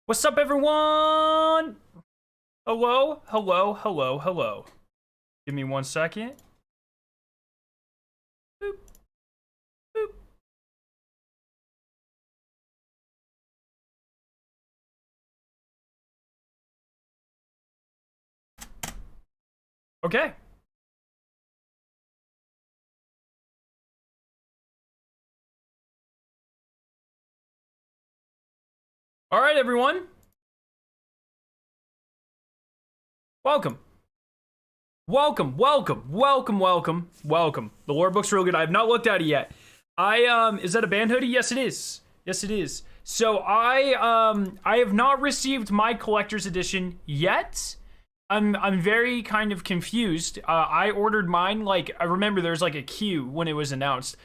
What's up, everyone? Hello, hello, hello, hello. Give me 1 second. Boop, boop. Okay. All right, everyone. Welcome. Welcome, welcome, welcome, welcome, welcome. The lore book's real good. I have not looked at it yet. Is that a band hoodie? Yes, it is. Yes, it is. So I have not received my collector's edition yet. I'm very kind of confused. I ordered mine, like, I remember there's like a queue when it was announced.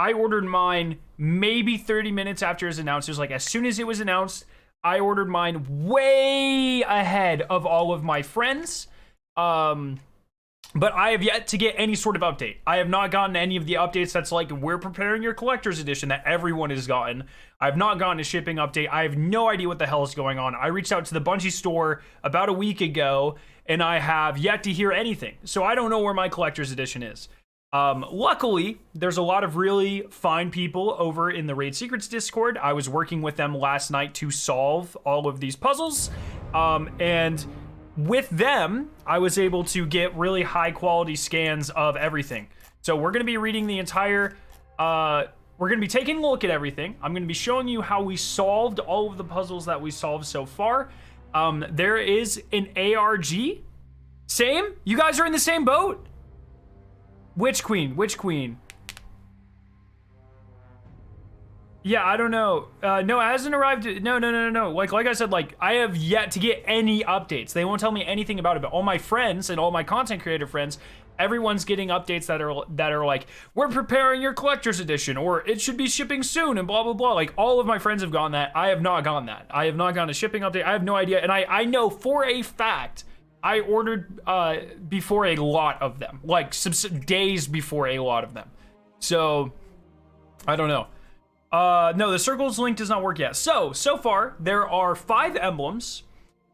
I ordered mine maybe 30 minutes after it was announced. It was like, as soon as it was announced, I ordered mine way ahead of all of my friends. But I have yet to get any sort of update. I have not gotten any of the updates that's like, we're preparing your collector's edition that everyone has gotten. I have not gotten a shipping update. I have no idea what the hell is going on. I reached out to the Bungie store about a week ago, and I have yet to hear anything. So I don't know where my collector's edition is. Luckily, there's a lot of really fine people over in the Raid Secrets Discord. I was working with them last night to solve all of these puzzles. And with them, I was able to get really high quality scans of everything. So we're going to be reading the entire, we're going to be taking a look at everything. I'm going to be showing you how we solved all of the puzzles that we solved so far. There is an ARG. Same? You guys are in the same boat? Which queen? Which queen? Yeah, I don't know. No, it hasn't arrived. No. Like I said, like, I have yet to get any updates. They won't tell me anything about it. But all my friends and all my content creator friends, everyone's getting updates that are like, we're preparing your collector's edition, or it should be shipping soon, and blah blah blah. Like, all of my friends have gotten that. I have not gotten that. I have not gotten a shipping update. I have no idea, and I know for a fact I ordered before a lot of them, like some days before a lot of them. So I don't know. No, the circles link does not work yet. So far there are 5 emblems.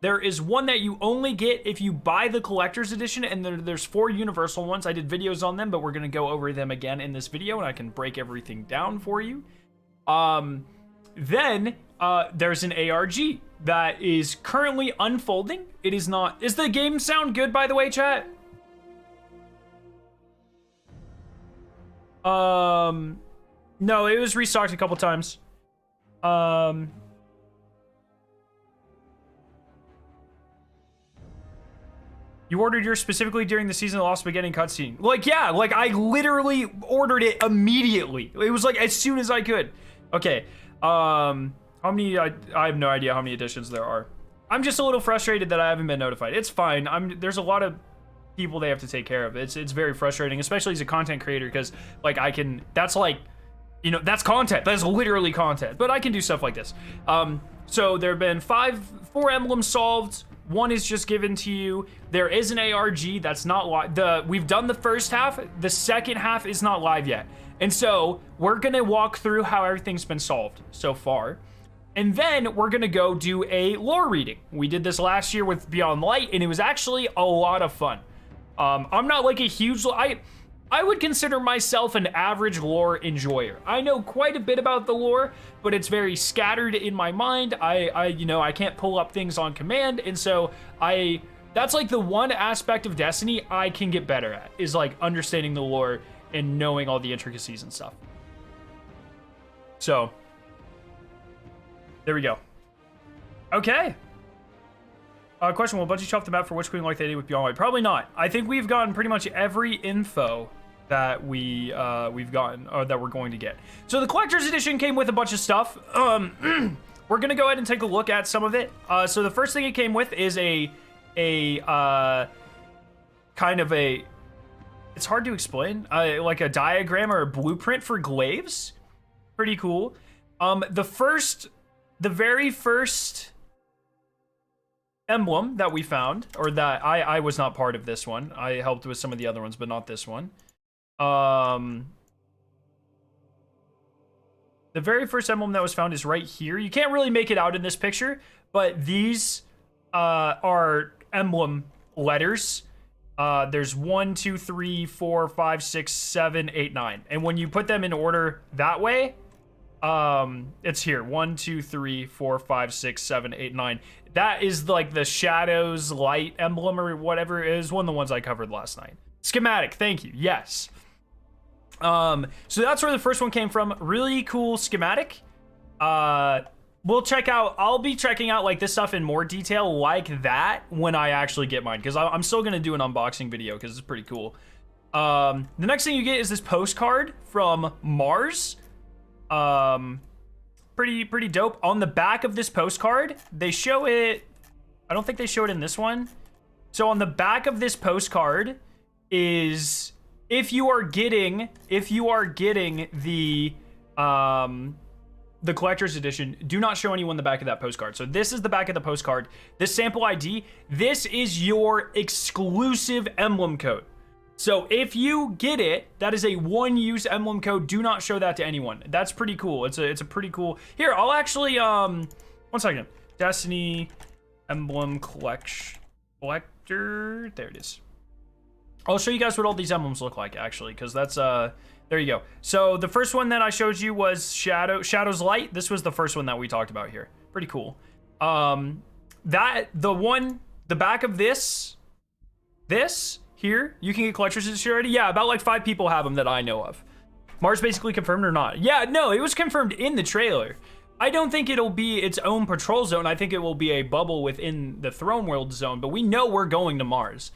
There is one that you only get if you buy the collector's edition, and there's 4 universal ones. I did videos on them, but we're gonna go over them again in this video, and I can break everything down for you. Then there's an ARG that is currently unfolding. It is not. Is the game sound good, by the way, chat? No, it was restocked a couple times. You ordered yours specifically during the Season of the Lost Beginning cutscene. Like, yeah, like I literally ordered it immediately. It was like as soon as I could. Okay. How many? I have no idea how many editions there are. I'm just a little frustrated that I haven't been notified. It's fine. There's a lot of people they have to take care of. It's very frustrating, especially as a content creator, because like that's like, you know, that's content. That's literally content. But I can do stuff like this. So there have been 4 emblems solved. 1 is just given to you. There is an ARG that's not live. We've done the first half. The second half is not live yet. And so we're gonna walk through how everything's been solved so far. And then we're gonna go do a lore reading. We did this last year with Beyond Light, and it was actually a lot of fun. I'm not like a huge, I would consider myself an average lore enjoyer. I know quite a bit about the lore, but it's very scattered in my mind. I can't pull up things on command, and so that's like the one aspect of Destiny I can get better at, is like understanding the lore and knowing all the intricacies and stuff. So there we go. Okay. Question, will Bungie shelf the map for Witch Queen like they did with Beyond Light? Probably not. I think we've gotten pretty much every info that we've gotten, or that we're going to get. So the Collector's Edition came with a bunch of stuff. We're going to go ahead and take a look at some of it. So the first thing it came with is a kind of a, it's hard to explain, like a diagram or a blueprint for glaives. Pretty cool. The very first emblem that we found, or that I was not part of this one. I helped with some of the other ones, but not this one. The very first emblem that was found is right here. You can't really make it out in this picture, but these are emblem letters. There's 1, 2, 3, 4, 5, 6, 7, 8, 9. And when you put them in order that way, it's here. 1, 2, 3, 4, 5, 6, 7, 8, 9. That is like the shadows light emblem or whatever it is. One of the ones I covered last night. Schematic, thank you. Yes. So that's where the first one came from. Really cool schematic. We'll check out, I'll be checking out like this stuff in more detail like that when I actually get mine, because I'm still going to do an unboxing video because it's pretty cool. The next thing you get is this postcard from Mars. Pretty dope. On the back of this postcard, they show it, I don't think they show it in this one. So on the back of this postcard is, if you are getting the collector's edition, do not show anyone the back of that postcard. So this is the back of the postcard. This sample ID, this is your exclusive emblem code. So if you get it, that is a one-use emblem code. Do not show that to anyone. That's pretty cool. It's a pretty cool. Here, I'll actually 1 second. Destiny emblem collector. There it is. I'll show you guys what all these emblems look like actually, because that's there you go. So the first one that I showed you was Shadow's Light. This was the first one that we talked about here. Pretty cool. The back of this here, you can get collector's edition already. Yeah, about like 5 people have them that I know of. Mars basically confirmed or not? Yeah, no, it was confirmed in the trailer. I don't think it'll be its own patrol zone. I think it will be a bubble within the Throne World zone, but we know we're going to Mars.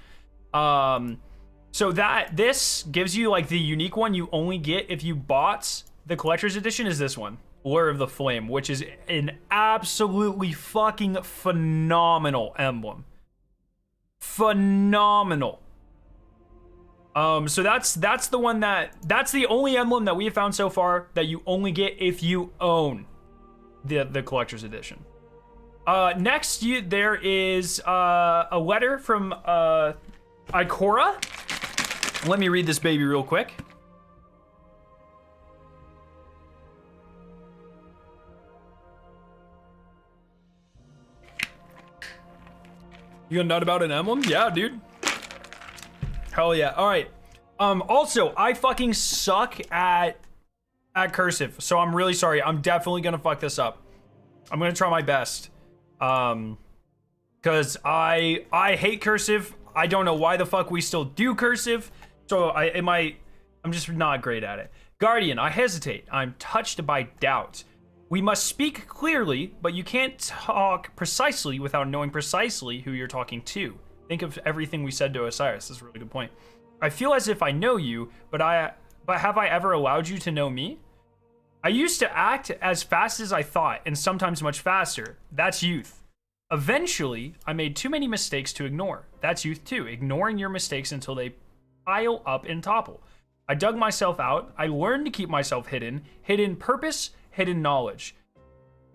So this gives you like the unique one you only get if you bought the collector's edition is this one, Lure of the Flame, which is an absolutely fucking phenomenal emblem. Phenomenal. So that's the one that's the only emblem that we have found so far that you only get if you own the collector's edition. Next, there is a letter from Ikora. Let me read this baby real quick. You gonna nut about an emblem? Yeah, dude. Hell yeah. All right. Also, I fucking suck at cursive, so I'm really sorry. I'm definitely gonna fuck this up. I'm gonna try my best. Cause I hate cursive. I don't know why the fuck we still do cursive. So I'm just not great at it. Guardian, I hesitate. I'm touched by doubt. We must speak clearly, but you can't talk precisely without knowing precisely who you're talking to. Think of everything we said to Osiris. That's a really good point. I feel as if I know you, but have I ever allowed you to know me? I used to act as fast as I thought, and sometimes much faster. That's youth. Eventually, I made too many mistakes to ignore. That's youth too, ignoring your mistakes until they pile up and topple. I dug myself out. I learned to keep myself hidden. Hidden purpose, hidden knowledge.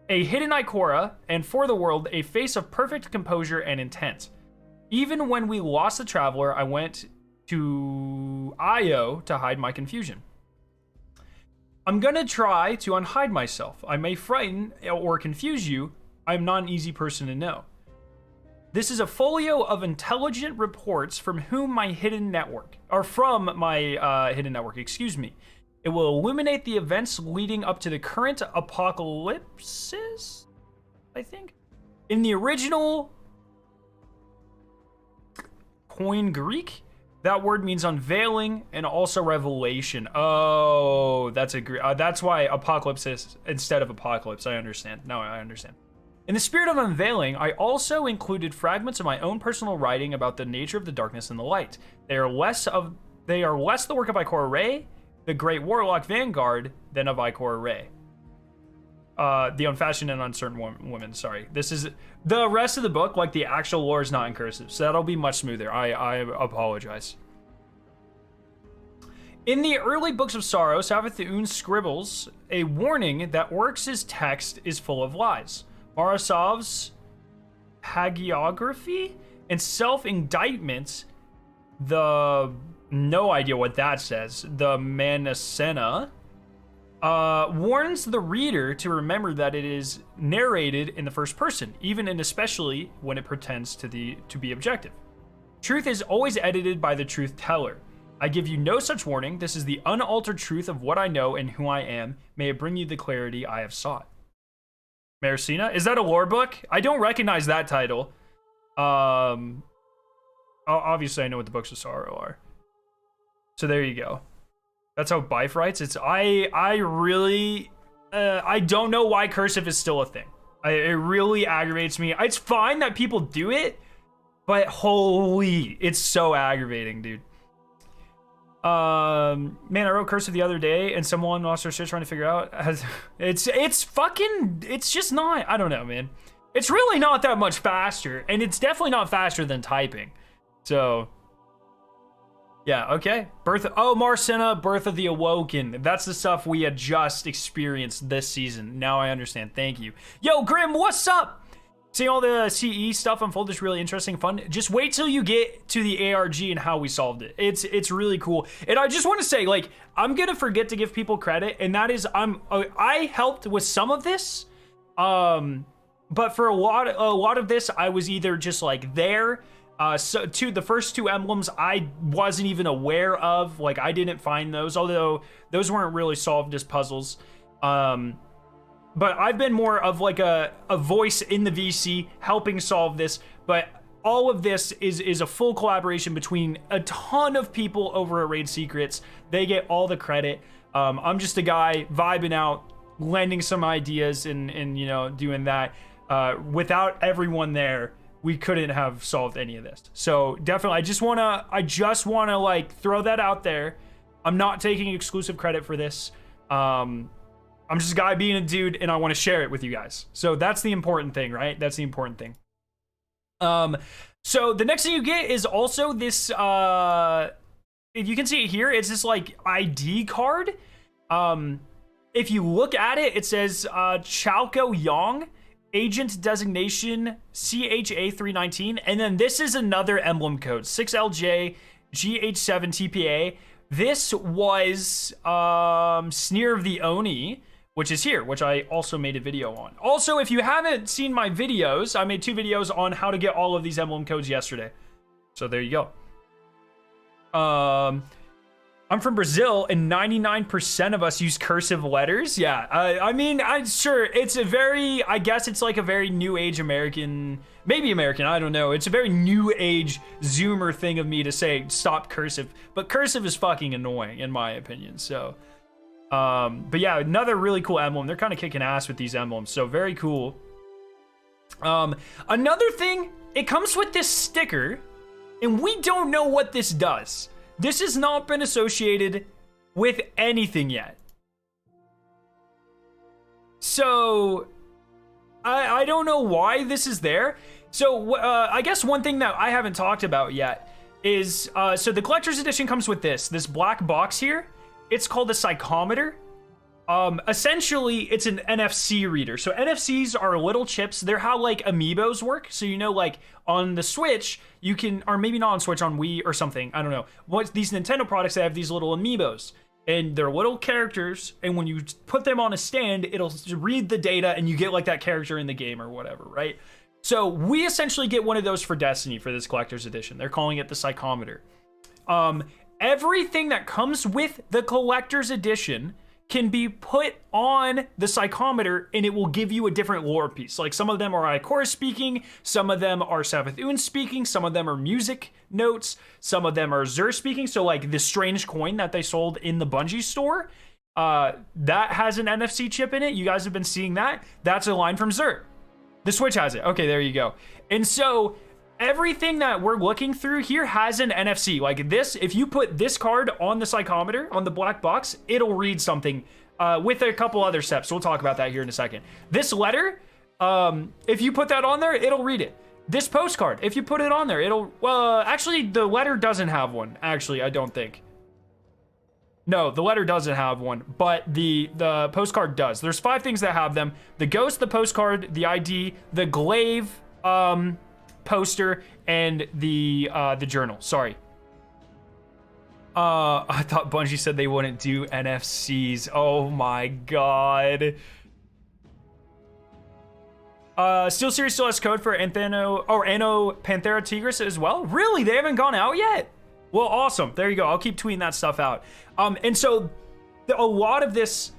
A hidden Ikora, and for the world, a face of perfect composure and intent. Even when we lost the Traveler, I went to Io to hide my confusion. I'm gonna try to unhide myself. I may frighten or confuse you. I'm not an easy person to know. This is a folio of intelligent reports from my hidden network, excuse me. It will illuminate the events leading up to the current apocalypses, I think. In the original Koine Greek, that word means unveiling and also revelation. Oh, that's why apocalypse is instead of apocalypse. I understand. No, I understand. In the spirit of unveiling, I also included fragments of my own personal writing about the nature of the darkness and the light. They are less the work of Ikora Ray, the great warlock Vanguard, than of Ikora Ray. The unfashioned and uncertain woman. Sorry, this is the rest of the book. Like the actual lore is not in cursive, so that'll be much smoother. I apologize. In the early books of sorrow, Savathun scribbles a warning that Oryx's text is full of lies. Marasov's hagiography and self-indictment, no idea what that says, the Manasena, warns the reader to remember that it is narrated in the first person, even and especially when it pretends to be objective. Truth is always edited by the truth teller. I give you no such warning. This is the unaltered truth of what I know and who I am. May it bring you the clarity I have sought. Maricina? Is that a lore book? I don't recognize that title. Obviously I know what the books of sorrow are. So there you go. That's how Bife writes. It's I really I don't know why cursive is still a thing. It really aggravates me. It's fine that people do it, but holy, it's so aggravating, dude. Man, I wrote cursive the other day and someone lost their shit trying to figure out. It's just not, I don't know, man. It's really not that much faster, and it's definitely not faster than typing. So, yeah, okay. Marcena, Birth of the Awoken. That's the stuff we had just experienced this season. Now I understand. Thank you. Yo, Grim, what's up? Seeing all the CE stuff unfold is really interesting, fun. Just wait till you get to the ARG and how we solved it. It's really cool. And I just want to say, like, I'm gonna forget to give people credit, and that is I helped with some of this, but for a lot of this, I was either just like there. So the first two emblems I wasn't even aware of. Like, I didn't find those, although those weren't really solved as puzzles. But I've been more of like a voice in the VC helping solve this. But all of this is a full collaboration between a ton of people over at Raid Secrets. They get all the credit. I'm just a guy vibing out, lending some ideas and you know, doing that. Without everyone there, we couldn't have solved any of this. So definitely, I just wanna like throw that out there. I'm not taking exclusive credit for this. I'm just a guy being a dude, and I want to share it with you guys. So that's the important thing, right? That's the important thing. So the next thing you get is also this, you can see it here. It's this like ID card. If you look at it, it says Chalco Yong, agent designation CHA319. And then this is another emblem code, 6LJ GH7TPA. This was Sneer of the Oni, which is here, which I also made a video on. Also, if you haven't seen my videos, I made 2 videos on how to get all of these emblem codes yesterday. So there you go. I'm from Brazil, and 99% of us use cursive letters. Yeah, I mean, I'm sure it's a very, I guess it's like a very new age American, maybe American, I don't know. It's a very new age Zoomer thing of me to say, stop cursive. But cursive is fucking annoying, in my opinion, so. But yeah, another really cool emblem. They're kind of kicking ass with these emblems, so very cool. Another thing, it comes with this sticker, and we don't know what this does. This has not been associated with anything yet. So, I don't know why this is there. So, I guess one thing that I haven't talked about yet is, so the collector's edition comes with this black box here. It's called a Psychometer. Essentially, it's an NFC reader. So NFCs are little chips. They're how like amiibos work. So, you know, like on the Switch, you can, or maybe not on Switch, on Wii or something. I don't know. What these Nintendo products, they have these little amiibos. And they're little characters. And when you put them on a stand, it'll read the data and you get like that character in the game or whatever, right? So we essentially get one of those for Destiny for this collector's edition. They're calling it the Psychometer. Everything that comes with the collector's edition can be put on the Psychometer and it will give you a different lore piece. Like some of them are Ikora speaking, some of them are Savathun speaking, some of them are music notes, some of them are Zur speaking. So like the strange coin that they sold in the Bungie store, that has an NFC chip in it. You guys have been seeing that. That's a line from Zur. The Switch has it. Okay, there you go. And so everything that we're looking through here has an NFC. Like this, if you put this card on the psychometer, on the black box, it'll read something with a couple other steps. So we'll talk about that here in a second. This letter, if you put that on there, it'll read it. This postcard, if you put it on there, it'll, well, actually the letter doesn't have one. Actually, I don't think. No, the letter doesn't have one, but the postcard does. There's 5 things that have them: the ghost, the postcard, the ID, the glaive poster, and the journal. Sorry. I thought Bungie said they wouldn't do NFCs. Oh my god. Steel Series still has code for Antheno or Anno Panthera Tigris as well. Really? They haven't gone out yet? Well, awesome. There you go. I'll keep tweeting that stuff out. And so a lot of this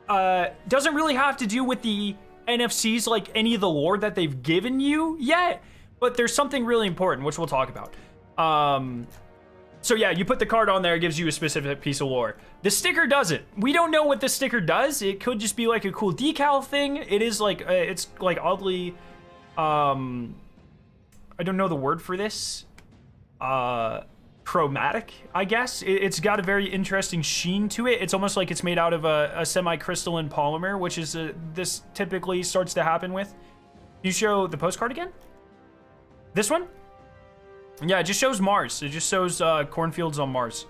doesn't really have to do with the NFCs, like any of the lore that they've given you yet, but there's something really important, which we'll talk about. So yeah, you put the card on there, it gives you a specific piece of lore. The sticker does it. We don't know what the sticker does. It could just be like a cool decal thing. It is like, it's like oddly, I don't know the word for this. Chromatic, I guess. It's got a very interesting sheen to it. It's almost like it's made out of a semi-crystalline polymer, which is this typically starts to happen with. You show the postcard again? This one? Yeah, it just shows Mars. It just shows cornfields on Mars.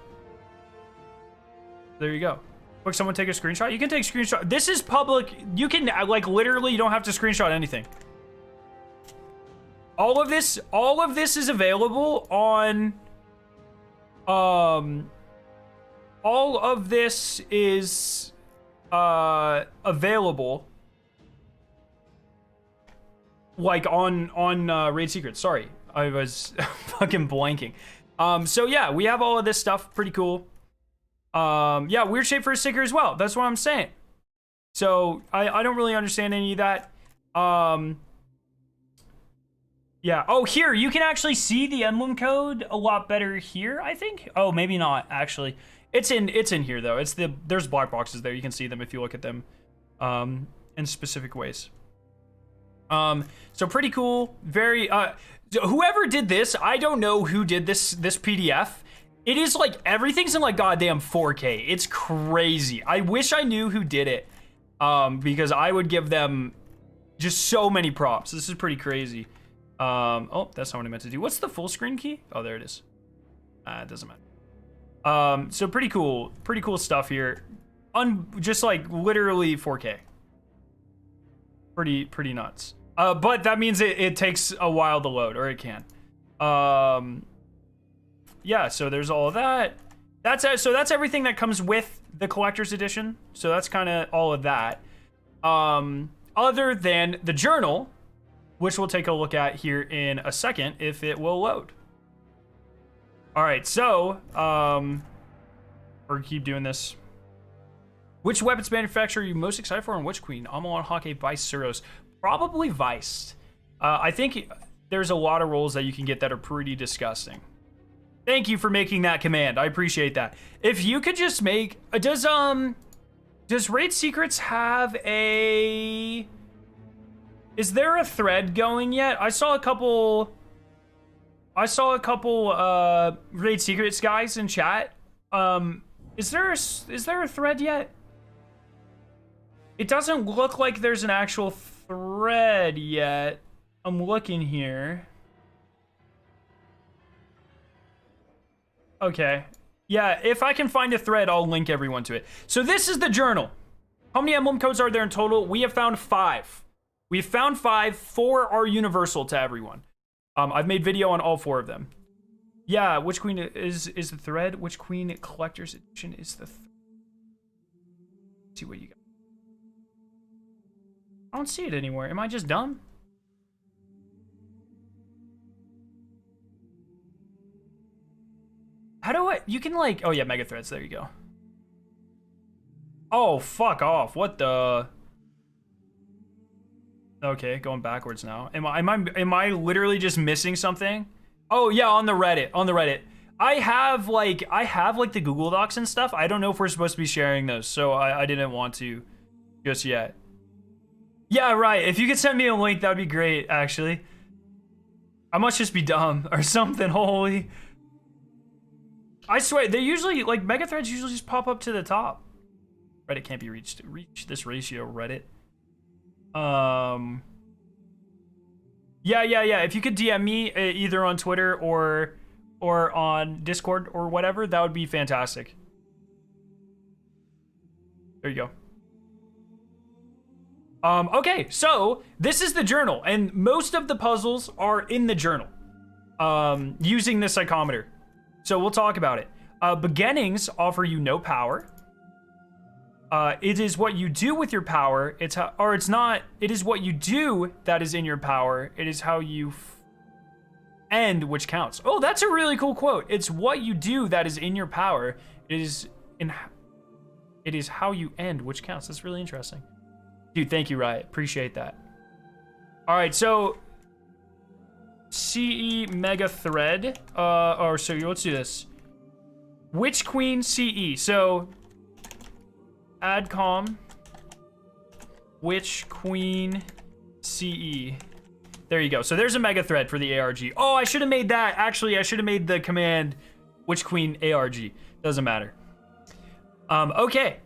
There you go. Quick, someone take a screenshot. You can take a screenshot. This is public. You can, like, literally, you don't have to screenshot anything. All of this is available on... all of this is available like on Raid Secrets. Sorry, I was fucking blanking. So yeah, we have all of this stuff. Pretty cool. Yeah, weird shape for a sticker as well. That's what I'm saying. So I don't really understand any of that. Yeah. Oh, here, you can actually see the emblem code a lot better here, I think. Oh, maybe not, actually. It's in here, though. There's black boxes there. You can see them if you look at them in specific ways. So pretty cool. Very, whoever did this, I don't know who did this PDF. It is like, everything's in like goddamn 4K. It's crazy. I wish I knew who did it because I would give them just so many props. This is pretty crazy. Oh, that's not what I meant to do. What's the full screen key? Oh, there it is. It doesn't matter. So pretty cool stuff here. Just like literally 4K. Pretty nuts. But that means it takes a while to load, or it can. Yeah, so there's all of that. So that's everything that comes with the collector's edition. So that's kind of all of that. Other than the journal, which we'll take a look at here in a second if it will load. All right, so we're keep doing this. Which weapons manufacturer are you most excited for, and which queen? Amalon, Hake, Vice, Suros. Probably Vice. I think there's a lot of rolls that you can get that are pretty disgusting. Thank you for making that command. I appreciate that. If you could just make, does Raid Secrets have a? Is there a thread going yet? I saw a couple Raid Secrets guys in chat. Is there a thread yet? It doesn't look like there's an actual thread yet. I'm looking here. Okay. Yeah, if I can find a thread, I'll link everyone to it. So this is the journal. How many emblem codes are there in total? We have found 5. We've found 5. 4 are universal to everyone. I've made video on all 4 of them. Yeah, which queen is the thread? Which queen collector's edition is the thread? Let's see what you got. I don't see it anywhere. Am I just dumb? How do I, you can like, oh yeah, mega threads, there you go. Oh, fuck off. What the? Okay, going backwards now. Am I literally just missing something? Oh yeah, on the Reddit. I have like the Google Docs and stuff. I don't know if we're supposed to be sharing those, so I didn't want to just yet. Yeah, right. If you could send me a link, that would be great, actually. I must just be dumb or something. Holy. I swear, they usually, like, mega threads usually just pop up to the top. Reddit can't be reached. Reach this ratio, Reddit. Yeah. If you could DM me either on Twitter or on Discord or whatever, that would be fantastic. There you go. Okay, so this is the journal, and most of the puzzles are in the journal, using the psychometer. So we'll talk about it. Beginnings offer you no power. It is what you do with your power. It is what you do that is in your power. It is how you end which counts. Oh, that's a really cool quote. It's what you do that is in your power. It is how you end which counts. That's really interesting. Dude, thank you, Riot. Appreciate that. All right, so CE mega thread. So let's do this. Witch Queen CE. So adcom Witch Queen CE. There you go. So there's a mega thread for the ARG. Oh, I should have made that. Actually, I should have made the command Witch Queen ARG. Doesn't matter. Okay.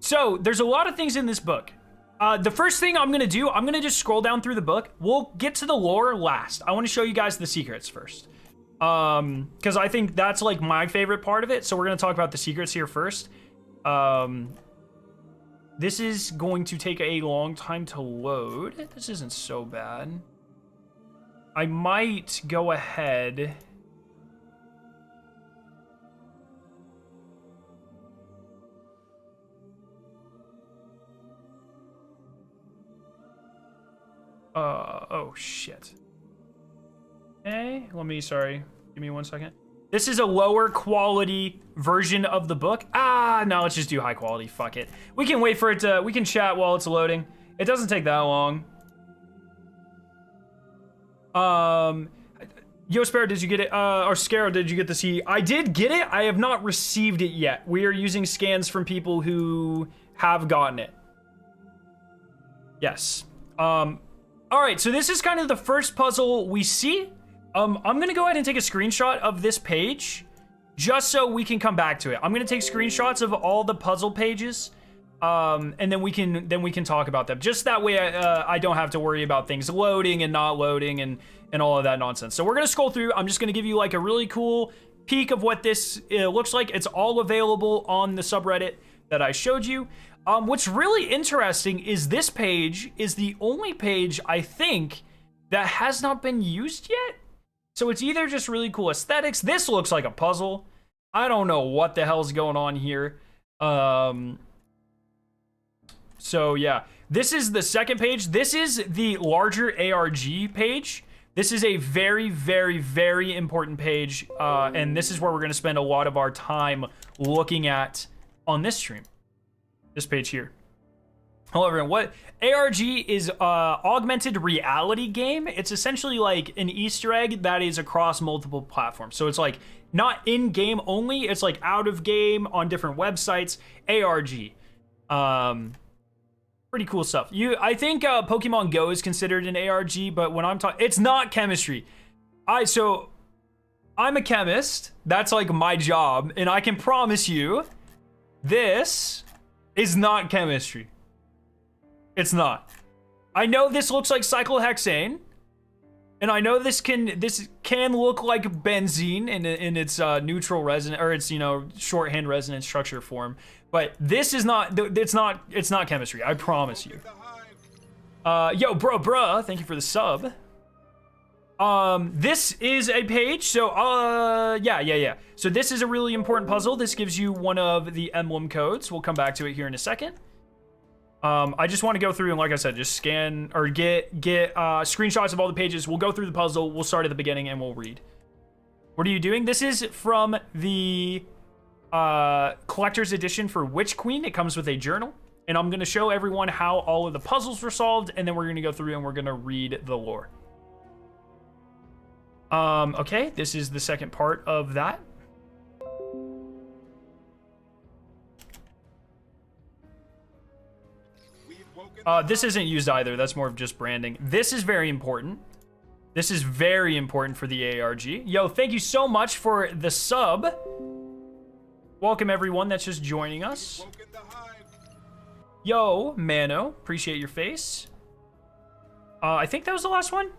So there's a lot of things in this book. The first thing I'm gonna do, I'm gonna just scroll down through the book. We'll get to the lore last. I want to show you guys the secrets first. Because I think that's like my favorite part of it. So we're gonna talk about the secrets here first. This is going to take a long time to load. This isn't so bad. I might go ahead. Oh shit. Okay, sorry. Give me 1 second. This is a lower quality version of the book. No, let's just do high quality. Fuck it. We can wait for it to, we can chat while it's loading. It doesn't take that long. Yo, Sparrow, did you get it? Or Scarrow, did you get the C? I did get it. I have not received it yet. We are using scans from people who have gotten it. Yes. All right, so this is kind of the first puzzle we see. I'm gonna go ahead and take a screenshot of this page just so we can come back to it. I'm gonna take screenshots of all the puzzle pages, and then we can talk about them. Just that way, I don't have to worry about things loading and not loading and all of that nonsense. So we're gonna scroll through. I'm just gonna give you like a really cool peek of what this looks like. It's all available on the subreddit that I showed you. What's really interesting is this page is the only page, I think, that has not been used yet. So it's either just really cool aesthetics. This looks like a puzzle. I don't know what the hell's going on here. So yeah, this is the second page. This is the larger ARG page. This is a very, very, very important page. And this is where we're going to spend a lot of our time looking at on this stream. This page here. Hello everyone, what ARG is augmented reality game. It's essentially like an Easter egg that is across multiple platforms. So it's like not in game only, it's like out of game on different websites. ARG. Pretty cool stuff. I think Pokemon Go is considered an ARG, but when I'm talking, it's not chemistry. So I'm a chemist. That's like my job, and I can promise you this is not chemistry. It's not. I know this looks like cyclohexane, and I know this can look like benzene in its neutral resonance, or its shorthand resonance structure form. But this is not. It's not chemistry. I promise you. Yo, bruh, thank you for the sub. This is a page. So yeah. So this is a really important puzzle. This gives you one of the emblem codes. We'll come back to it here in a second. I just want to go through and, like I said, just scan or get screenshots of all the pages. We'll go through the puzzle. We'll start at the beginning and we'll read. What are you doing? This is from the collector's edition for Witch Queen. It comes with a journal, and I'm going to show everyone how all of the puzzles were solved, and then we're going to go through and we're going to read the lore. Okay, this is the second part of that. This isn't used either. That's more of just branding. This is very important. This is very important for the ARG. Yo, thank you so much for the sub. Welcome everyone that's just joining us. Yo, Mano, appreciate your face. I think that was the last one.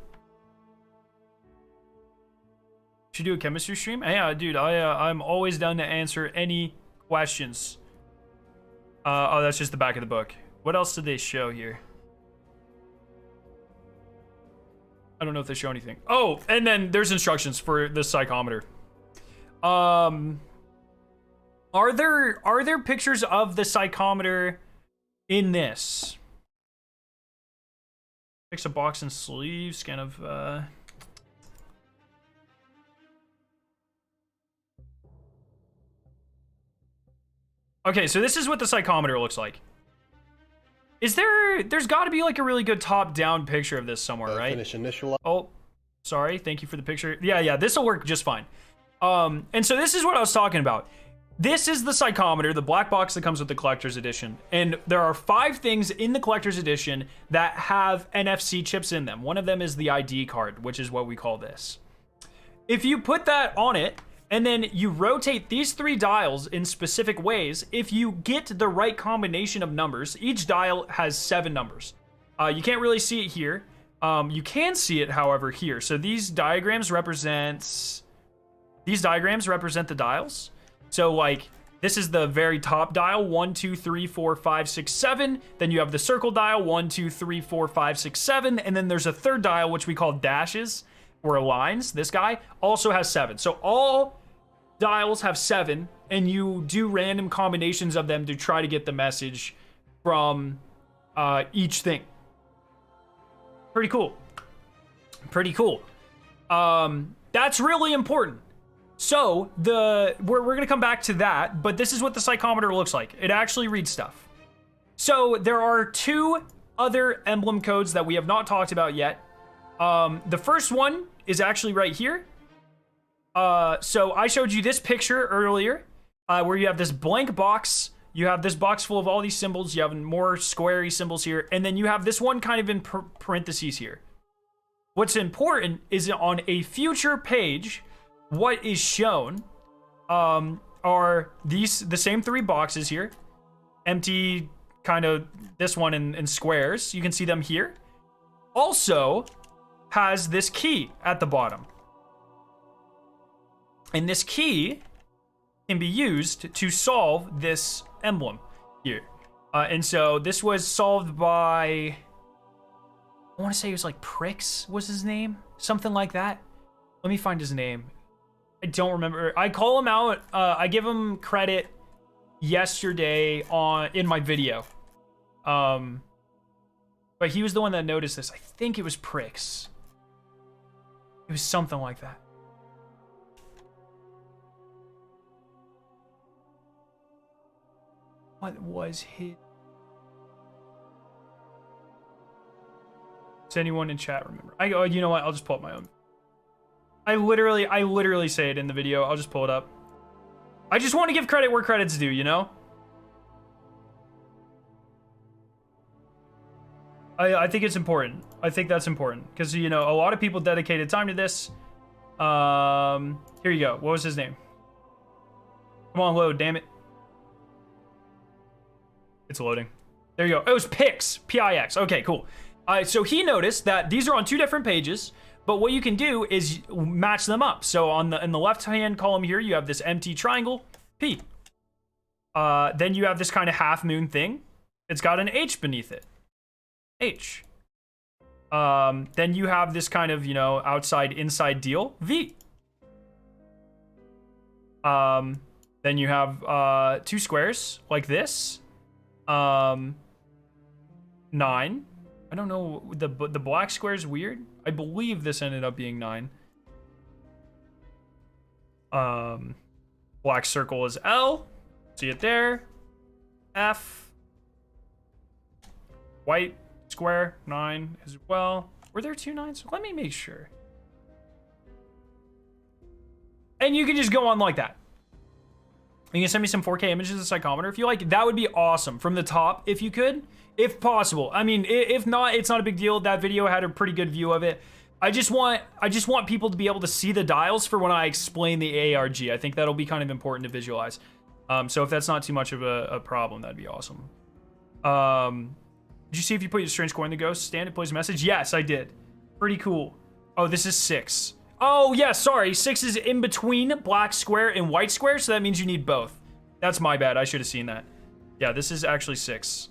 Should do a chemistry stream? Yeah, dude, I'm always down to answer any questions. Oh, that's just the back of the book. What else did they show here? I don't know if they show anything. Oh, and then there's instructions for the psychometer. Are there pictures of the psychometer in this? Fix a box and sleeve, scan of Okay, so this is what the psychometer looks like. There's got to be like a really good top-down picture of this somewhere, right? Finish initial. Oh, sorry. Thank you for the picture. Yeah, this will work just fine. And so this is what I was talking about. This is the psychometer, the black box that comes with the collector's edition. And there are 5 things in the collector's edition that have NFC chips in them. One of them is the ID card, which is what we call this. If you put that on it, and then you rotate these 3 dials in specific ways, if you get the right combination of numbers, each dial has 7 numbers. You can't really see it here. You can see it, however, here. So these diagrams represent the dials. So like, this is the very top dial, 1, 2, 3, 4, 5, 6, 7. Then you have the circle dial, 1, 2, 3, 4, 5, 6, 7. And then there's a third dial, which we call dashes, or lines. This guy also has 7. So all dials have 7, and you do random combinations of them to try to get the message from each thing. Pretty cool. Pretty cool. That's really important. So we're gonna come back to that, but this is what the psychometer looks like. It actually reads stuff. So there are 2 other emblem codes that we have not talked about yet. The first one is actually right here. So I showed you this picture earlier, where you have this blank box. You have this box full of all these symbols. You have more squarey symbols here, and then you have this one kind of in parentheses here. What's important is on a future page, what is shown are the same 3 boxes here, empty, kind of this one in squares. You can see them here. Also has this key at the bottom. And this key can be used to solve this emblem here. And so this was solved by, I want to say it was like Prix was his name, something like that. Let me find his name. I don't remember. I call him out. I give him credit yesterday in my video. But he was the one that noticed this. I think it was Prix. It was something like that. What was his? Does anyone in chat remember? You know what? I'll just pull up my own. I literally say it in the video. I'll just pull it up. I just want to give credit where credit's due, you know? I think it's important. I think that's important because, you know, a lot of people dedicated time to this. Here you go. What was his name? Come on, load, damn it. It's loading. There you go. It was Pix. P-I-X. Okay, cool. So he noticed that these are on 2 different pages, but what you can do is match them up. So in the left-hand column here, you have this empty triangle, P. Then you have this kind of half moon thing. It's got an H beneath it. H. Then you have this kind of, you know, outside-inside deal, V. Then you have 2 squares like this. 9. I don't know, the black square is weird. I believe this ended up being 9. Black circle is L. See it there. F. White square, 9 as well. Were there 2 9s? Let me make sure. And you can just go on like that. You can send me some 4K images of Psychometer if you like. That would be awesome. From the top, if you could, if possible. I mean, if not, it's not a big deal. That video had a pretty good view of it. I just want people to be able to see the dials for when I explain the ARG. I think that'll be kind of important to visualize. So if that's not too much of a problem, that'd be awesome. Did you see if you put your strange coin in the ghost stand, it plays a message? Yes, I did. Pretty cool. Oh, this is 6. Oh, yeah, sorry. 6 is in between black square and white square, so that means you need both. That's my bad. I should have seen that. Yeah, this is actually 6.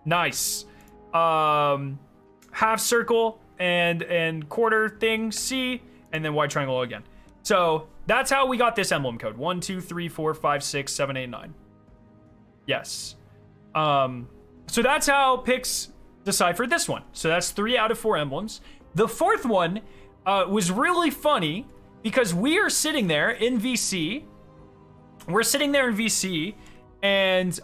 Nice. Half circle and quarter thing, C, and then white triangle again. So that's how we got this emblem code. 1, 2, 3, 4, 5, 6, 7, 8, 9. Yes. So that's how Pix deciphered this one. So that's 3 out of 4 emblems. The fourth one was really funny because we are sitting there in VC. We're sitting there in VC, and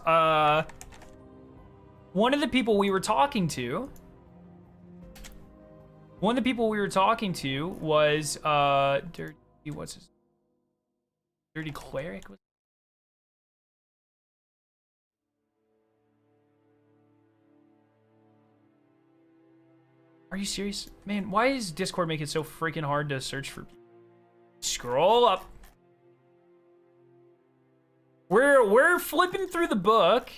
one of the people we were talking to was Dirty, what's his Dirty Cleric? Are you serious? Man, why does Discord make it so freaking hard to search for people? Scroll up. We're flipping through the book.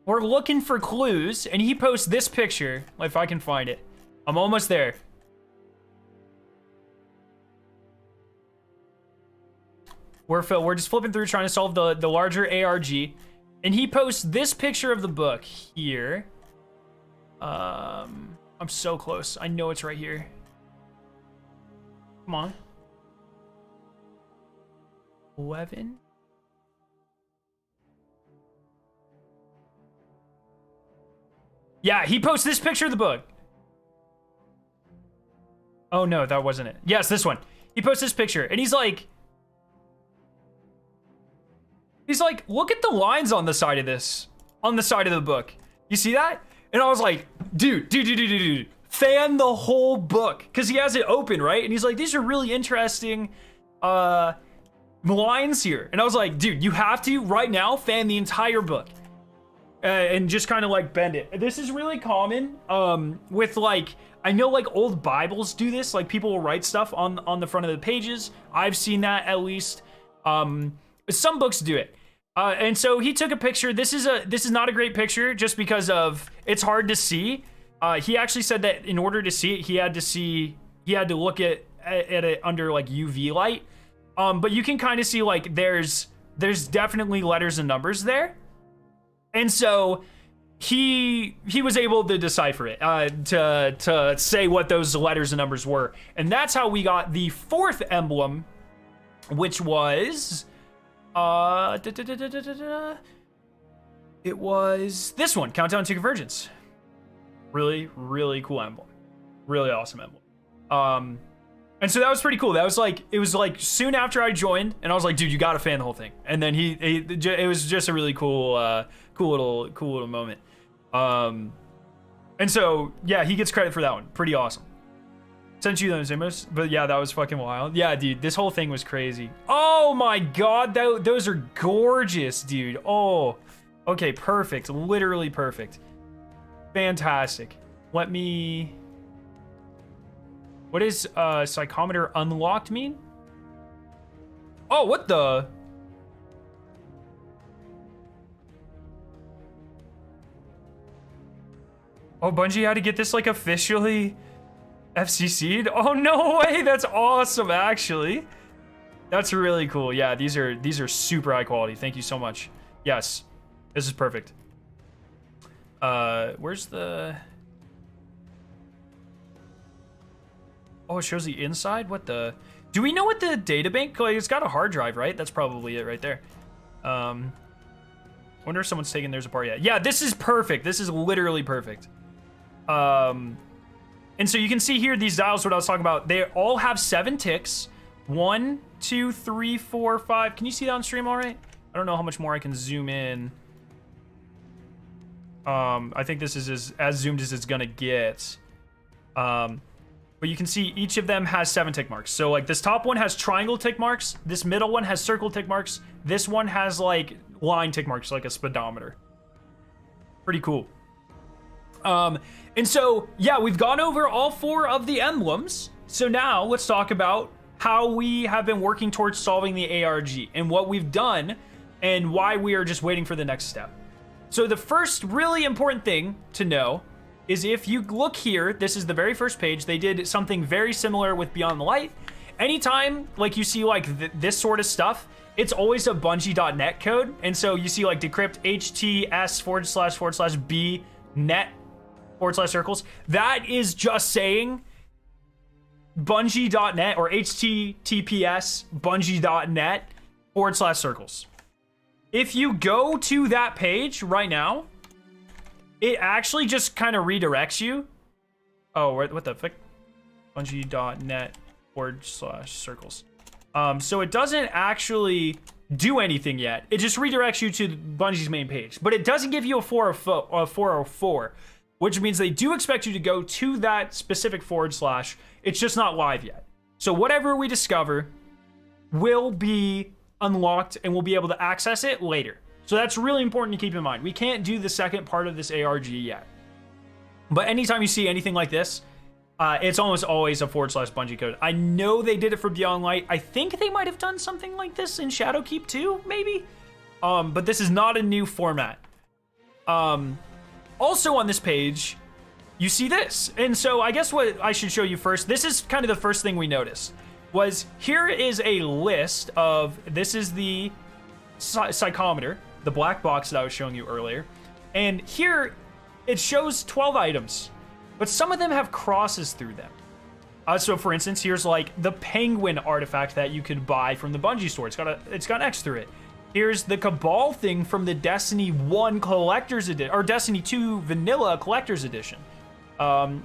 We're looking for clues, and he posts this picture, if I can find it. I'm almost there. We're just flipping through trying to solve the larger ARG, and he posts this picture of the book here. I'm so close. I know it's right here. Come on. 11. Yeah, he posts this picture of the book. Oh no, that wasn't it. Yes, this one. He posts this picture, and he's like, look at the lines on the side of this, on the side of the book. You see that? And I was like, dude, fan the whole book. Because he has it open, right? And he's like, these are really interesting lines here. And I was like, dude, you have to, right now, fan the entire book. And just kind of like bend it. This is really common with like, I know like old Bibles do this. Like people will write stuff on the front of the pages. I've seen that at least. Some books do it. And so he took a picture. This is not a great picture just because of it's hard to see. He actually said that in order to see it, he had to look at it under like UV light. But you can kind of see like there's definitely letters and numbers there. And so he was able to decipher it, to say what those letters and numbers were. And that's how we got the fourth emblem, which was it was this one, Countdown to Convergence. Really, really cool emblem. Really awesome emblem. And so that was pretty cool. That was like, it was like soon after I joined, and I was like, dude, you gotta fan the whole thing. And then it was just a really cool, cool little moment. And so yeah, he gets credit for that one. Pretty awesome. Sent you those images, but yeah, that was fucking wild. Yeah, dude, this whole thing was crazy. Oh my god, those are gorgeous, dude. Oh, okay, perfect. Literally perfect. Fantastic. Let me... What does Psychometer unlocked mean? Oh, what the... Oh, Bungie had to get this like officially FCC'd? Oh, no way. That's awesome, actually. That's really cool. Yeah, these are super high quality. Thank you so much. Yes, this is perfect. Where's the... Oh, it shows the inside? What the... Do we know what the databank... Like, it's got a hard drive, right? That's probably it right there. Wonder if someone's taken theirs apart yet. Yeah, this is perfect. This is literally perfect. And so you can see here, these dials, what I was talking about, they all have 7 ticks. 1, 2, 3, 4, 5. Can you see that on stream all right? I don't know how much more I can zoom in. I think this is as zoomed as it's gonna get. but you can see each of them has 7 tick marks. So like this top one has triangle tick marks. This middle one has circle tick marks. This one has like line tick marks, like a speedometer. Pretty cool. And so, yeah, we've gone over all 4 of the emblems. So now let's talk about how we have been working towards solving the ARG and what we've done and why we are just waiting for the next step. So the first really important thing to know is if you look here, this is the very first page. They did something very similar with Beyond the Light. Anytime like you see like this sort of stuff, it's always a Bungie.net code. And so you see like decrypt HTS//B net /circles. That is just saying Bungie.net or HTTPS Bungie.net /circles. If you go to that page right now, it actually just kind of redirects you. Oh, what the fuck? Bungie.net /circles. So it doesn't actually do anything yet. It just redirects you to Bungie's main page, but it doesn't give you a 404, which means they do expect you to go to that specific /. It's just not live yet. So whatever we discover will be unlocked and we'll be able to access it later. So that's really important to keep in mind. We can't do the second part of this ARG yet. But anytime you see anything like this, it's almost always a / Bungie code. I know they did it for Beyond Light. I think they might have done something like this in Shadowkeep too, maybe. But this is not a new format. Also on this page, you see this. And so I guess what I should show you first, this is kind of the first thing we noticed, was here is a list of, this is the Psychometer, the black box that I was showing you earlier. And here it shows 12 items, but some of them have crosses through them. So for instance, here's like the penguin artifact that you could buy from the Bungie store. It's got an X through it. Here's the Cabal thing from the Destiny 1 Collector's Edition, or Destiny 2 Vanilla Collector's Edition.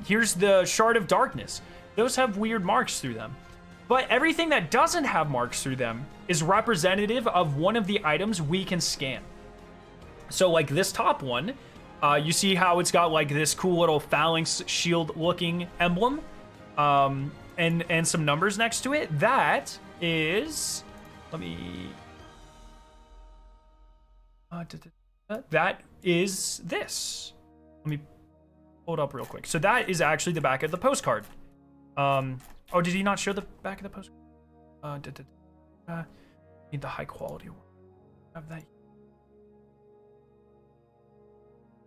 Here's the Shard of Darkness. Those have weird marks through them. But everything that doesn't have marks through them is representative of one of the items we can scan. So like this top one, you see how it's got like this cool little phalanx shield looking emblem, and some numbers next to it. That is, that is this. Let me pull it up real quick. So that is actually the back of the postcard. Oh, did he not show the back of the postcard? Need the high quality one. Have that.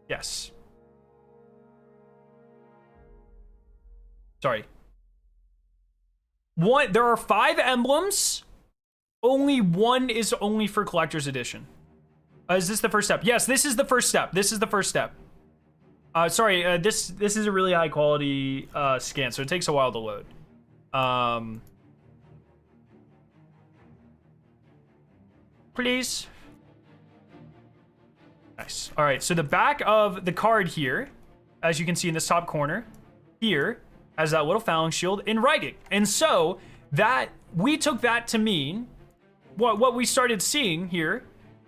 Yes. Sorry. There are 5 emblems. Only one is only for Collector's Edition. Is this the first step? Yes, this is the first step. This is the first step. Sorry, this is a really high quality scan, so it takes a while to load. Please. Nice. All right, so the back of the card here, as you can see in this top corner, here has that little phalanx shield in writing. And so that we took that to mean what we started seeing here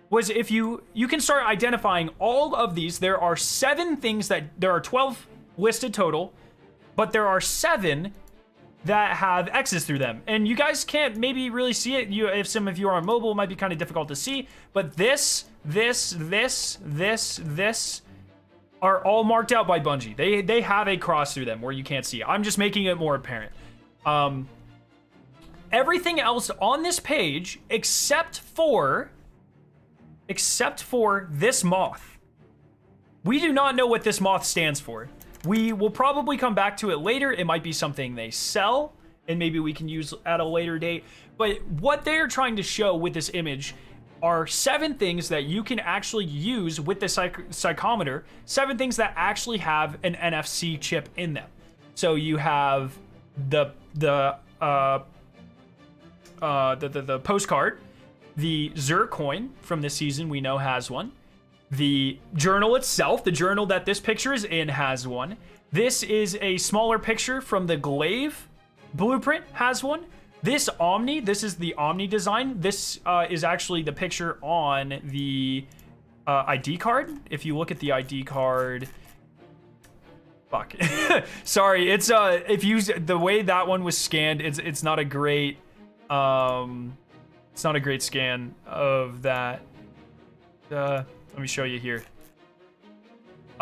was if you can start identifying all of these. There are 7 things there are 12 listed total, but there are 7 that have X's through them. And you guys can't maybe really see it. If some of you are on mobile, it might be kind of difficult to see, but this are all marked out by Bungie. They have a cross through them where you can't see. I'm just making it more apparent. Everything else on this page, except for this moth. We do not know what this moth stands for. We will probably come back to it later. It might be something they sell, and maybe we can use at a later date. But what they are trying to show with this image are 7 things that you can actually use with the Psychometer. 7 things that actually have an NFC chip in them. So you have the postcard, the Xur coin from this season we know has one. The journal itself, the journal that this picture is in, has one. This is a smaller picture from the Glaive blueprint, has one. This Omni, this is the Omni design. This is actually the picture on the ID card. If you look at the ID card, Fuck. Sorry, it's if you the way that one was scanned, it's not a great it's not a great scan of that. Let me show you here.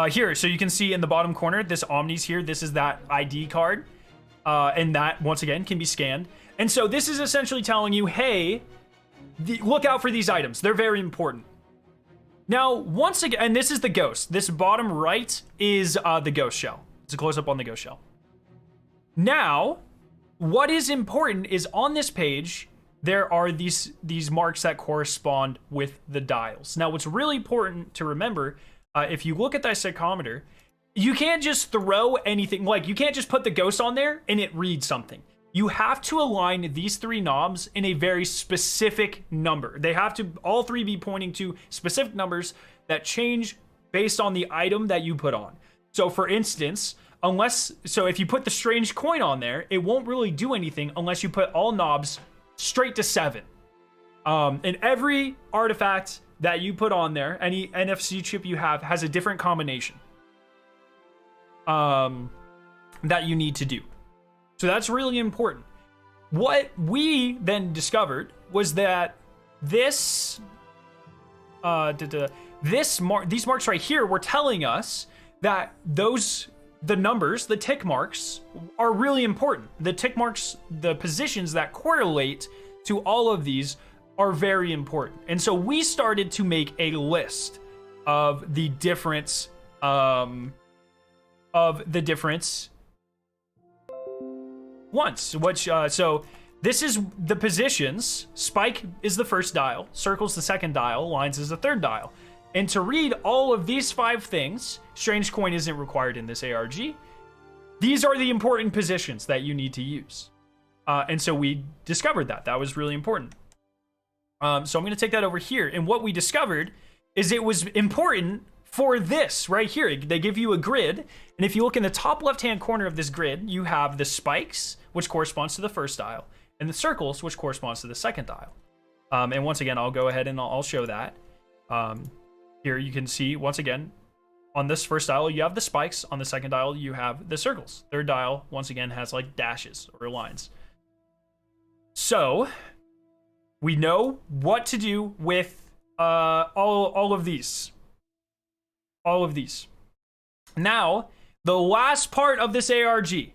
Here, so you can see in the bottom corner, this Omni's here. This is that ID card, and that once again can be scanned. And so this is essentially telling you, hey, look out for these items. They're very important. Now, once again, and this is the ghost. This bottom right is the ghost shell. It's a close-up on the ghost shell. Now, what is important is on this page, there are these marks that correspond with the dials. Now, what's really important to remember, if you look at that psychometer, you can't just throw anything, like you can't just put the ghost on there and it reads something. You have to align these three knobs in a very specific number. They have to all three be pointing to specific numbers that change based on the item that you put on. So for instance, if you put the strange coin on there, it won't really do anything unless you put all knobs straight to 7. And every artifact that you put on there, any NFC chip you have, has a different combination that you need to do. So that's really important. What we then discovered was that these marks right here were telling us that the numbers, the tick marks, are really important. The tick marks, the positions that correlate to all of these are very important. And so we started to make a list of the difference once, which so this is the positions. Spike is the first dial, circle's the second dial, lines is the third dial. And to read all of these 5 things, strange coin isn't required in this ARG. These are the important positions that you need to use. And so we discovered that was really important. So I'm going to take that over here. And what we discovered is it was important for this right here. They give you a grid. And if you look in the top left-hand corner of this grid, you have the spikes, which corresponds to the first dial, and the circles, which corresponds to the second dial. And once again, I'll go ahead and I'll show that. Here you can see, once again, on this first dial, you have the spikes. On the second dial, you have the circles. Third dial, once again, has like dashes or lines. So we know what to do with all of these. All of these. Now, the last part of this ARG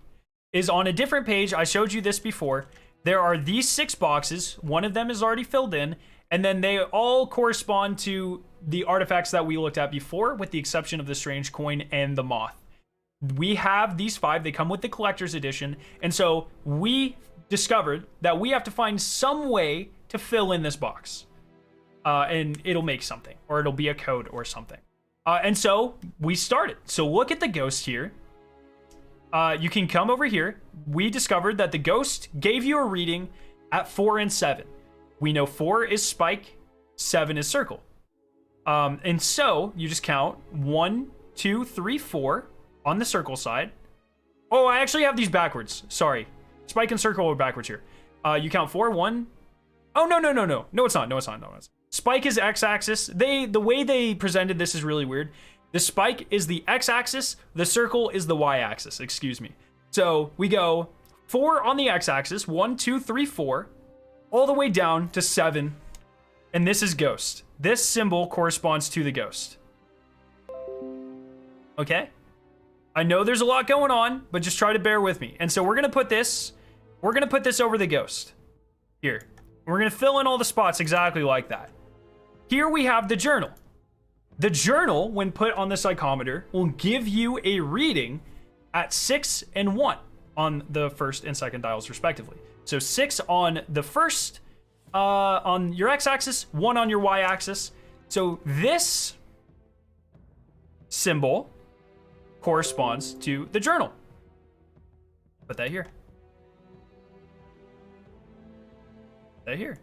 is on a different page. I showed you this before. There are these 6 boxes. One of them is already filled in. And then they all correspond to the artifacts that we looked at before, with the exception of the strange coin and the moth. We have these 5. They come with the collector's edition. And so we discovered that we have to find some way to fill in this box. And it'll make something, or it'll be a code or something. And so we started. So look at the ghost here. You can come over here. We discovered that the ghost gave you a reading at 4 and 7. We know 4 is spike, 7 is circle. And so you just count 1, 2, 3, 4 on the circle side. Oh, I actually have these backwards. Sorry. Spike and circle are backwards here. You count 4, 1. Oh, no. No, it's not. Spike is x-axis. The way they presented this is really weird. The spike is the x-axis. The circle is the y-axis. Excuse me. So we go 4 on the x-axis. 1, 2, 3, 4. All the way down to 7. And this is ghost. This symbol corresponds to the ghost. Okay? I know there's a lot going on, but just try to bear with me. And so we're going to put this over the ghost. Here. We're going to fill in all the spots exactly like that. Here we have the journal. The journal, when put on the psychometer, will give you a reading at 6 and 1 on the first and second dials, respectively. So 6 on the first, on your x-axis, 1 on your y-axis. So this symbol corresponds to the journal. Put that here. Put that here.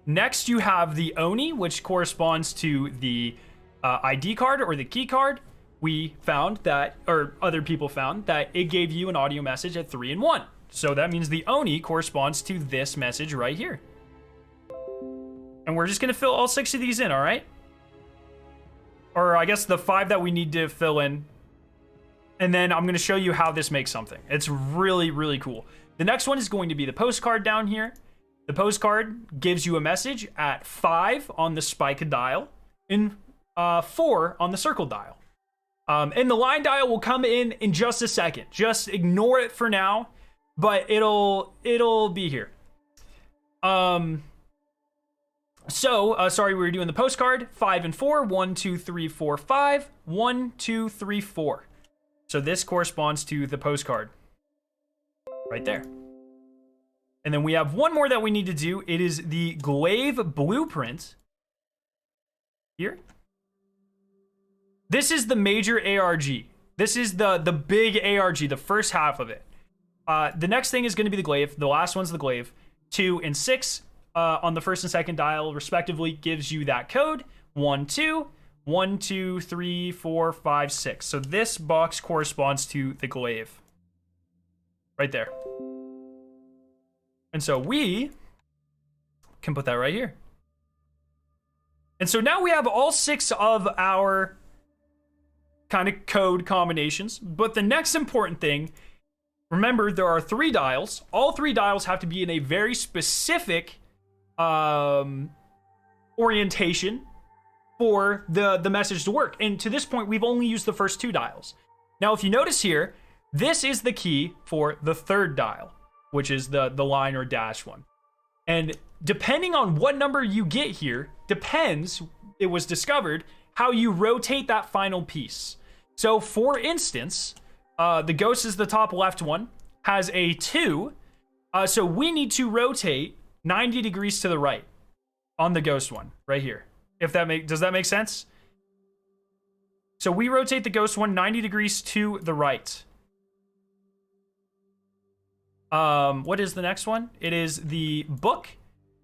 Next, you have the Oni, which corresponds to the ID card or the key card. We found that, or other people found, that it gave you an audio message at 3 and 1. So that means the Oni corresponds to this message right here. And we're just going to fill all 6 of these in, all right? Or I guess the 5 that we need to fill in. And then I'm going to show you how this makes something. It's really, really cool. The next one is going to be the postcard down here. The postcard gives you a message at 5 on the spike dial and 4 on the circle dial. And the line dial will come in just a second. Just ignore it for now, but it'll be here. Sorry, we were doing the postcard. 5 and 4. 1, 2, 3, 4, 5. 1, 2, 3, 4. So this corresponds to the postcard. Right there. And then we have one more that we need to do. It is the glaive blueprint. Here. This is the major ARG. This is the big ARG, the first half of it. The next thing is going to be the glaive. The last one's the glaive. 2 and 6 on the first and second dial, respectively, gives you that code. 1, 2. 1, 2, 3, 4, 5, 6. So this box corresponds to the glaive. Right there. And so we can put that right here. And so now we have all 6 of our kind of code combinations. But the next important thing, remember, there are 3 dials. All 3 dials have to be in a very specific orientation for the message to work. And to this point, we've only used the first 2 dials. Now, if you notice here, this is the key for the 3rd dial, which is the line or dash one. And depending on what number you get here, depends, it was discovered, how you rotate that final piece. So for instance, the ghost is the top left one, has a 2. So we need to rotate 90 degrees to the right on the ghost one right here. Does that make sense? So we rotate the ghost one 90 degrees to the right. What is the next one? It is the book.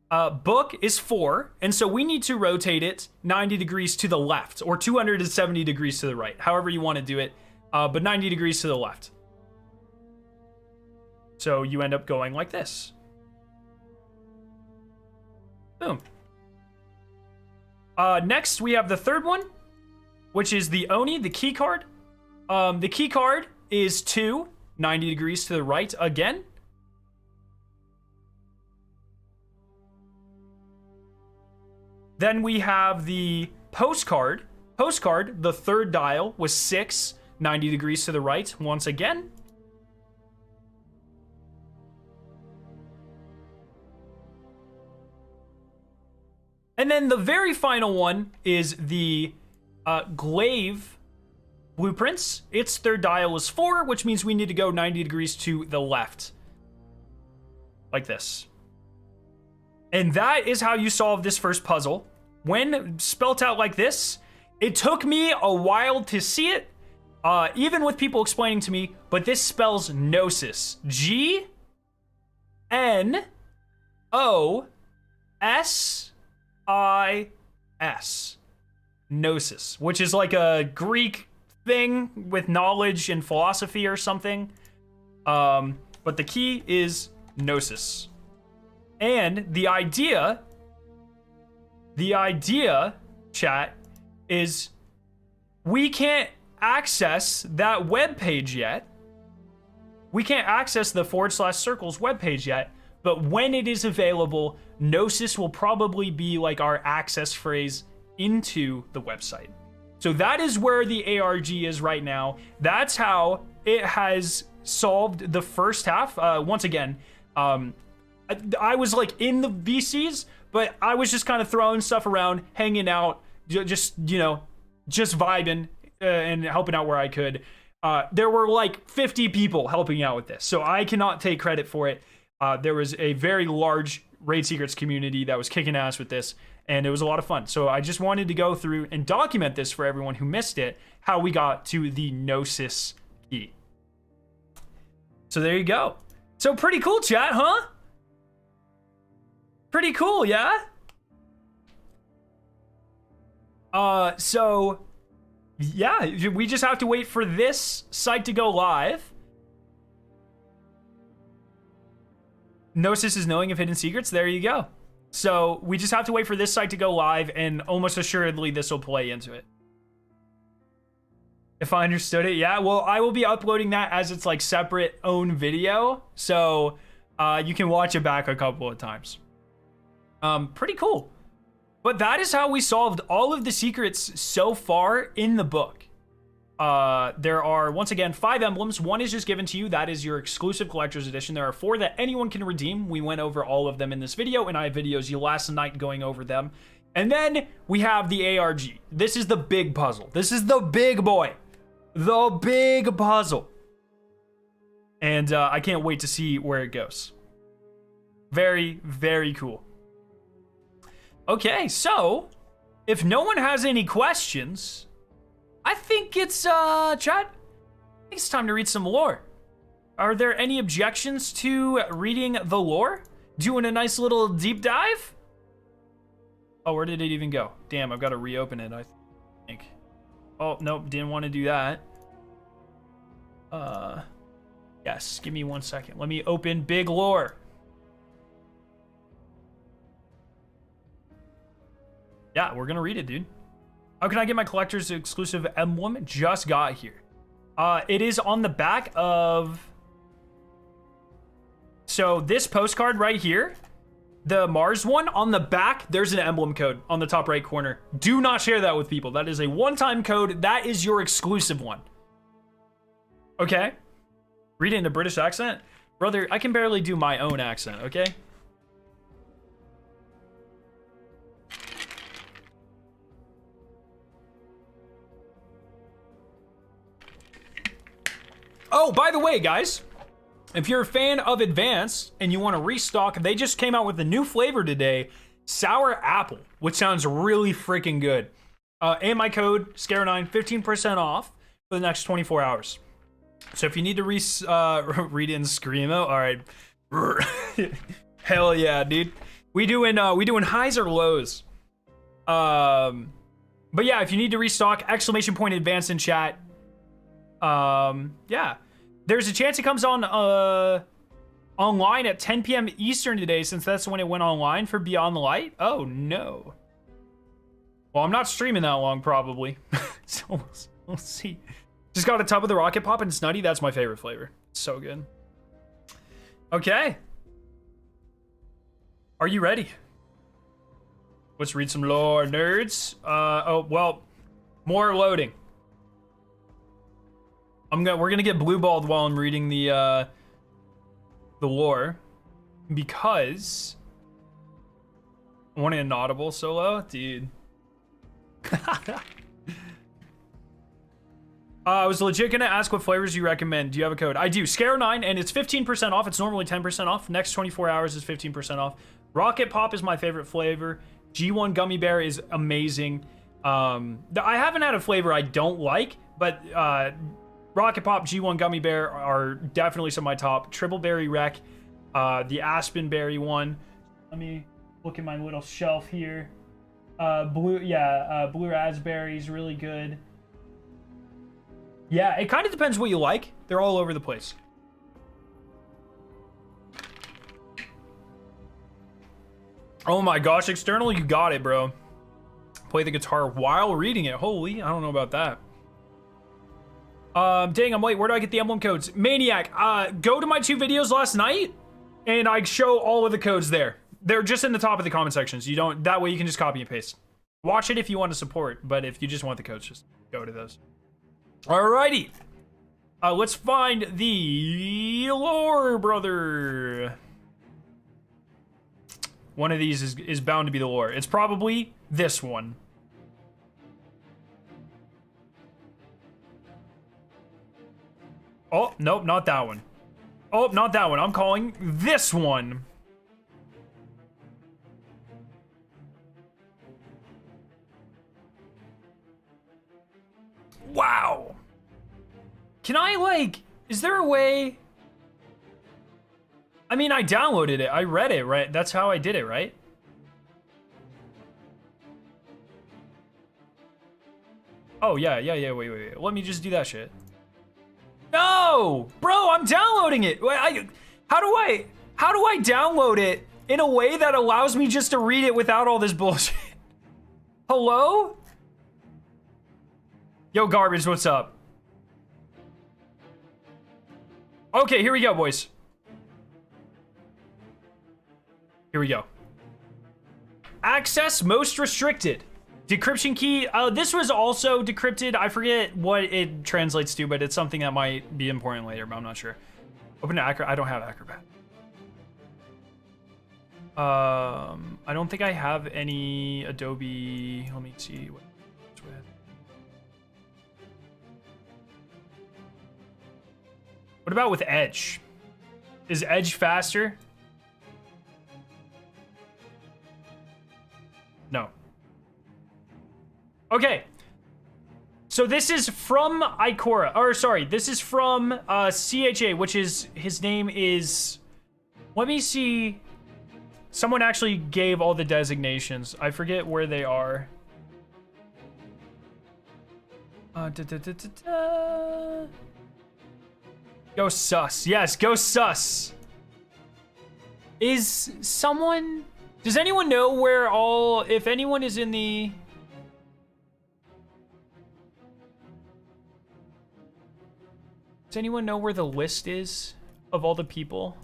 Book is 4, and so we need to rotate it 90 degrees to the left, or 270 degrees to the right, however you want to do it, but 90 degrees to the left. So you end up going like this. Boom. Next, we have the 3rd one, which is the Oni, the key card. The key card is 2, 90 degrees to the right again. Then we have the postcard. Postcard, the 3rd dial, was 6, 90 degrees to the right once again. And then the very final one is the glaive blueprints. Its 3rd dial is 4, which means we need to go 90 degrees to the left. Like this. And that is how you solve this first puzzle. When spelt out like this, it took me a while to see it, even with people explaining to me, but this spells Gnosis. Gnosis. Gnosis, which is like a Greek thing with knowledge and philosophy or something. But the key is Gnosis. And the idea, chat, is we can't access that web page yet. We can't access the /circles web page yet, but when it is available, Gnosis will probably be like our access phrase into the website. So that is where the ARG is right now. That's how it has solved the first half. Once again, I was like in the VCs, but I was just kind of throwing stuff around, hanging out, just vibing and helping out where I could. There were like 50 people helping out with this, so I cannot take credit for it. There was a very large Raid Secrets community that was kicking ass with this, and it was a lot of fun. So I just wanted to go through and document this for everyone who missed it, how we got to the Gnosis key. So there you go. So pretty cool, chat, huh? Pretty cool, yeah? So yeah, we just have to wait for this site to go live. Gnosis is knowing of hidden secrets. There you go. So we just have to wait for this site to go live, and almost assuredly this will play into it. If I understood it, yeah. Well, I will be uploading that as its like separate own video, so you can watch it back a couple of times. Pretty cool. But that is how we solved all of the secrets so far in the book. There are, once again, 5 emblems. 1 is just given to you. That is your exclusive collector's edition. There are 4 that anyone can redeem. We went over all of them in this video, and I have videos you last night going over them. And then we have the ARG. This is the big puzzle. This is the big boy. The big puzzle. And I can't wait to see where it goes. Very, very cool. Okay, so if no one has any questions, I think it's chat. I think it's time to read some lore. Are there any objections to reading the lore? Doing a nice little deep dive? Oh, where did it even go? Damn, I've got to reopen it, I think. Oh, nope, didn't want to do that. Yes, give me 1 second. Let me open big lore. Yeah, we're gonna read it, dude. How can I get my collector's exclusive emblem? Just got here. It is on the back of... So this postcard right here, the Mars one, on the back, there's an emblem code on the top right corner. Do not share that with people. That is a one-time code. That is your exclusive one. Okay? Read it in a British accent? Brother, I can barely do my own accent, okay? Oh, by the way, guys, if you're a fan of Advanced and you want to restock, they just came out with a new flavor today, Sour Apple, which sounds really freaking good. And my code, SCARE9, 15% off for the next 24 hours. So if you need to read in Screamo, all right. Hell yeah, dude. We doing highs or lows. But yeah, if you need to restock, !Advanced in chat. Yeah, there's a chance it comes on online at 10 p.m. Eastern today, since that's when it went online for Beyond the Light. Oh no. Well, I'm not streaming that long probably. So we'll see. Just got a tub of the Rocket Pop and Snuddy. That's my favorite flavor. It's so good. Okay, are you ready? Let's read some lore, nerds. Oh well, more loading. We're gonna get blue balled while I'm reading the lore, because I want an inaudible solo, dude. I was legit gonna ask what flavors you recommend. Do you have a code? I do. SCARE9, and it's 15% off. It's normally 10% off. Next 24 hours is 15% off. Rocket Pop is my favorite flavor. G1 Gummy Bear is amazing. I haven't had a flavor I don't like, but Rocket Pop, G1 Gummy Bear are definitely some of my top. Triple Berry Wreck, the Aspen Berry one. Let me look at my little shelf here. Blue Raspberry is really good. Yeah, it kind of depends what you like. They're all over the place. Oh my gosh, External, you got it, bro. Play the guitar while reading it. Holy, I don't know about that. Dang, I'm late. Where do I get the emblem codes? Maniac, go to my 2 videos last night, and I show all of the codes there. They're just in the top of the comment sections. That way you can just copy and paste. Watch it if you want to support, but if you just want the codes, just go to those. Alrighty. Let's find the lore, brother. One of these is bound to be the lore. It's probably this one. Oh, nope, not that one. Oh, not that one. I'm calling this one. Wow. Can I, like, is there a way? I mean, I downloaded it. I read it, right? That's how I did it, right? Oh, yeah, wait. Let me just do that shit. No! Bro, I'm downloading it. How do I download it in a way that allows me just to read it without all this bullshit? Hello? Yo, Garbage, what's up? Okay, here we go, boys. Here we go. Access most restricted. Decryption key. This was also decrypted. I forget what it translates to, but it's something that might be important later, but I'm not sure. Open to Acrobat. I don't have Acrobat. I don't think I have any Adobe. Let me see what it's with. What about with Edge? Is Edge faster? No. Okay. So this is from Ikora, or sorry, this is from CHA, which is, his name is, let me see. Someone actually gave all the designations. I forget where they are. Go sus. Yes, go sus. Is someone... Does anyone know where all... If anyone is in the... Does anyone know where the list is of all the people?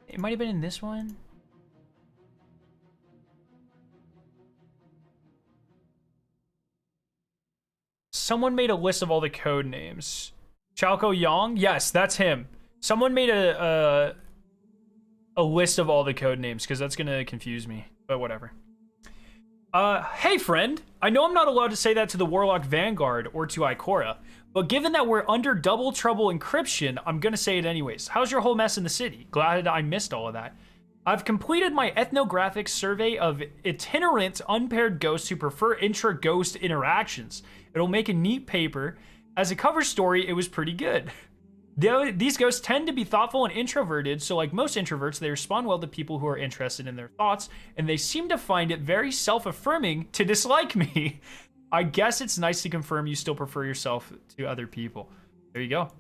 It might have been in this one. Someone made a list of all the code names. Chalco Yong? Yes, that's him. Someone made a list of all the code names, because that's going to confuse me, but whatever. Hey, friend. I know I'm not allowed to say that to the Warlock Vanguard or to Ikora, but given that we're under double trouble encryption, I'm going to say it anyways. How's your whole mess in the city? Glad I missed all of that. I've completed my ethnographic survey of itinerant unpaired ghosts who prefer intra-ghost interactions. It'll make a neat paper. As a cover story, it was pretty good. These ghosts tend to be thoughtful and introverted, so like most introverts, they respond well to people who are interested in their thoughts, and they seem to find it very self-affirming to dislike me. I guess it's nice to confirm you still prefer yourself to other people. There you go.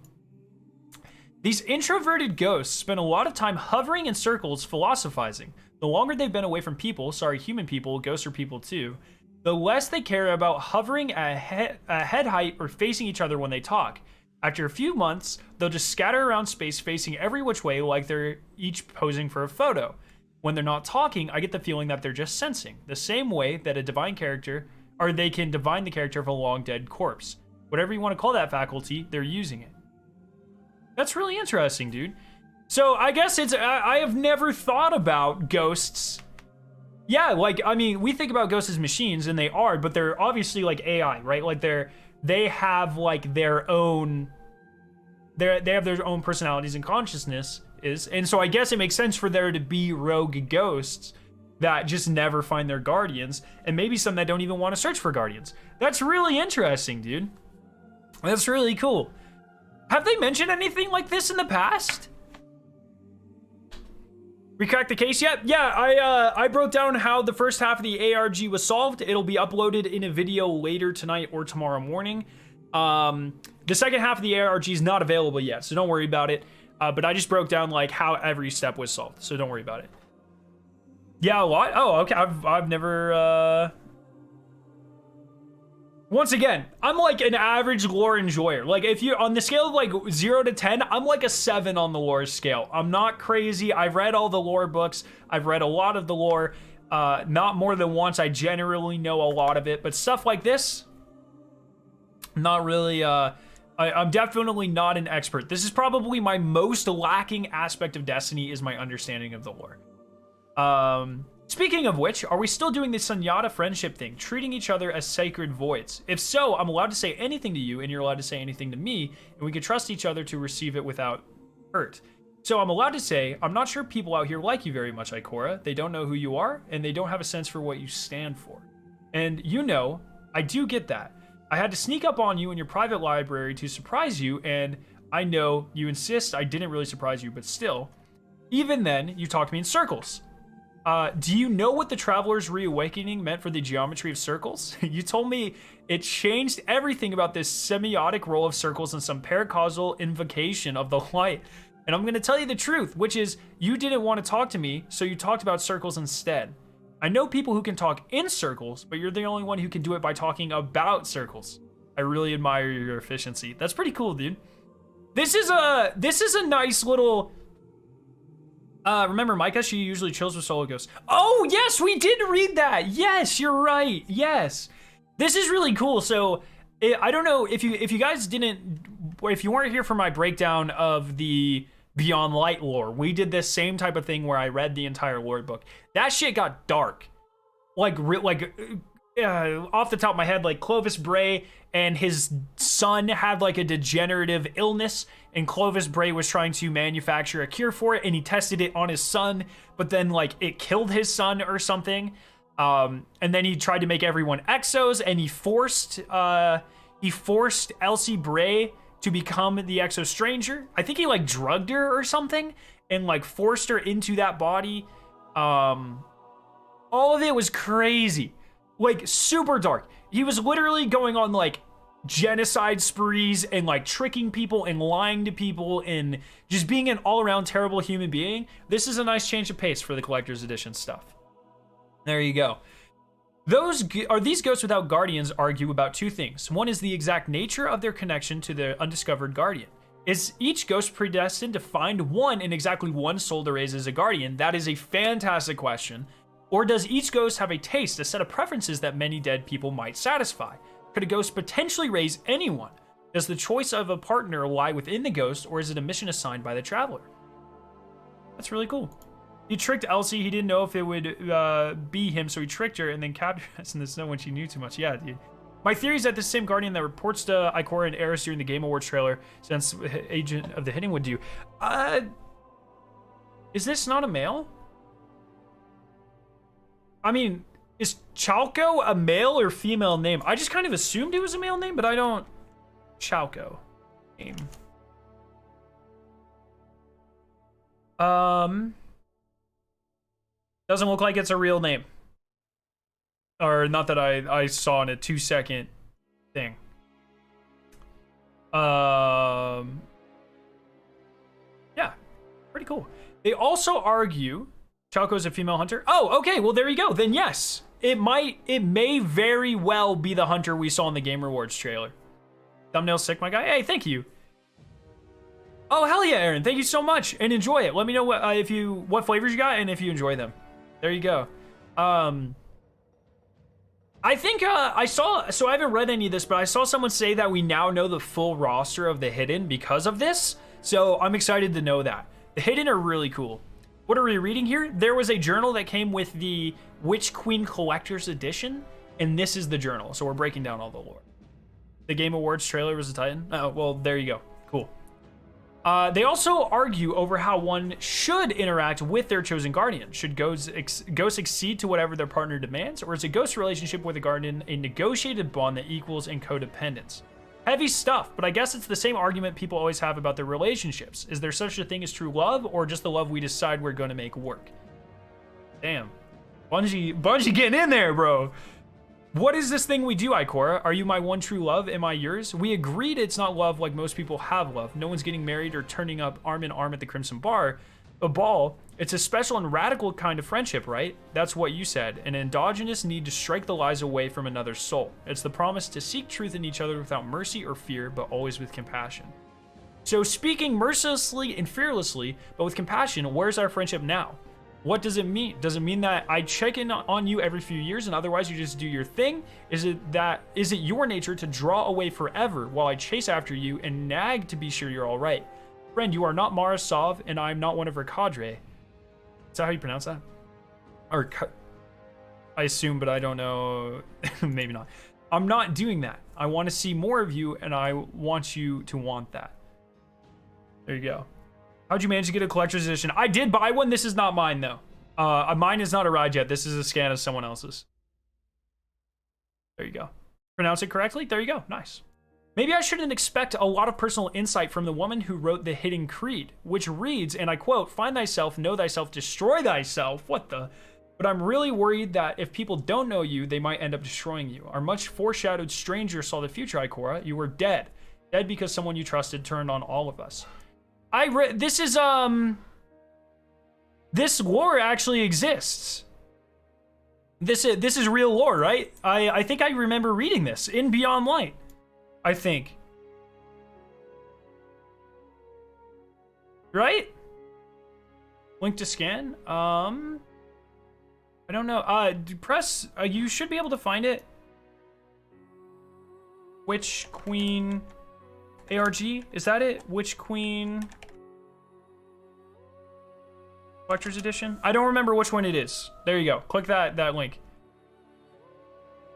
These introverted ghosts spend a lot of time hovering in circles philosophizing. The longer they've been away from people, sorry, human people, ghosts are people too, the less they care about hovering at head height or facing each other when they talk. After a few months, they'll just scatter around space facing every which way like they're each posing for a photo. When they're not talking, I get the feeling that they're just sensing, the same way that a divine character, or they can divine the character of a long dead corpse. Whatever you want to call that faculty, they're using it. That's really interesting, dude. So I guess it's, I have never thought about ghosts. Yeah, like, I mean, we think about ghosts as machines, and they are, but they're obviously like AI, right? Like they have like their own, they have their own personalities and consciousness and so I guess it makes sense for there to be rogue ghosts that just never find their guardians, and maybe some that don't even want to search for guardians. That's really interesting, dude. That's really cool. Have they mentioned anything like this in the past? We cracked the case yet? Yeah, I broke down how the first half of the ARG was solved. It'll be uploaded in a video later tonight or tomorrow morning. The second half of the ARG is not available yet, so don't worry about it. But I just broke down like how every step was solved, so don't worry about it. Yeah, a lot? Oh, okay. I've never Once again, I'm like an average lore enjoyer. Like if you, on the scale of like 0 to 10, I'm like a 7 on the lore scale. I'm not crazy. I've read all the lore books. I've read a lot of the lore. Not more than once. I generally know a lot of it, but stuff like this, not really, I'm definitely not an expert. This is probably my most lacking aspect of Destiny, is my understanding of the lore. Speaking of which, are we still doing the Sunyata friendship thing, treating each other as sacred voids? If so, I'm allowed to say anything to you, and you're allowed to say anything to me, and we can trust each other to receive it without hurt. So I'm allowed to say, I'm not sure people out here like you very much, Ikora. They don't know who you are, and they don't have a sense for what you stand for. And you know, I do get that. I had to sneak up on you in your private library to surprise you, and I know you insist I didn't really surprise you, but still. Even then, you talked to me in circles. Do you know what the Traveler's Reawakening meant for the geometry of circles? You told me it changed everything about this semiotic role of circles and some paracausal invocation of the light. And I'm going to tell you the truth, which is you didn't want to talk to me, so you talked about circles instead. I know people who can talk in circles, but you're the only one who can do it by talking about circles. I really admire your efficiency. That's pretty cool, dude. This is a nice little. Remember Micah? She usually chills with solo ghosts. Oh yes, we did read that. Yes, you're right. Yes, this is really cool. So I don't know if you guys didn't, or if you weren't here for my breakdown of the Beyond Light lore. We did this same type of thing where I read the entire lore book. That shit got dark. Off the top of my head, like Clovis Bray and his son had like a degenerative illness, and Clovis Bray was trying to manufacture a cure for it, and he tested it on his son, but then like it killed his son or something. And then he tried to make everyone exos, and he forced Elsie Bray to become the Exo Stranger. I think he like drugged her or something and like forced her into that body. All of it was crazy. Like super dark. He was literally going on like genocide sprees and like tricking people and lying to people and just being an all-around terrible human being. This is a nice change of pace for the collector's edition stuff. There you go. These ghosts without guardians argue about two things. One is the exact nature of their connection to the undiscovered guardian. Is each ghost predestined to find one and exactly one soul to raise as a guardian? That is a fantastic question. Or does each ghost have a taste, a set of preferences that many dead people might satisfy? Could a ghost potentially raise anyone? Does the choice of a partner lie within the ghost, or is it a mission assigned by the traveler? That's really cool. He tricked Elsie. He didn't know if it would be him, so he tricked her and then captured us in the snow when she knew too much. Yeah, dude. My theory is that the same guardian that reports to Ikora and Eris during the Game Awards trailer, since Agent of the Hidden would do. Is this not a male? I mean, is Chalco a male or female name? I just kind of assumed it was a male name, but I don't. Chalco name. Doesn't look like it's a real name. Or not that I saw in a 2-second thing. Yeah, pretty cool. They also argue Chalco's a female hunter. Oh, okay, well there you go. Then yes, it may very well be the hunter we saw in the Game Rewards trailer. Thumbnail sick, my guy. Hey, thank you. Oh hell yeah, Aaron! Thank you so much, and enjoy it. Let me know what flavors you got and if you enjoy them. There you go. I think I saw, so I haven't read any of this, but I saw someone say that we now know the full roster of the Hidden because of this. So I'm excited to know that. The Hidden are really cool. What are we reading here? There was a journal that came with the Witch Queen Collector's Edition, and this is the journal. So we're breaking down all the lore. The Game Awards trailer was a Titan. Oh, well, there you go. Cool. They also argue over how one should interact with their chosen guardian. Should ghosts accede to whatever their partner demands, or is a ghost relationship with a guardian a negotiated bond that equals in codependence? Heavy stuff, but I guess it's the same argument people always have about their relationships. Is there such a thing as true love, or just the love we decide we're going to make work? Damn. Bungie getting in there, bro. What is this thing we do, Ikora? Are you my one true love? Am I yours? We agreed it's not love like most people have love. No one's getting married or turning up arm in arm at the Crimson Ball. It's a special and radical kind of friendship, right? That's what you said. An endogenous need to strike the lies away from another's soul. It's the promise to seek truth in each other without mercy or fear, but always with compassion. So speaking mercilessly and fearlessly, but with compassion, where's our friendship now? What does it mean? Does it mean that I check in on you every few years and otherwise you just do your thing? Is it your nature to draw away forever while I chase after you and nag to be sure you're all right? Friend, you are not Mara Sov and I'm not one of her cadre. Is that how you pronounce that? Or I assume, but I don't know. Maybe not. I'm not doing that. I want to see more of you and I want you to want that. There you go. How'd you manage to get a collector's edition? I did buy one. This is not mine, though. Mine is not arrived yet. This is a scan of someone else's. There you go. Pronounce it correctly? There you go. Nice. Maybe I shouldn't expect a lot of personal insight from the woman who wrote the Hidden Creed, which reads, and I quote, "Find thyself, know thyself, destroy thyself." What the? But I'm really worried that if people don't know you, they might end up destroying you. Our much foreshadowed stranger saw the future, Ikora. You were dead. Dead because someone you trusted turned on all of us. This lore actually exists. This is real lore, right? I think I remember reading this in Beyond Light. I think. Right? Link to scan. I don't know. Press. You should be able to find it. Witch Queen ARG? Is that it? Witch Queen Collector's Edition? I don't remember which one it is. There you go. Click that link.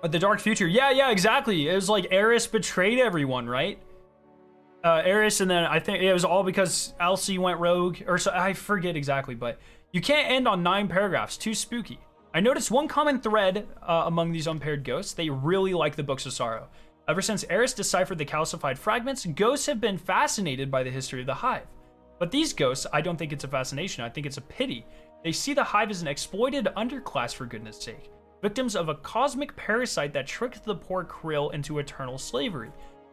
The Dark Future. Yeah, exactly. It was like Eris betrayed everyone, right? Eris, and then I think it was all because Elsie went rogue, or so, I forget exactly, but you can't end on 9 paragraphs. Too spooky. I noticed one common thread among these unpaired ghosts. They really like the Books of Sorrow. Ever since Eris deciphered the calcified fragments, ghosts have been fascinated by the history of the Hive. But these ghosts, I don't think it's a fascination, I think it's a pity. They see the Hive as an exploited underclass, for goodness sake. Victims of a cosmic parasite that tricked the poor Krill into eternal slavery.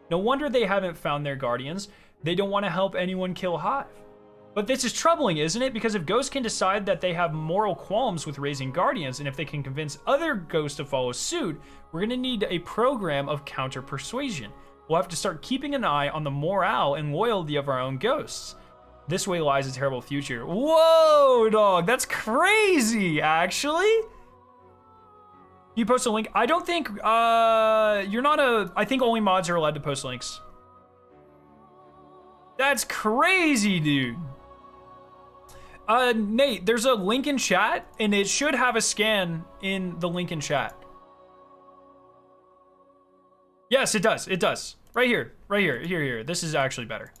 No wonder they haven't found their guardians. They don't want to help anyone kill Hive. But this is troubling, isn't it? Because if ghosts can decide that they have moral qualms with raising guardians, and if they can convince other ghosts to follow suit, we're going to need a program of counter-persuasion. We'll have to start keeping an eye on the morale and loyalty of our own ghosts. This way lies a terrible future. Whoa, dog, that's crazy, actually. You post a link? I don't think, you're not I think only mods are allowed to post links. That's crazy, dude. Nate, there's a link in chat, and it should have a scan in the link in chat. Yes, it does. It does. Right here. Right here. Here. This is actually better.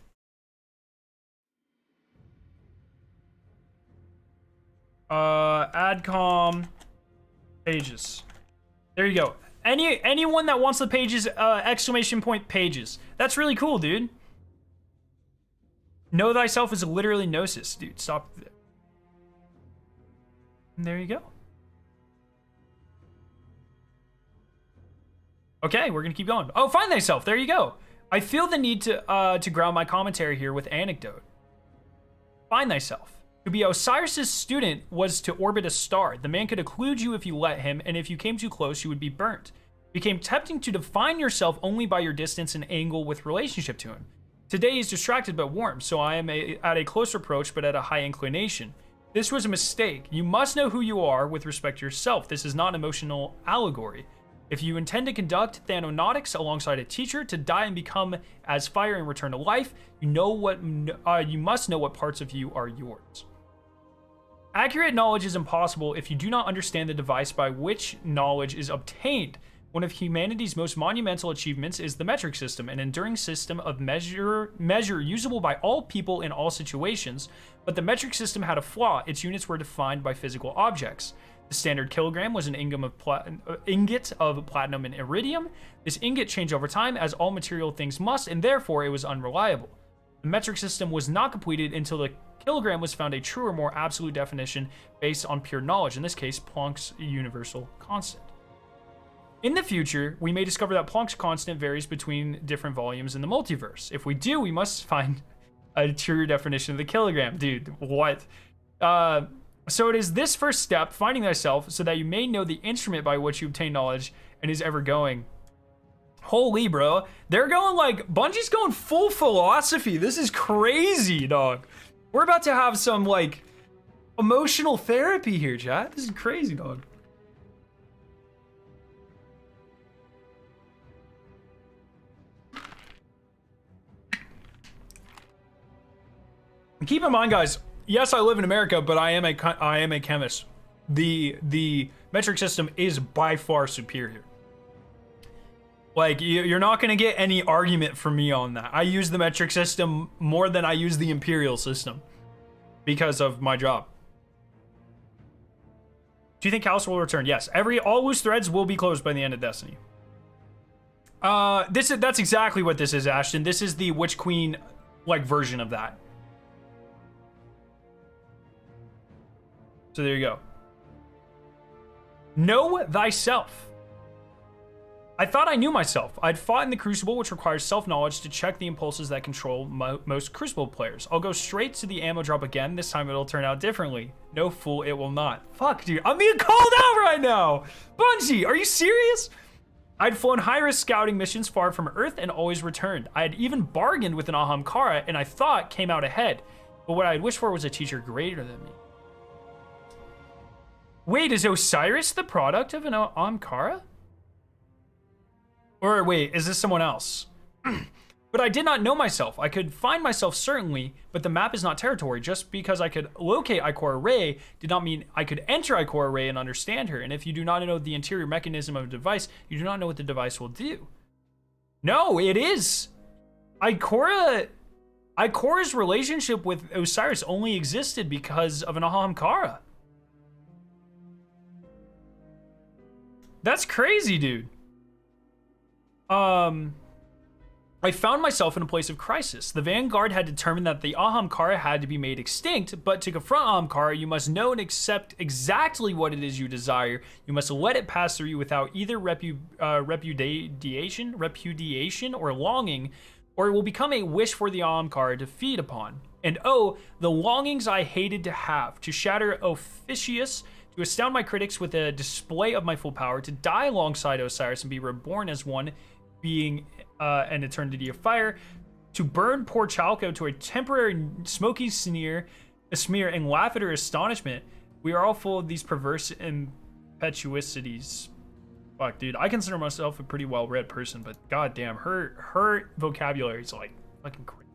Adcom pages. There you go. Anyone that wants the pages, exclamation point pages. That's really cool, dude. Know thyself is literally Gnosis, dude. Stop. And there you go. Okay, we're gonna keep going. Oh, find thyself. There you go. I feel the need to ground my commentary here with anecdote. Find thyself. To be Osiris's student was to orbit a star. The man could occlude you if you let him, and if you came too close, you would be burnt. It became tempting to define yourself only by your distance and angle with relationship to him. Today he's distracted but warm, so I am at a close approach but at a high inclination. This was a mistake. You must know who you are with respect to yourself. This is not an emotional allegory. If you intend to conduct thanonautics alongside a teacher to die and become as fire and return to life, you must know what parts of you are yours. Accurate knowledge is impossible if you do not understand the device by which knowledge is obtained. One of humanity's most monumental achievements is the metric system, an enduring system of measure usable by all people in all situations, but the metric system had a flaw. Its units were defined by physical objects. The standard kilogram was an ingot of platinum and iridium. This ingot changed over time, as all material things must, and therefore it was unreliable. The metric system was not completed until the kilogram was found a truer, more absolute definition based on pure knowledge, in this case, Planck's universal constant. In the future, we may discover that Planck's constant varies between different volumes in the multiverse. If we do, we must find a truer definition of the kilogram. Dude, what? So it is this first step, finding thyself, so that you may know the instrument by which you obtain knowledge and is ever going. Holy, bro. They're going like, Bungie's going full philosophy. This is crazy, dog. We're about to have some like emotional therapy here, chat. This is crazy, dog. Keep in mind, guys, yes, I live in America, but I am a chemist. The metric system is by far superior. Like, you're not going to get any argument from me on that. I use the metric system more than I use the imperial system because of my job. Do you think Calus will return? Yes. All loose threads will be closed by the end of Destiny. That's exactly what this is, Ashton. This is the Witch Queen like version of that. So there you go. Know thyself. I thought I knew myself. I'd fought in the Crucible, which requires self-knowledge to check the impulses that control most Crucible players. I'll go straight to the ammo drop again. This time it'll turn out differently. No fool, it will not. Fuck, dude. I'm being called out right now. Bungie, are you serious? I'd flown high-risk scouting missions far from Earth and always returned. I had even bargained with an Ahamkara and I thought came out ahead. But what I'd wish for was a teacher greater than me. Wait, is Osiris the product of an Ahamkara? Or wait, is this someone else? But I did not know myself. I could find myself certainly, but the map is not territory. Just because I could locate Ikora Ray did not mean I could enter Ikora Ray and understand her. And if you do not know the interior mechanism of a device, you do not know what the device will do. No, it is. Ikora's relationship with Osiris only existed because of an Ahamkara. That's crazy, dude. I found myself in a place of crisis. The Vanguard had determined that the Ahamkara had to be made extinct, but to confront Ahamkara, you must know and accept exactly what it is you desire. You must let it pass through you without either repudiation or longing, or it will become a wish for the Ahamkara to feed upon. And oh, the longings I hated to have, to shatter Officius, to astound my critics with a display of my full power, to die alongside Osiris and be reborn as one being an eternity of fire, to burn poor Chalco to a temporary smoky smear and laugh at her astonishment. We are all full of these perverse impetuosities. Fuck, dude, I consider myself a pretty well-read person, but goddamn, her vocabulary is like fucking crazy.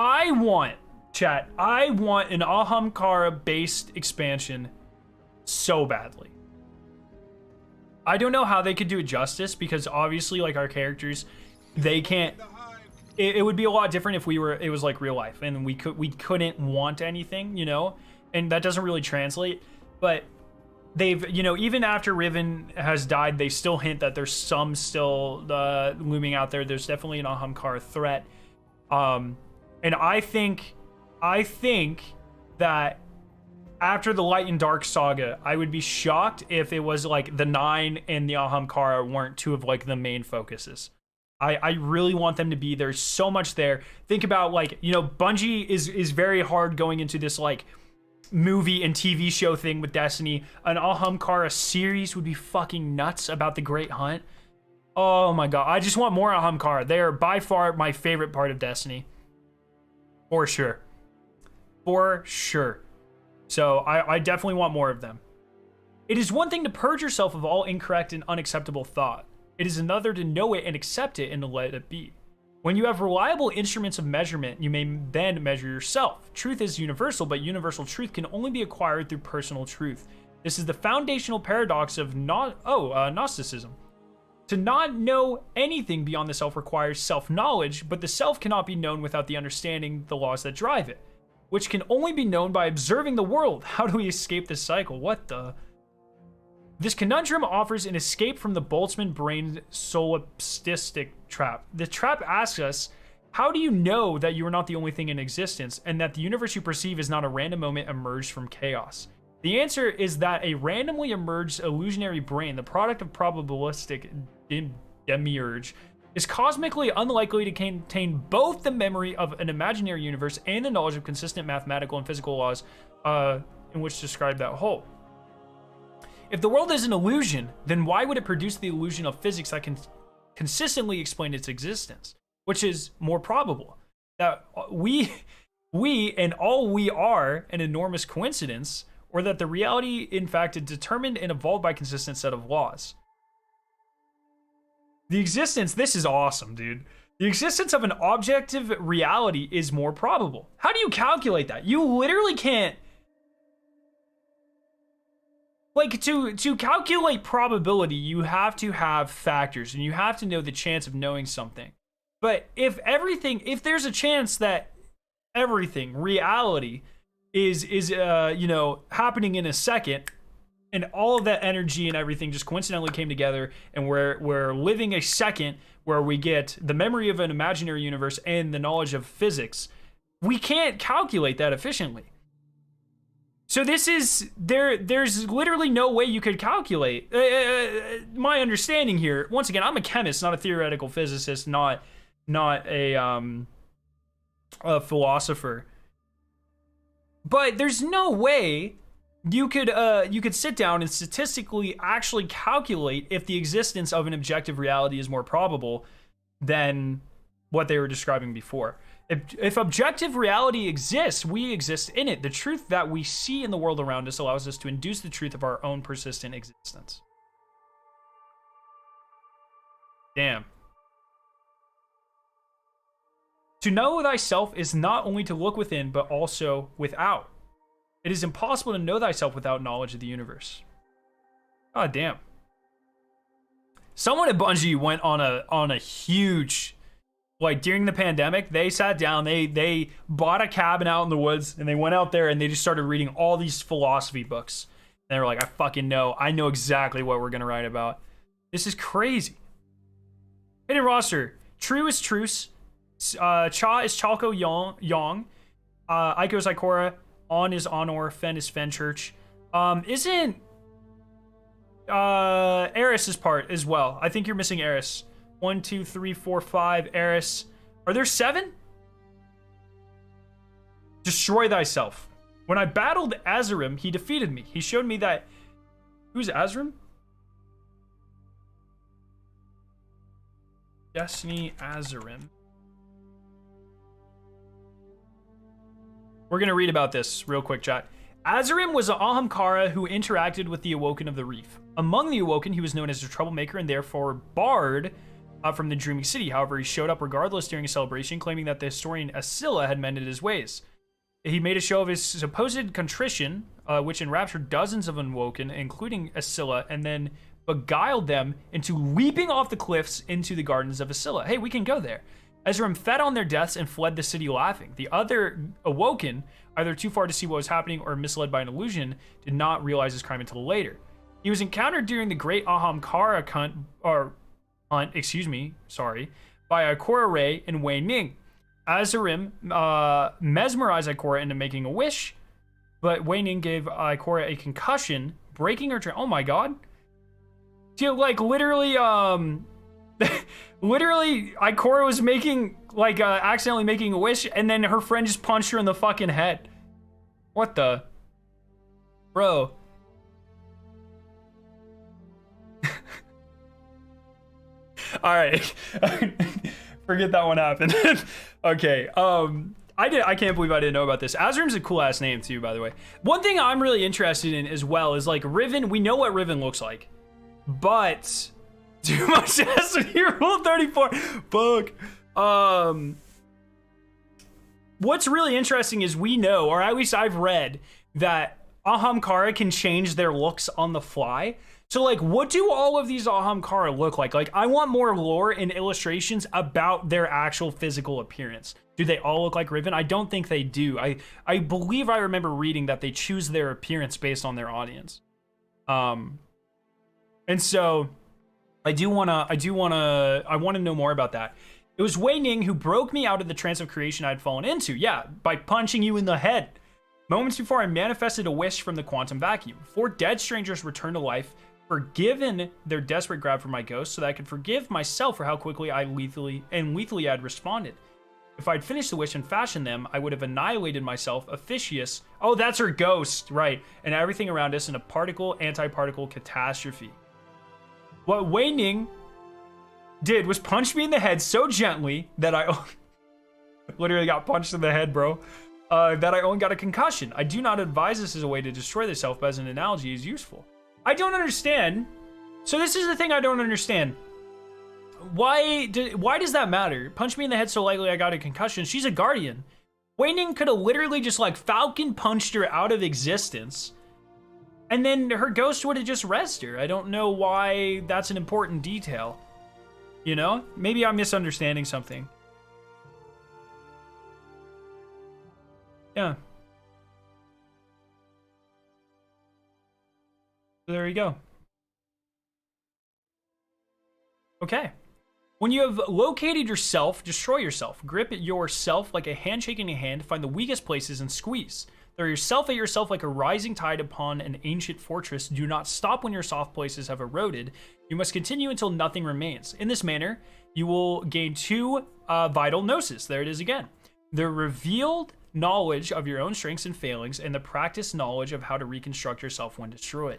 I want, chat, I want an Ahamkara based expansion so badly. I don't know how they could do it justice, because obviously, like, our characters, they can't. It would be a lot different if it was like real life, and we couldn't want anything, you know, and that doesn't really translate. But they've, you know, even after Riven has died, they still hint that there's some still looming out there. There's definitely an Ahamkara threat, and I think that after the Light and Dark saga, I would be shocked if it was like the Nine and the Ahamkara weren't two of like the main focuses. I really want them to be. There's so much there. Think about, like, you know, Bungie is very hard going into this like movie and TV show thing with Destiny. An Ahamkara series would be fucking nuts about the Great Hunt. Oh my god, I just want more Ahamkara. They are by far my favorite part of Destiny. For sure. For sure. So I definitely want more of them. It is one thing to purge yourself of all incorrect and unacceptable thought. It is another to know it and accept it and to let it be. When you have reliable instruments of measurement, you may then measure yourself. Truth is universal, but universal truth can only be acquired through personal truth. This is the foundational paradox of Gnosticism. To not know anything beyond the self requires self-knowledge, but the self cannot be known without the understanding the laws that drive it, which can only be known by observing the world. How do we escape this cycle? What the? This conundrum offers an escape from the Boltzmann brain solipsistic trap. The trap asks us, how do you know that you are not the only thing in existence and that the universe you perceive is not a random moment emerged from chaos? The answer is that a randomly emerged illusionary brain, the product of probabilistic demiurge, is cosmically unlikely to contain both the memory of an imaginary universe and the knowledge of consistent mathematical and physical laws in which to describe that whole. If the world is an illusion, then why would it produce the illusion of physics that can consistently explain its existence? Which is more probable? That we and all we are an enormous coincidence, or that the reality, in fact, is determined and evolved by a consistent set of laws. The existence, this is awesome, dude. The existence of an objective reality is more probable. How do you calculate that? You literally can't. Like, to calculate probability, you have to have factors, and you have to know the chance of knowing something. But if there's a chance that everything, reality, is you know, happening in a second, and all of that energy and everything just coincidentally came together, and we're living a second where we get the memory of an imaginary universe and the knowledge of physics, we can't calculate that efficiently. So this is, there's literally no way you could calculate. My understanding here, once again, I'm a chemist, not a theoretical physicist, not a philosopher. But there's no way you could sit down and statistically actually calculate if the existence of an objective reality is more probable than what they were describing before. If objective reality exists, we exist in it. The truth that we see in the world around us allows us to induce the truth of our own persistent existence. Damn. To know thyself is not only to look within, but also without. It is impossible to know thyself without knowledge of the universe. God damn. Someone at Bungie went on a huge, like during the pandemic, they sat down, they bought a cabin out in the woods, and they went out there and they just started reading all these philosophy books. And they were like, I fucking know. I know exactly what we're gonna write about. This is crazy. Hidden roster. True is Truce. Cha is Chalco Yong. Iko is Ikora. On is Honor. Fen is Fenchurch. Isn't Eris is part as well? I think you're missing Eris. 1, 2, 3, 4, 5. Eris. Are there 7? Destroy thyself. When I battled Azarim, he defeated me. He showed me that. Who's Azarim? Destiny Azarim. We're going to read about this real quick, chat. Azarim was an Ahamkara who interacted with the Awoken of the Reef. Among the Awoken, he was known as a troublemaker and therefore barred from the Dreaming City. However, he showed up regardless during a celebration, claiming that the historian Asila had mended his ways. He made a show of his supposed contrition, which enraptured dozens of Awoken, including Asila, and then beguiled them into leaping off the cliffs into the gardens of Asila. Hey, we can go there. Azarim fed on their deaths and fled the city laughing. The other Awoken, either too far to see what was happening or misled by an illusion, did not realize his crime until later. He was encountered during the Great Ahamkara hunt, by Ikora Ray and Wei Ning. Azarim mesmerized Ikora into making a wish, but Wei Ning gave Ikora a concussion, breaking her. Oh my god! She like literally, literally, Ikora was making like accidentally making a wish, and then her friend just punched her in the fucking head. What the, bro? All right, forget that one happened. Okay, I can't believe I didn't know about this. Azarim's a cool ass name too, by the way. One thing I'm really interested in as well is like Riven. We know what Riven looks like, but too much destiny. Rule 34. Fuck. What's really interesting is we know, or at least I've read, that Ahamkara can change their looks on the fly. So, like, what do all of these Ahamkara look like? Like, I want more lore and illustrations about their actual physical appearance. Do they all look like Riven? I don't think they do. I believe I remember reading that they choose their appearance based on their audience. And so I want to know more about that. It was Wei Ning who broke me out of the trance of creation I'd fallen into. Yeah, by punching you in the head. Moments before I manifested a wish from the quantum vacuum. 4 dead strangers returned to life, forgiven their desperate grab for my ghost, so that I could forgive myself for how quickly I lethally had responded. If I'd finished the wish and fashioned them, I would have annihilated myself, Officius. Oh, that's her ghost, right? And everything around us in a anti-particle catastrophe. What Wei Ning did was punch me in the head so gently that I literally got punched in the head, bro. That I only got a concussion. I do not advise this as a way to destroy the self, but as an analogy is useful. I don't understand. So this is the thing I don't understand. Why does that matter? Punch me in the head so lightly I got a concussion. She's a guardian. Wei Ning could have literally just like Falcon punched her out of existence, and then her ghost would have just rested her. I don't know why that's an important detail. You know? Maybe I'm misunderstanding something. Yeah. So there you go. Okay. When you have located yourself, destroy yourself. Grip yourself like a handshake in a hand. Find the weakest places and squeeze. Throw yourself at yourself like a rising tide upon an ancient fortress. Do not stop when your soft places have eroded. You must continue until nothing remains. In this manner, you will gain 2 vital gnosis. There it is again. The revealed knowledge of your own strengths and failings, and the practiced knowledge of how to reconstruct yourself when destroyed.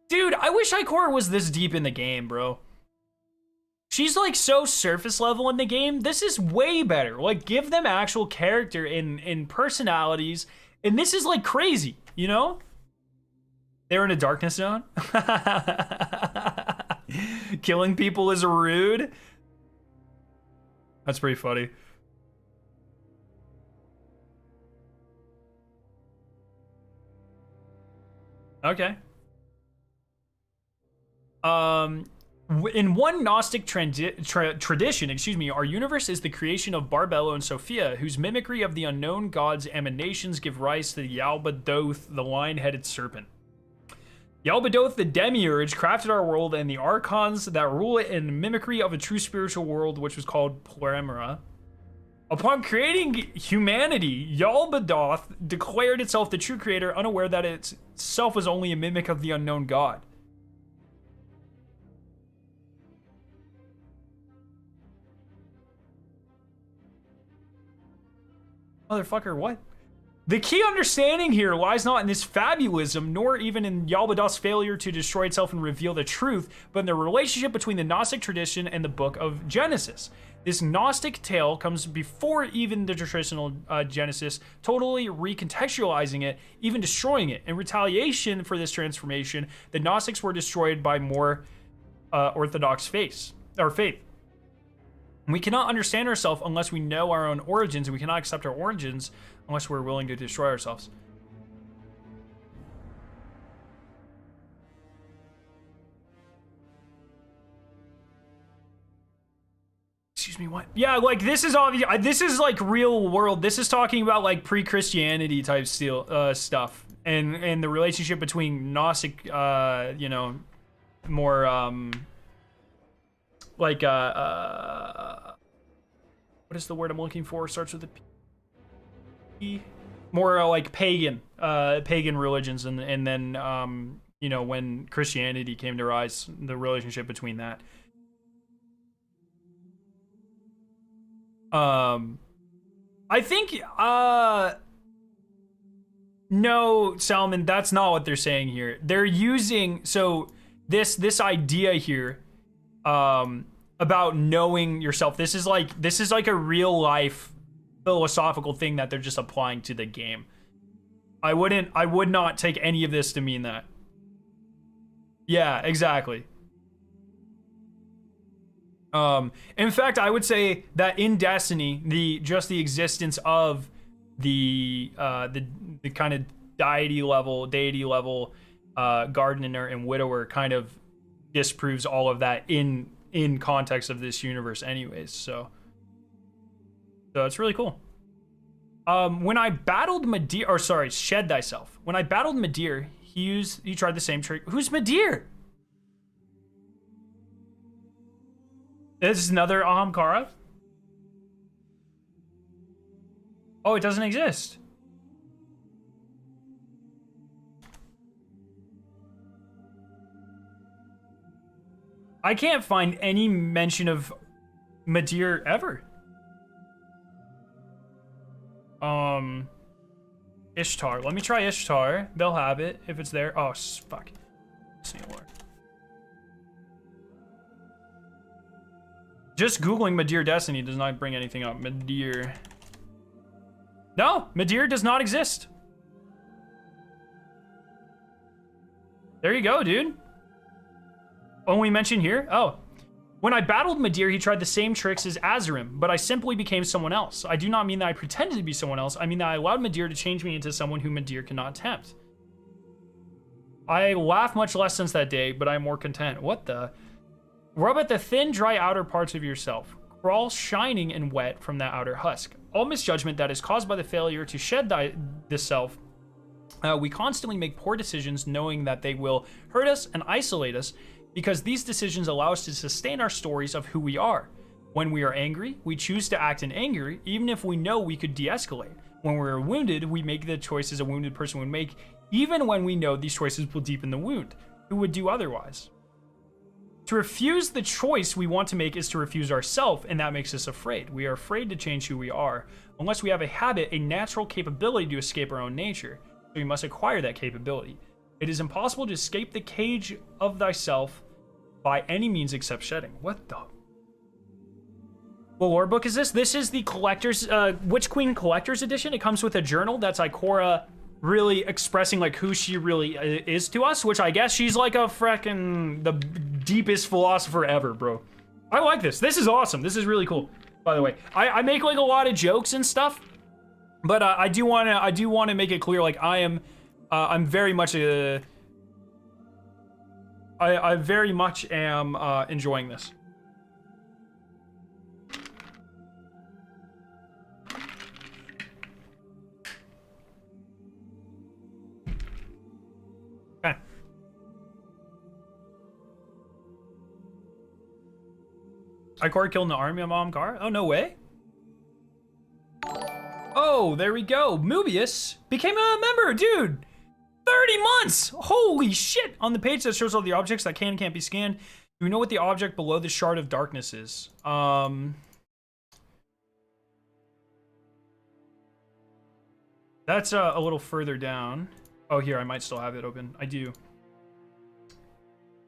Dude, I wish Ikora was this deep in the game, bro. She's like so surface level in the game. This is way better. Like, give them actual character in personalities. And this is like crazy, you know? They're in a darkness zone. Killing people is rude. That's pretty funny. Okay. In one Gnostic tradition, excuse me, our universe is the creation of Barbello and Sophia, whose mimicry of the unknown god's emanations give rise to Yaldabaoth, the lion-headed serpent. Yaldabaoth, the demiurge, crafted our world and the archons that rule it in mimicry of a true spiritual world, which was called Pleremera. Upon creating humanity, Yaldabaoth declared itself the true creator, unaware that itself was only a mimic of the unknown god. Motherfucker, what? The key understanding here lies not in this fabulism, nor even in Yaldabaoth's failure to destroy itself and reveal the truth, but in the relationship between the Gnostic tradition and the book of Genesis. This Gnostic tale comes before even the traditional Genesis, totally recontextualizing it, even destroying it. In retaliation for this transformation, the Gnostics were destroyed by more orthodox faith. We cannot understand ourselves unless we know our own origins, and we cannot accept our origins unless we're willing to destroy ourselves. Excuse me, what? Yeah, like, this is obvious. This is like real world. This is talking about like pre-Christianity type stuff, and the relationship between Gnostic, you know, more like what is the word I'm looking for? Starts with a P. More like pagan religions, and then you know, when Christianity came to rise, the relationship between that. I think no, Salmon, that's not what they're saying here. They're using this idea here about knowing yourself. This is like a real life philosophical thing that they're just applying to the game. I would not take any of this to mean that. Yeah, exactly. In fact, I would say that in Destiny, the existence of the kind of deity level gardener and widower kind of disproves all of that in context of this universe anyways. So it's really cool. When I battled Midir, or sorry, Shed Thyself. When I battled Midir, he tried the same trick. Who's Midir? This is another Ahamkara? Oh, it doesn't exist. I can't find any mention of Midir ever. Ishtar. Let me try Ishtar. They'll have it if it's there. Oh, fuck. Just Googling Midir Destiny does not bring anything up. Midir. No, Midir does not exist. There you go, dude. Only mentioned here? Oh. When I battled Midir, he tried the same tricks as Azarim, but I simply became someone else. I do not mean that I pretended to be someone else. I mean that I allowed Midir to change me into someone who Midir cannot tempt. I laugh much less since that day, but I'm more content. What the? Rub at the thin, dry outer parts of yourself. Crawl shining and wet from that outer husk. All misjudgment that is caused by the failure to shed this self. We constantly make poor decisions knowing that they will hurt us and isolate us, because these decisions allow us to sustain our stories of who we are. When we are angry, we choose to act in anger, even if we know we could de-escalate. When we're wounded, we make the choices a wounded person would make, even when we know these choices will deepen the wound. Who would do otherwise? To refuse the choice we want to make is to refuse ourselves, and that makes us afraid. We are afraid to change who we are, unless we have a habit, a natural capability to escape our own nature. So we must acquire that capability. It is impossible to escape the cage of thyself by any means except shedding. What the What lore book is this? This is the collector's, Witch Queen Collector's Edition. It comes with a journal that's Ikora really expressing like who she really is to us, which I guess she's like a the deepest philosopher ever, bro. I like this. This is awesome. This is really cool, by the way. I make like a lot of jokes and stuff, but I do want to make it clear, like I'm very much I very much am enjoying this. Okay. Ikora killed an army of Ahamkara? Oh, no way. Oh, there we go. Mobius became a member, dude. 30 months! Holy shit! On the page that shows all the objects that can and can't be scanned, do we know what the object below the Shard of Darkness is? That's a little further down. Oh, here, I might still have it open. I do.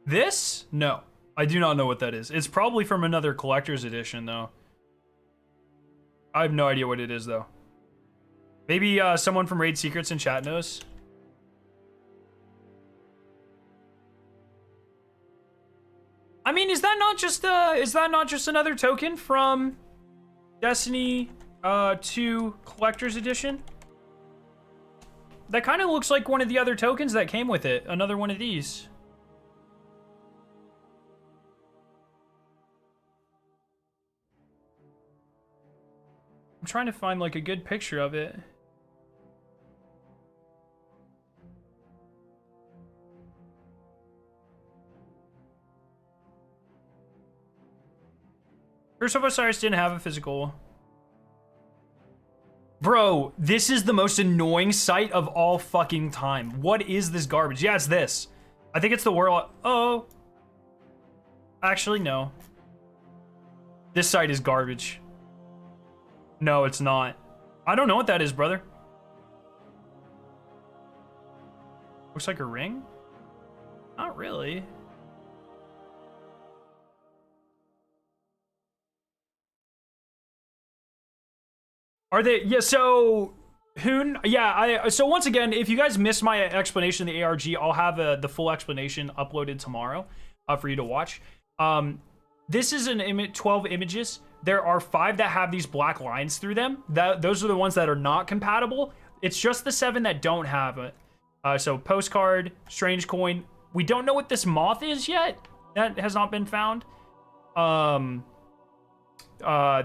This? No. I do not know what that is. It's probably from another collector's edition, though. I have no idea what it is, though. Maybe someone from Raid Secrets in chat knows. I mean, is that not just another token from Destiny 2 Collector's Edition? That kind of looks like one of the other tokens that came with it. Another one of these. I'm trying to find like a good picture of it. Curse of Osiris didn't have a physical. Bro, this is the most annoying sight of all fucking time. What is this garbage? Yeah, it's this. I think it's the world. Oh. Actually, no. This site is garbage. No, it's not. I don't know what that is, brother. Looks like a ring? Not really. Are they? Yeah, so Hoon, yeah, so once again, if you guys missed my explanation of the ARG, I'll have the full explanation uploaded tomorrow for you to watch. This is an 12 images. There are 5 that have these black lines through them. Those are the ones that are not compatible. It's just the 7 that don't have it. So postcard, strange coin. We don't know what this moth is yet. That has not been found.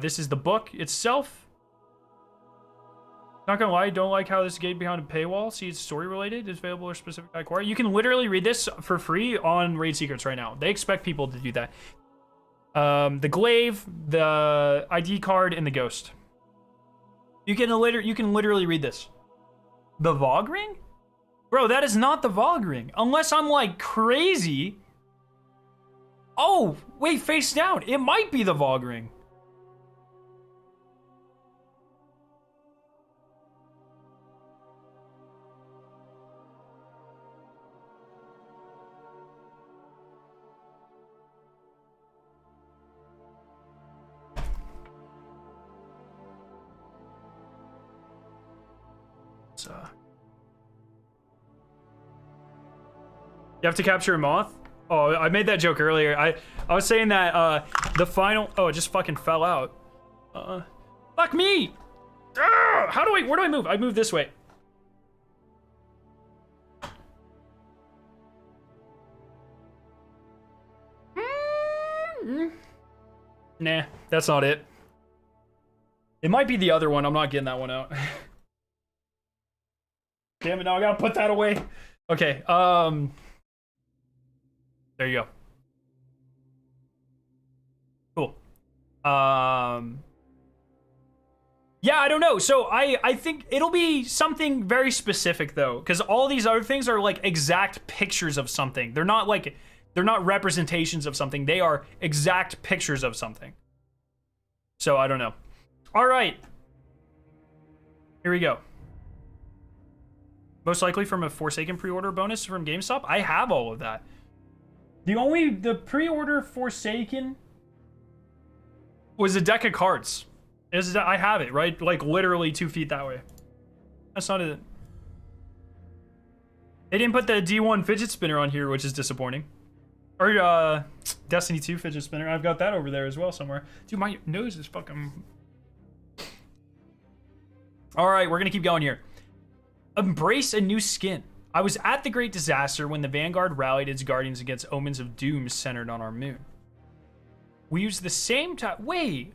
This is the book itself. Not gonna lie, don't like how this gate behind a paywall. See, it's story related. It's available or specific Ikora. You can literally read this for free on Raid Secrets right now. They expect people to do that. The glaive, the ID card, and the ghost. You can literally read this. The Vogue ring? Bro, that is not the Vogue ring. Unless I'm like crazy. Oh, wait, face down. It might be the Vogue ring. You have to capture a moth? Oh, I made that joke earlier. I was saying that the final... Oh, it just fucking fell out. Fuck me! How do I... Where do I move? I move this way. Nah, that's not it. It might be the other one. I'm not getting that one out. Damn it, now I gotta put that away. Okay, there you go. Cool. Yeah, I don't know. So I think it'll be something very specific though, because all these other things are like exact pictures of something. They're not representations of something. They are exact pictures of something. So I don't know. All right. Here we go. Most likely from a Forsaken pre-order bonus from GameStop. I have all of that. The pre-order Forsaken was a deck of cards. I have it, right? Like literally 2 feet that way. That's not it. They didn't put the D1 fidget spinner on here, which is disappointing. Or Destiny 2 fidget spinner. I've got that over there as well somewhere. Dude, my nose is fucking... All right, we're gonna keep going here. Embrace a new skin. I was at the Great Disaster when the Vanguard rallied its guardians against omens of doom centered on our moon. We used the same time. Wait.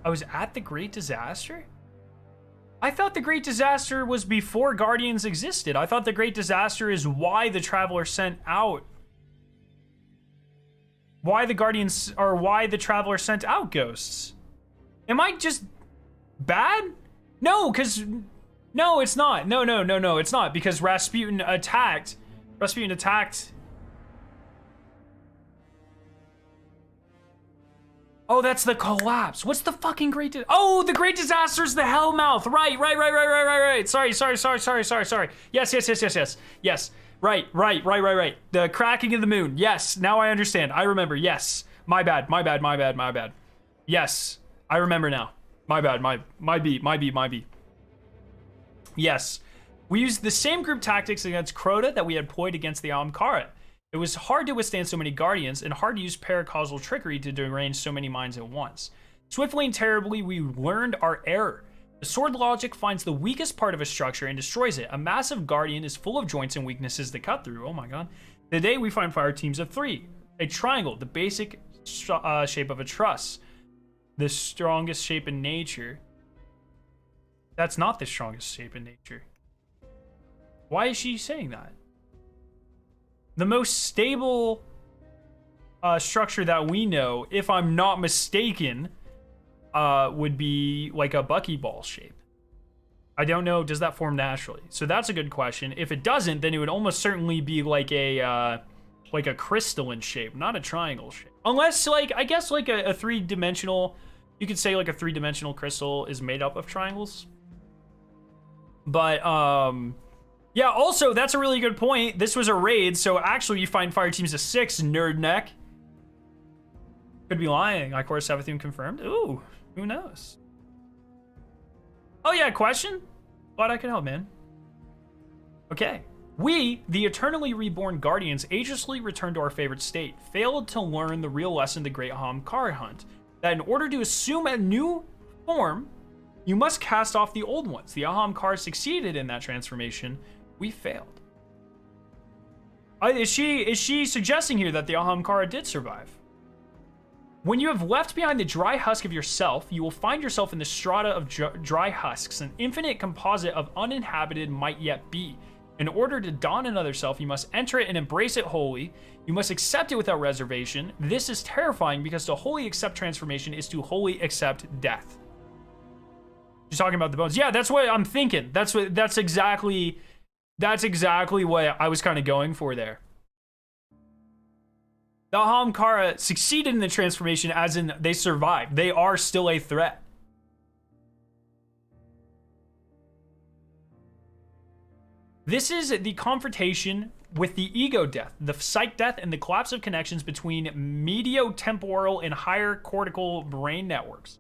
I was at the Great Disaster? I thought the Great Disaster was before Guardians existed. I thought the Great Disaster is why the Traveler sent out. Why the Guardians, or why the Traveler sent out ghosts. Am I just bad? No, because... No, it's not. No, it's not. Because Rasputin attacked. Oh, that's the collapse. What's the fucking Great... Oh, the Great Disaster's the Hellmouth. Right. Sorry. Yes. Right. The cracking of the moon. Yes, now I understand. I remember. Yes. My bad. Yes, I remember now. My bad. My B. Yes. We used the same group tactics against Crota that we had employed against the Ahamkara. It was hard to withstand so many guardians and hard to use paracausal trickery to derange so many minds at once. Swiftly and terribly, we learned our error. The sword logic finds the weakest part of a structure and destroys it. A massive guardian is full of joints and weaknesses to cut through. Oh my god. Today we find fire teams of 3. A triangle, the basic shape of a truss. The strongest shape in nature. That's not the strongest shape in nature. Why is she saying that? The most stable structure that we know, if I'm not mistaken, would be like a buckyball shape. I don't know, does that form naturally? So that's a good question. If it doesn't, then it would almost certainly be like a crystalline shape, not a triangle shape. Unless, like, I guess like a three-dimensional, you could say like a three-dimensional crystal is made up of triangles. But, yeah, also, that's a really good point. This was a raid, so actually you find fire teams of 6, nerd neck. Could be lying. Ikora Savathun confirmed. Ooh, who knows? Oh yeah, question? Glad I can help, man. Okay. We, the eternally reborn guardians, agelessly returned to our favorite state, failed to learn the real lesson of the great Ahamkara hunt, that in order to assume a new form, you must cast off the old ones. The Ahamkara succeeded in that transformation. We failed. Is she suggesting here that the Ahamkara did survive? When you have left behind the dry husk of yourself, you will find yourself in the strata of dry husks, an infinite composite of uninhabited might yet be. In order to dawn another self, you must enter it and embrace it wholly. You must accept it without reservation. This is terrifying because to wholly accept transformation is to wholly accept death. She's talking about the bones. Yeah, that's what I'm thinking. That's exactly what I was kind of going for there. The Ahamkara succeeded in the transformation, as in they survived. They are still a threat. This is the confrontation with the ego death, the psych death, and the collapse of connections between mediotemporal and higher cortical brain networks.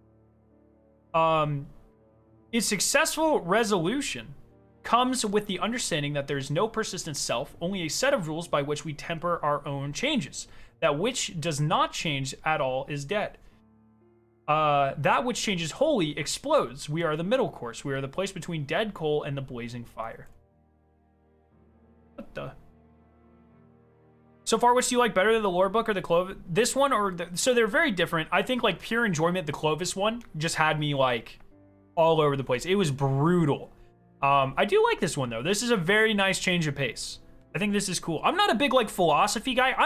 Its successful resolution comes with the understanding that there is no persistent self, only a set of rules by which we temper our own changes. That which does not change at all is dead. That which changes wholly explodes. We are the middle course. We are the place between dead coal and the blazing fire. What the? So far, which do you like better, the lore book or the Clovis? This one or so they're very different. I think like pure enjoyment, the Clovis one just had me like all over the place. It was brutal. I do like this one though. This is a very nice change of pace. I think this is cool. I'm not a big like philosophy guy. I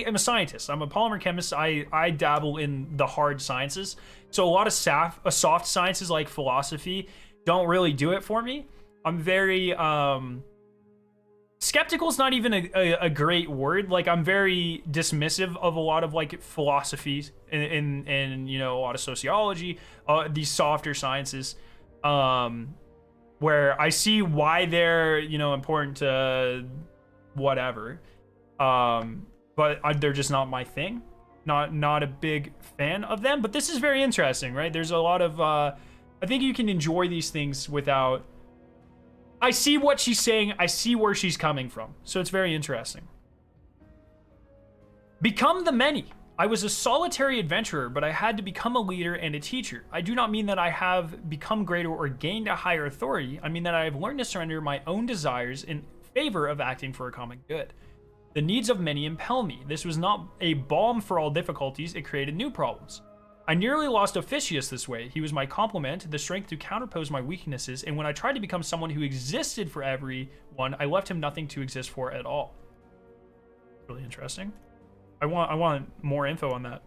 am a scientist. I'm a polymer chemist. I dabble in the hard sciences. So a lot of soft sciences like philosophy don't really do it for me. I'm very skeptical is not even a great word. Like I'm very dismissive of a lot of like philosophies and you know, a lot of sociology, these softer sciences, where I see why they're, you know, important to whatever. But but they're just not my thing. Not a big fan of them, but this is very interesting, right? There's a lot of I think you can enjoy these things without. I see what she's saying, I see where she's coming from, so it's very interesting. Become the many. I was a solitary adventurer, but I had to become a leader and a teacher. I do not mean that I have become greater or gained a higher authority. I mean that I have learned to surrender my own desires in favor of acting for a common good. The needs of many impel me. This was not a balm for all difficulties, it created new problems. I nearly lost Officius this way. He was my complement, the strength to counterpose my weaknesses, and when I tried to become someone who existed for everyone, I left him nothing to exist for at all. Really interesting. I want more info on that.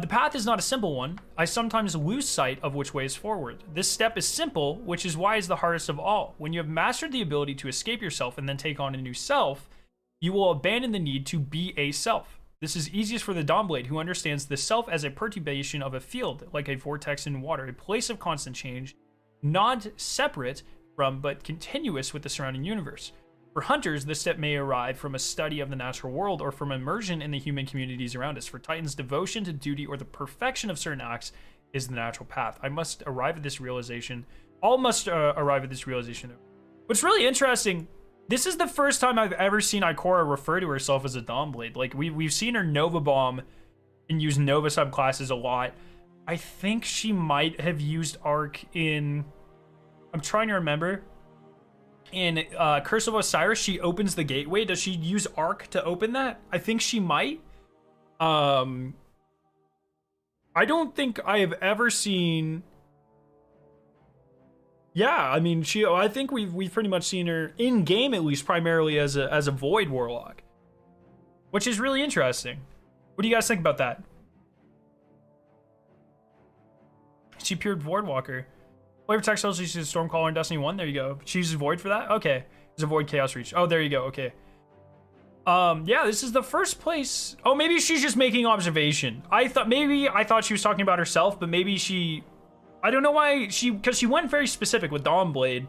The path is not a simple one. I sometimes lose sight of which way is forward. This step is simple, which is why it's the hardest of all. When you have mastered the ability to escape yourself and then take on a new self, you will abandon the need to be a self. This is easiest for the Dawnblade, who understands the self as a perturbation of a field, like a vortex in water, a place of constant change, not separate from but continuous with the surrounding universe. For hunters, this step may arrive from a study of the natural world or from immersion in the human communities around us. For Titans, devotion to duty or the perfection of certain acts is the natural path. I must arrive at this realization. All must arrive at this realization. What's really interesting, this is the first time I've ever seen Ikora refer to herself as a Dawnblade. Like, we've seen her Nova Bomb and use Nova subclasses a lot. I think she might have used Arc in... I'm trying to remember. In Curse of Osiris, she opens the gateway. Does she use Arc to open that? I think she might. I don't think I have ever seen... Yeah, I mean, I think we've pretty much seen her in game, at least primarily as a Void Warlock, which is really interesting. What do you guys think about that? She peered Voidwalker. Flavor text tells you she's a Stormcaller in Destiny 1. There you go. She uses Void for that? Okay. There's a Void Chaos Reach. Oh, there you go. Okay. Yeah, this is the first place. Oh, maybe she's just making observation. I thought she was talking about herself, but maybe she... I don't know why because she went very specific with Dawnblade,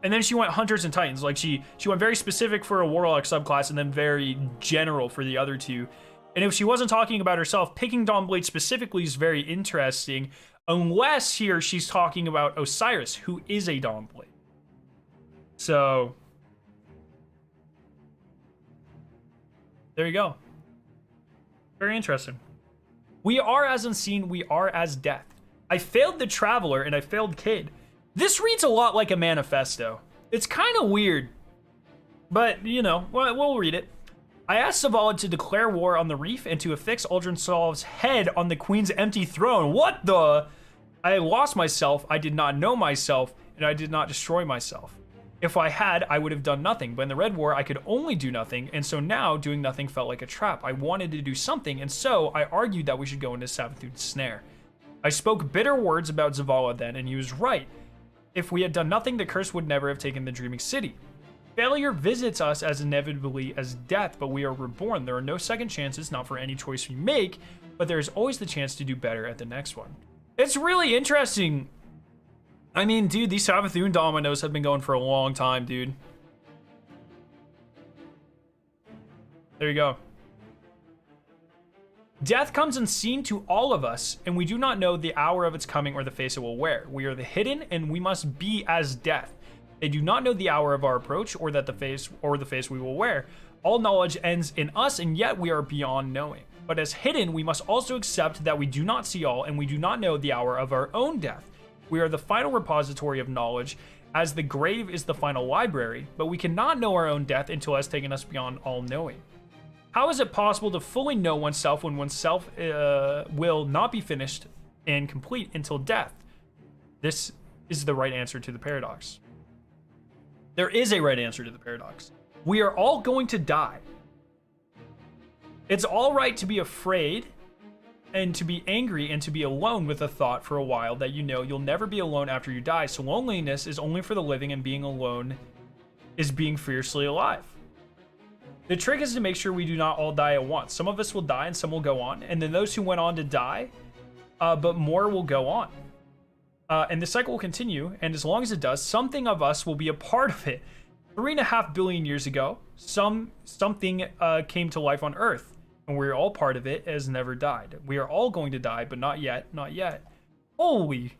and then she went Hunters and Titans. Like, she went very specific for a Warlock subclass and then very general for the other two. And if she wasn't talking about herself, picking Dawnblade specifically is very interesting, unless here she's talking about Osiris, who is a Dawnblade. So, there you go. Very interesting. We are as unseen, we are as death. I failed the Traveler and I failed Kid. This reads a lot like a manifesto. It's kind of weird, but you know, we'll read it. I asked Zavala to declare war on the reef and to affix Aldrin Solve's head on the Queen's empty throne. What the? I lost myself, I did not know myself, and I did not destroy myself. If I had, I would have done nothing, but in the Red War, I could only do nothing, and so now doing nothing felt like a trap. I wanted to do something, and so I argued that we should go into Savathun's snare. I spoke bitter words about Zavala then, and he was right. If we had done nothing, the curse would never have taken the Dreaming City. Failure visits us as inevitably as death, but we are reborn. There are no second chances, not for any choice we make, but there is always the chance to do better at the next one. It's really interesting. I mean, dude, these Savathun dominoes have been going for a long time, dude. There you go. Death comes unseen to all of us, and we do not know the hour of its coming or the face it will wear. We are the hidden, and we must be as death. They do not know the hour of our approach, or that the face we will wear. All knowledge ends in us, and yet we are beyond knowing. But as hidden, we must also accept that we do not see all, and we do not know the hour of our own death. We are the final repository of knowledge, as the grave is the final library, but we cannot know our own death until it has taken us beyond all knowing. How is it possible to fully know oneself when oneself will not be finished and complete until death? This is the right answer to the paradox. There is a right answer to the paradox. We are all going to die. It's all right to be afraid and to be angry and to be alone with the thought for a while that you know you'll never be alone after you die. So loneliness is only for the living, and being alone is being fiercely alive. The trick is to make sure we do not all die at once. Some of us will die and some will go on. And then those who went on to die, but more will go on. And the cycle will continue. And as long as it does, something of us will be a part of it. 3.5 billion years ago, something came to life on Earth, and we're all part of it. It has never died. We are all going to die, but not yet, not yet. Holy.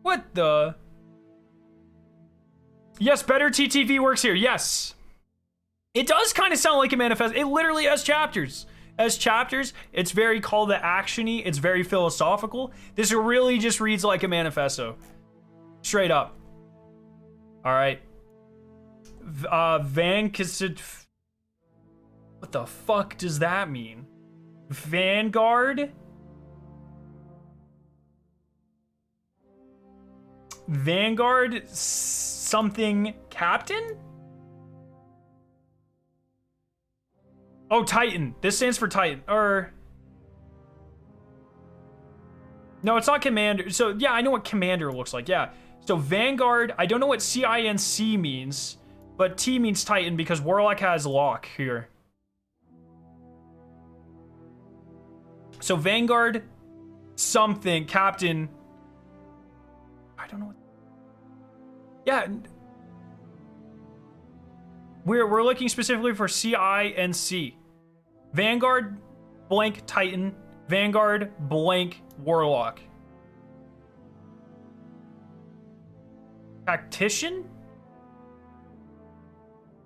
What the? Yes, better TTV works here. Yes. It does kind of sound like a manifest. It literally has chapters. As chapters, it's very call to action-y. It's very philosophical. This really just reads like a manifesto. Straight up. All right. What the fuck does that mean? Vanguard? Vanguard something captain? Oh, Titan. This stands for Titan. Or... No, it's not commander. So, yeah, I know what commander looks like. Yeah. So, Vanguard. I don't know what CINC means. But T means Titan because Warlock has lock here. So, Vanguard something. Captain. I don't know what... Yeah. We're looking specifically for CINC. Vanguard blank Titan. Vanguard blank Warlock. Tactician?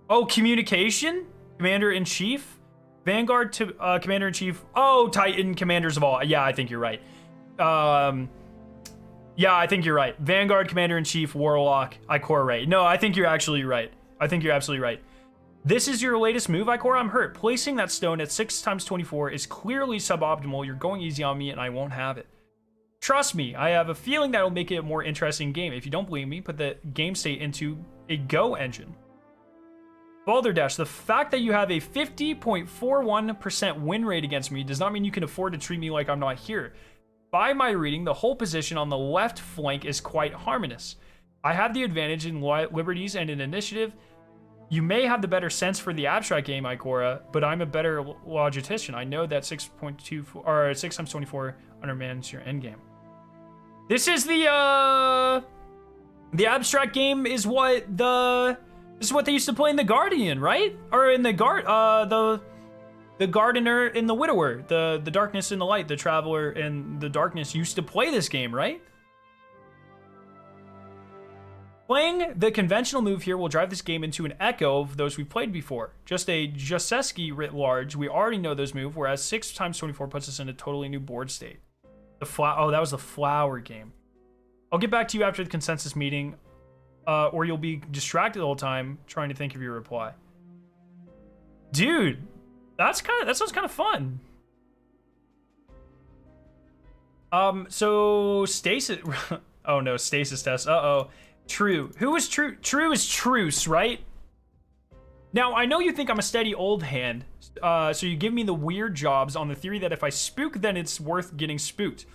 Oh, communication? Commander-in-Chief? Vanguard to Commander-in-Chief. Oh, Titan, Commander Zavala. Yeah, I think you're right. Yeah, I think you're right. Vanguard, Commander-in-Chief, Warlock, Ikora. No, I think you're actually right. I think you're absolutely right. This is your latest move, Ikora. I'm hurt. Placing that stone at 6 times 24 is clearly suboptimal. You're going easy on me and I won't have it. Trust me, I have a feeling that will make it a more interesting game. If you don't believe me, put the game state into a Go engine. Balderdash, the fact that you have a 50.41% win rate against me does not mean you can afford to treat me like I'm not here. By my reading, the whole position on the left flank is quite harmonious. I have the advantage in liberties and in initiative. You may have the better sense for the abstract game, Ikora, but I'm a better logistician. I know that 6.24 or 6 times 24 undermans your endgame. This is the abstract game is what this is what they used to play in the Guardian, right? Or in the the Gardener and the Widower, the Darkness and the Light, the Traveler and the Darkness used to play this game, right? Playing the conventional move here will drive this game into an echo of those we've played before. Just a Joseski writ large. We already know those move, whereas 6 times 24 puts us in a totally new board state. Oh, that was the flower game. I'll get back to you after the consensus meeting, or you'll be distracted the whole time trying to think of your reply. Dude, that sounds kind of fun. So Stasis. Oh no, Stasis test. Uh-oh. True. Who is True? True is Truce, right? Now, I know you think I'm a steady old hand, so you give me the weird jobs on the theory that if I spook, then it's worth getting spooked.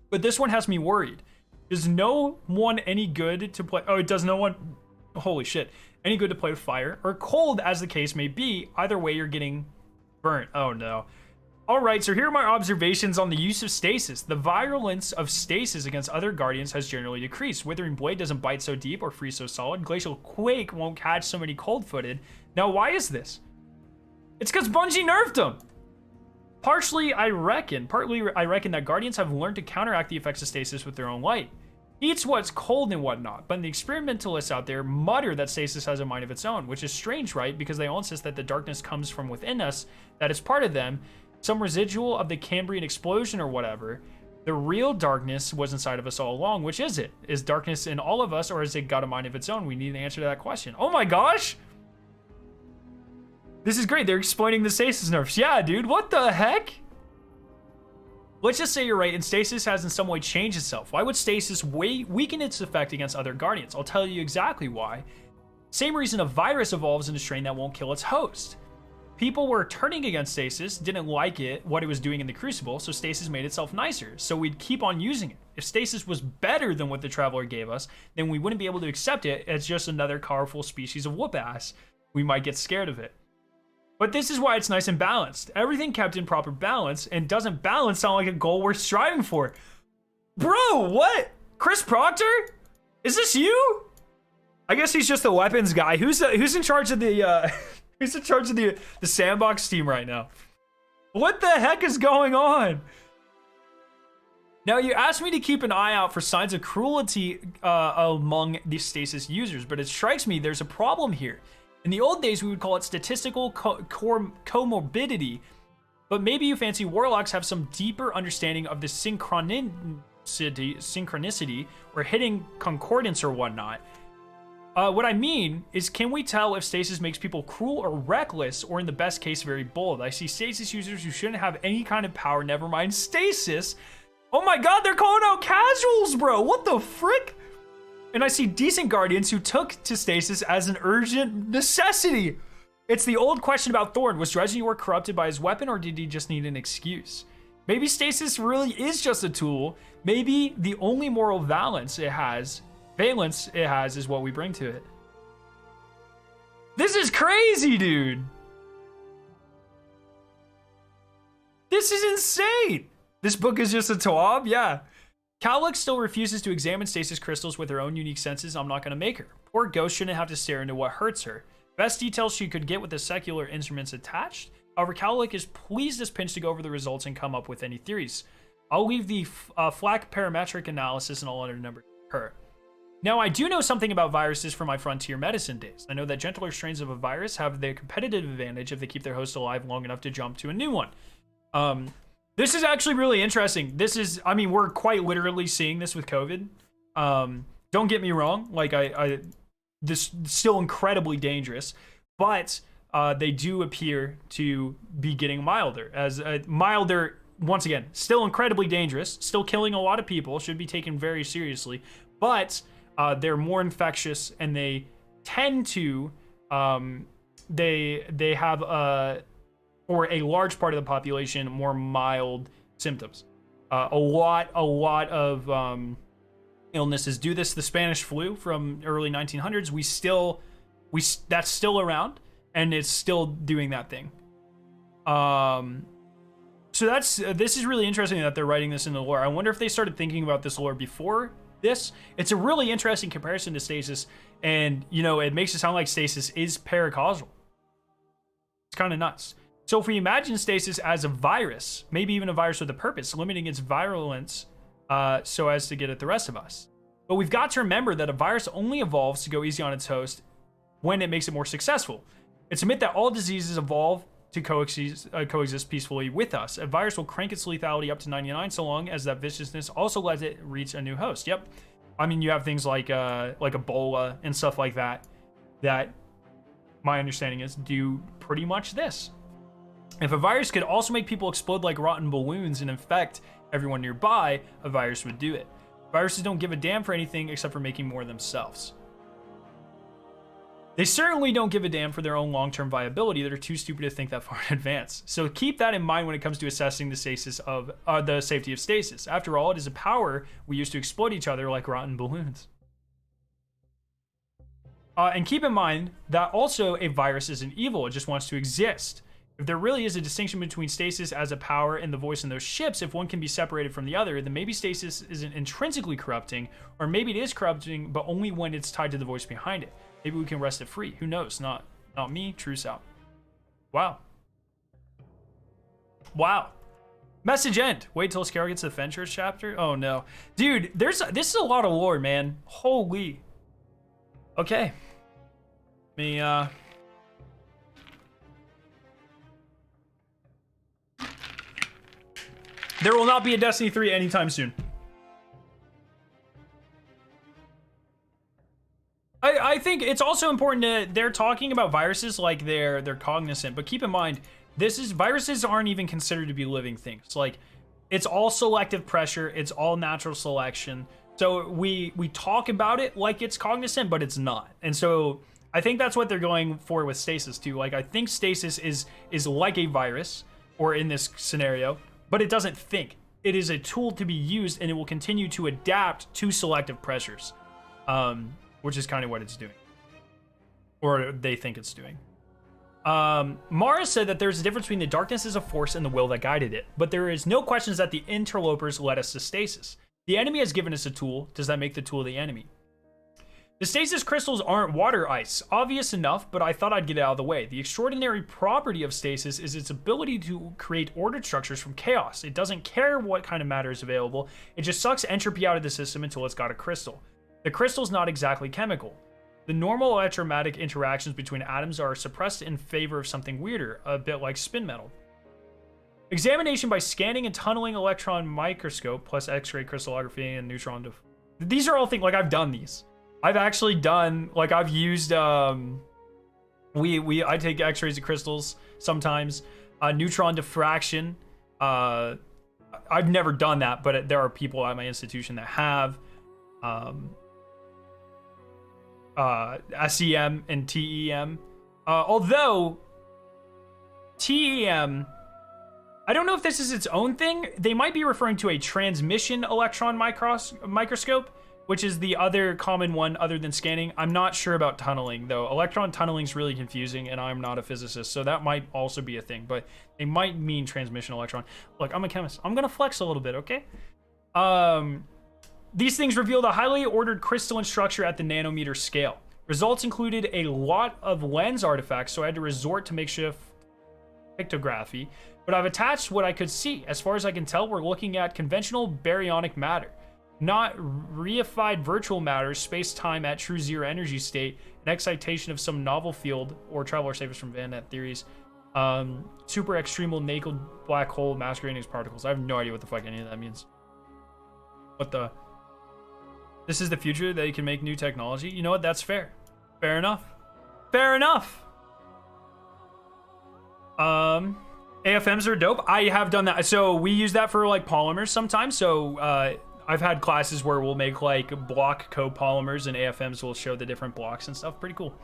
But this one has me worried. Does no one any good to play? Oh, it does no one. Holy shit. Any good to play with fire or cold, as the case may be. Either way, you're getting burnt. Oh no. All right, so here are my observations on the use of Stasis. The virulence of Stasis against other Guardians has generally decreased. Withering Blade doesn't bite so deep or freeze so solid. Glacial Quake won't catch so many cold-footed. Now, why is this? It's because Bungie nerfed them. Partly, I reckon that Guardians have learned to counteract the effects of Stasis with their own light. Eats what's cold and whatnot, but the experimentalists out there mutter that Stasis has a mind of its own, which is strange, right? Because they all insist that the darkness comes from within us, that it's part of them, some residual of the Cambrian explosion or whatever. The real darkness was inside of us all along. Which is it? Is darkness in all of us, or has it got a mind of its own? We need an answer to that question. Oh my gosh! This is great. They're explaining the Stasis nerfs. Yeah, dude, what the heck? Let's just say you're right, and Stasis has in some way changed itself. Why would Stasis weaken its effect against other Guardians? I'll tell you exactly why. Same reason a virus evolves into a strain that won't kill its host. People were turning against Stasis, didn't like it, what it was doing in the Crucible, so Stasis made itself nicer, so we'd keep on using it. If Stasis was better than what the Traveler gave us, then we wouldn't be able to accept it as just another powerful species of whoop-ass. We might get scared of it. But this is why it's nice and balanced. Everything kept in proper balance, and doesn't balance sound like a goal we're striving for. Bro, what? Chris Proctor? Is this you? I guess he's just the weapons guy. Who's in charge of the who's in charge of the sandbox team right now? What the heck is going on? Now, you asked me to keep an eye out for signs of cruelty among the Stasis users, but it strikes me there's a problem here. In the old days, we would call it statistical comorbidity, but maybe you fancy warlocks have some deeper understanding of the synchronicity or hidden concordance or whatnot. What I mean is, can we tell if Stasis makes people cruel or reckless, or in the best case, very bold? I see Stasis users who shouldn't have any kind of power, never mind Stasis. Oh my god, they're calling out casuals, bro. What the frick? And I see decent guardians who took to Stasis as an urgent necessity. It's the old question about Thorn. Was Dres corrupted by his weapon, or did he just need an excuse? Maybe Stasis really is just a tool. Maybe the only moral valence it has is what we bring to it. This is crazy, dude. This is insane. This book is just a Tawab? Yeah. Cowlick still refuses to examine Stasis crystals with her own unique senses. I'm not going to make her. Poor Ghost shouldn't have to stare into what hurts her. Best details she could get with the secular instruments attached. However, Cowlick is pleased as pinch to go over the results and come up with any theories. I'll leave the FLAC parametric analysis and all other numbers to her. Now, I do know something about viruses from my frontier medicine days. I know that gentler strains of a virus have the competitive advantage if they keep their host alive long enough to jump to a new one. This is actually really interesting. I mean, we're quite literally seeing this with COVID. Don't get me wrong. Like, this is still incredibly dangerous, but they do appear to be getting milder. Milder, once again, still incredibly dangerous, still killing a lot of people, should be taken very seriously, but they're more infectious, and they tend to, they have, for a large part of the population, more mild symptoms. A lot of illnesses do this. The Spanish flu from early 1900s, that's still around, and it's still doing that thing. So this is really interesting that they're writing this in the lore. I wonder if they started thinking about this lore before this. It's a really interesting comparison to Stasis, and it makes it sound like Stasis is paracausal. It's kind of nuts. So if we imagine Stasis as a virus, maybe even a virus with a purpose, limiting its virulence so as to get at the rest of us. But we've got to remember that a virus only evolves to go easy on its host when it makes it more successful. It's a myth that all diseases evolve to coexist peacefully with us. A virus will crank its lethality up to 99 so long as that viciousness also lets it reach a new host. Yep. I mean, you have things like Ebola and stuff like that my understanding is do pretty much this. If a virus could also make people explode like rotten balloons and infect everyone nearby, a virus would do it. Viruses don't give a damn for anything except for making more themselves. They certainly don't give a damn for their own long-term viability. They're too stupid to think that far in advance. So keep that in mind when it comes to assessing the safety of Stasis. After all, it is a power we use to exploit each other like rotten balloons. And keep in mind that also a virus isn't evil. It just wants to exist. If there really is a distinction between Stasis as a power and the voice in those ships, if one can be separated from the other, then maybe Stasis isn't intrinsically corrupting, or maybe it is corrupting, but only when it's tied to the voice behind it. Maybe we can wrest it free. Who knows? Not me. Truce out. Wow. Wow. Message end. Wait till Scarrow gets to the Fenchurch chapter. Oh no, dude. This is a lot of lore, man. Holy. Okay. Me. There will not be a Destiny 3 anytime soon. I think it's also important to, they're talking about viruses like they're cognizant, but keep in mind, viruses aren't even considered to be living things. Like, it's all selective pressure, it's all natural selection. So we talk about it like it's cognizant, but it's not. And so I think that's what they're going for with Stasis too. Like, I think Stasis is like a virus, or in this scenario, but it doesn't think. It is a tool to be used, and it will continue to adapt to selective pressures, which is kind of what it's doing, or they think it's doing. Mara said that there's a difference between the darkness as a force and the will that guided it, but there is no questions that the interlopers led us to Stasis. The enemy has given us a tool. Does that make the tool the enemy? The stasis crystals aren't water ice. Obvious enough, but I thought I'd get it out of the way. The extraordinary property of stasis is its ability to create ordered structures from chaos. It doesn't care what kind of matter is available. It just sucks entropy out of the system until it's got a crystal. The crystal's not exactly chemical. The normal electromagnetic interactions between atoms are suppressed in favor of something weirder, a bit like spin metal. Examination by scanning and tunneling electron microscope plus X-ray crystallography and neutron. These are all things, like, I've done these. I've actually done, like, I've used, I take X-rays of crystals sometimes. Neutron diffraction. I've never done that, but there are people at my institution that have. SEM and TEM. Although, TEM, I don't know if this is its own thing. They might be referring to a transmission electron microscope, which is the other common one other than scanning. I'm not sure about tunneling, though. Electron tunneling is really confusing, and I'm not a physicist, so that might also be a thing, but they might mean transmission electron. Look, I'm a chemist. I'm going to flex a little bit, okay? These things revealed a highly ordered crystalline structure at the nanometer scale. Results included a lot of lens artifacts, so I had to resort to makeshift pictography, but I've attached what I could see. As far as I can tell, we're looking at conventional baryonic matter. Not reified virtual matter, space-time at true zero energy state, an excitation of some novel field, or traveler savers from Van Net theories, super extremal naked black hole masquerading as particles. I have no idea what the fuck any of that means. What the? This is the future. They can make new technology. You know what? That's fair. Fair enough. Fair enough. AFMs are dope. I have done that. So we use that for like polymers sometimes. So I've had classes where we'll make like block copolymers and AFMs will show the different blocks and stuff. Pretty cool.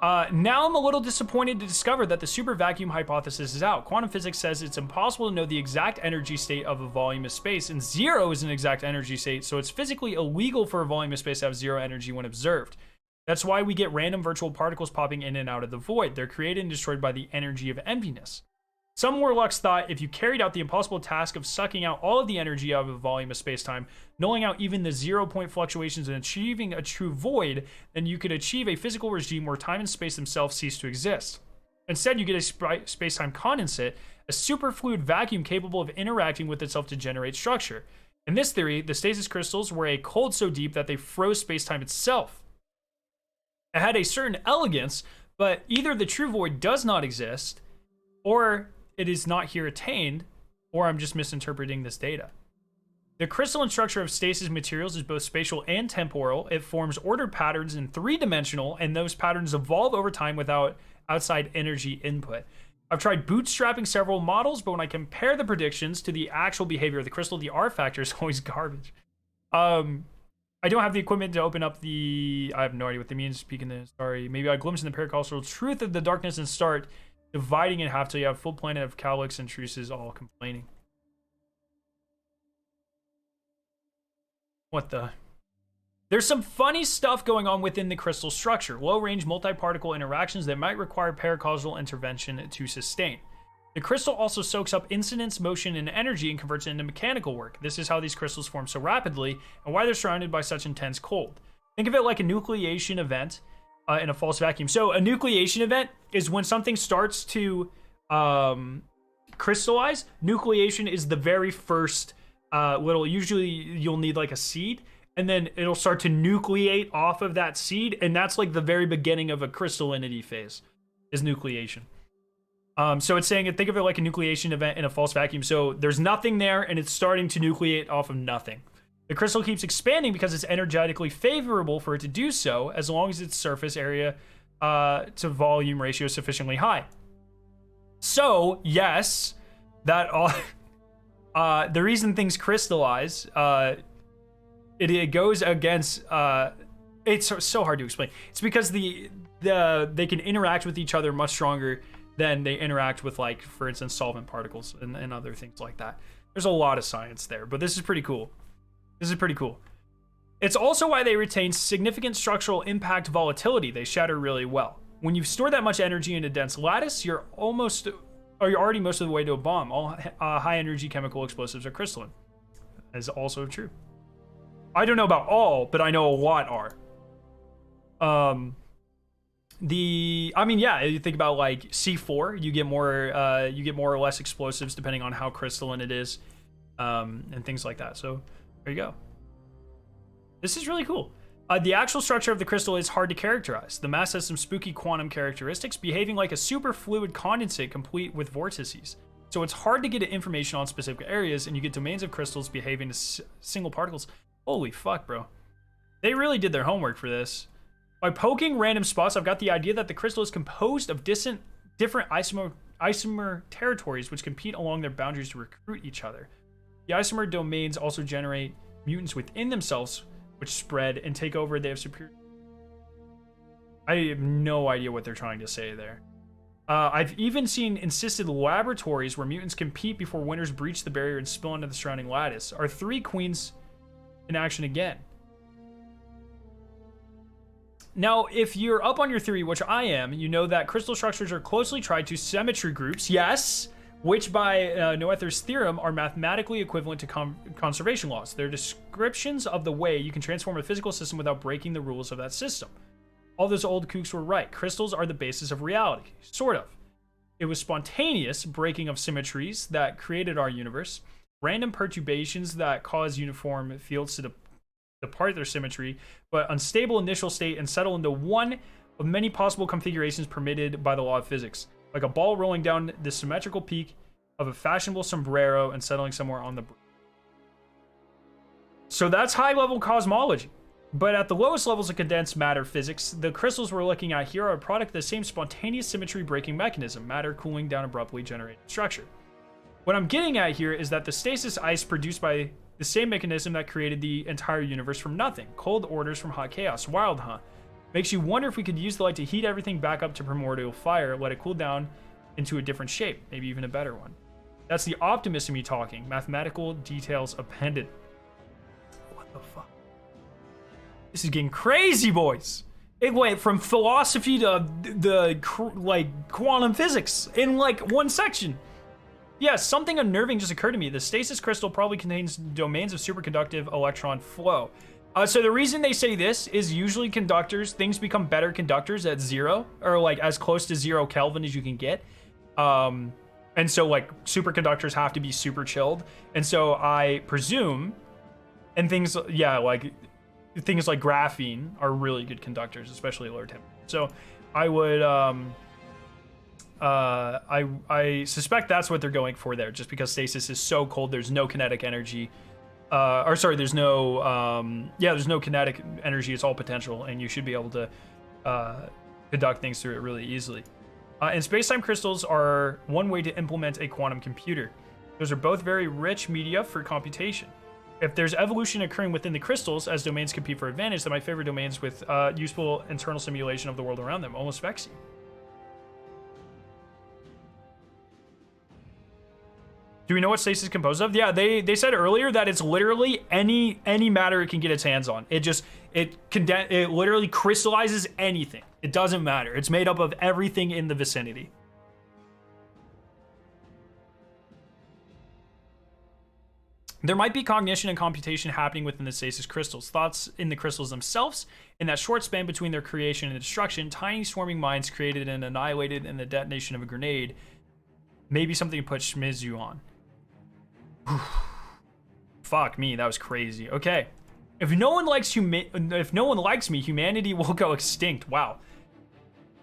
Now I'm a little disappointed to discover that the super vacuum hypothesis is out. Quantum physics says it's impossible to know the exact energy state of a volume of space, and zero is an exact energy state, so it's physically illegal for a volume of space to have zero energy when observed. That's why we get random virtual particles popping in and out of the void. They're created and destroyed by the energy of emptiness. Some warlocks thought if you carried out the impossible task of sucking out all of the energy out of a volume of space-time, nulling out even the 0-point fluctuations and achieving a true void, then you could achieve a physical regime where time and space themselves cease to exist. Instead, you get a space-time condensate, a superfluid vacuum capable of interacting with itself to generate structure. In this theory, the stasis crystals were a cold so deep that they froze space-time itself. It had a certain elegance, but either the true void does not exist, or it is not here attained, or I'm just misinterpreting this data. The crystalline structure of stasis materials is both spatial and temporal. It forms ordered patterns in 3-dimensional, and those patterns evolve over time without outside energy input. I've tried bootstrapping several models, but when I compare the predictions to the actual behavior of the crystal, the R factor is always garbage. I don't have the equipment to open up the... I have no idea what that means. Speaking of... Sorry. Maybe I glimpse in the paracausal truth of the darkness and start dividing in half till you have full planet of Calyx and Truces all complaining. What the? There's some funny stuff going on within the crystal structure. Low-range multi-particle interactions that might require paracausal intervention to sustain. The crystal also soaks up incidence, motion, and energy and converts it into mechanical work. This is how these crystals form so rapidly and why they're surrounded by such intense cold. Think of it like a nucleation event in a false vacuum. So a nucleation event is when something starts to crystallize. Nucleation is the very first usually you'll need like a seed, and then it'll start to nucleate off of that seed, and that's like the very beginning of a crystallinity phase, is nucleation. So it's saying, think of it like a nucleation event in a false vacuum. So there's nothing there, and it's starting to nucleate off of nothing. The crystal keeps expanding because it's energetically favorable for it to do so, as long as its surface area to volume ratio is sufficiently high. So, yes, that the reason things crystallize, it goes against... it's so hard to explain. It's because they can interact with each other much stronger than they interact with, like, for instance, solvent particles and other things like that. There's a lot of science there, but this is pretty cool. This is pretty cool. It's also why they retain significant structural impact volatility. They shatter really well. When you store that much energy in a dense lattice, you're already most of the way to a bomb. All high energy chemical explosives are crystalline. That is also true. I don't know about all, but I know a lot are. I mean, yeah, you think about like C4, you get more or less explosives depending on how crystalline it is, and things like that. So there you go. This is really cool. The actual structure of the crystal is hard to characterize. The mass has some spooky quantum characteristics, behaving like a superfluid condensate complete with vortices. So it's hard to get information on specific areas, and you get domains of crystals behaving as single particles. Holy fuck, bro. They really did their homework for this. By poking random spots, I've got the idea that the crystal is composed of different isomer territories which compete along their boundaries to recruit each other. The isomer domains also generate mutants within themselves, which spread and take over. They have superior... I have no idea what they're trying to say there. I've even seen insisted laboratories where mutants compete before winners breach the barrier and spill into the surrounding lattice. Are 3 queens in action again? Now, if you're up on your theory, which I am, you know that crystal structures are closely tied to symmetry groups, yes, which by Noether's theorem are mathematically equivalent to conservation laws. They're descriptions of the way you can transform a physical system without breaking the rules of that system. All those old kooks were right. Crystals are the basis of reality, sort of. It was spontaneous breaking of symmetries that created our universe, random perturbations that cause uniform fields to depart their symmetry, but unstable initial state and settle into one of many possible configurations permitted by the law of physics, like a ball rolling down the symmetrical peak of a fashionable sombrero and settling somewhere on the bridge. So that's high-level cosmology. But at the lowest levels of condensed matter physics, the crystals we're looking at here are a product of the same spontaneous symmetry breaking mechanism, matter cooling down abruptly generated structure. What I'm getting at here is that the stasis ice produced by the same mechanism that created the entire universe from nothing. Cold orders from hot chaos. Wild, huh? Makes you wonder if we could use the light to heat everything back up to primordial fire, let it cool down into a different shape, maybe even a better one. That's the optimism you're talking. Mathematical details appended. What the fuck? This is getting crazy, boys. It went from philosophy to like quantum physics in like one section. Yeah, something unnerving just occurred to me. The stasis crystal probably contains domains of superconductive electron flow. So the reason they say this is usually conductors, things become better conductors at 0, or like as close to 0 Kelvin as you can get. And so like superconductors have to be super chilled. And so I presume, and things, yeah, like things like graphene are really good conductors, especially lower temperature. So I would, I suspect that's what they're going for there, just because stasis is so cold, there's no kinetic energy. There's no, there's no kinetic energy, it's all potential, and you should be able to conduct things through it really easily. And space-time crystals are one way to implement a quantum computer. Those are both very rich media for computation. If there's evolution occurring within the crystals as domains compete for advantage, then my favorite domains with useful internal simulation of the world around them, almost vexy. Do we know what stasis is composed of? Yeah, they said earlier that it's literally any matter it can get its hands on. It literally crystallizes anything. It doesn't matter. It's made up of everything in the vicinity. There might be cognition and computation happening within the stasis crystals. Thoughts in the crystals themselves. In that short span between their creation and destruction, tiny swarming minds created and annihilated in the detonation of a grenade. Maybe something to put Shmizu on. Fuck me, that was crazy. Okay, if no one likes me, humanity will go extinct. Wow.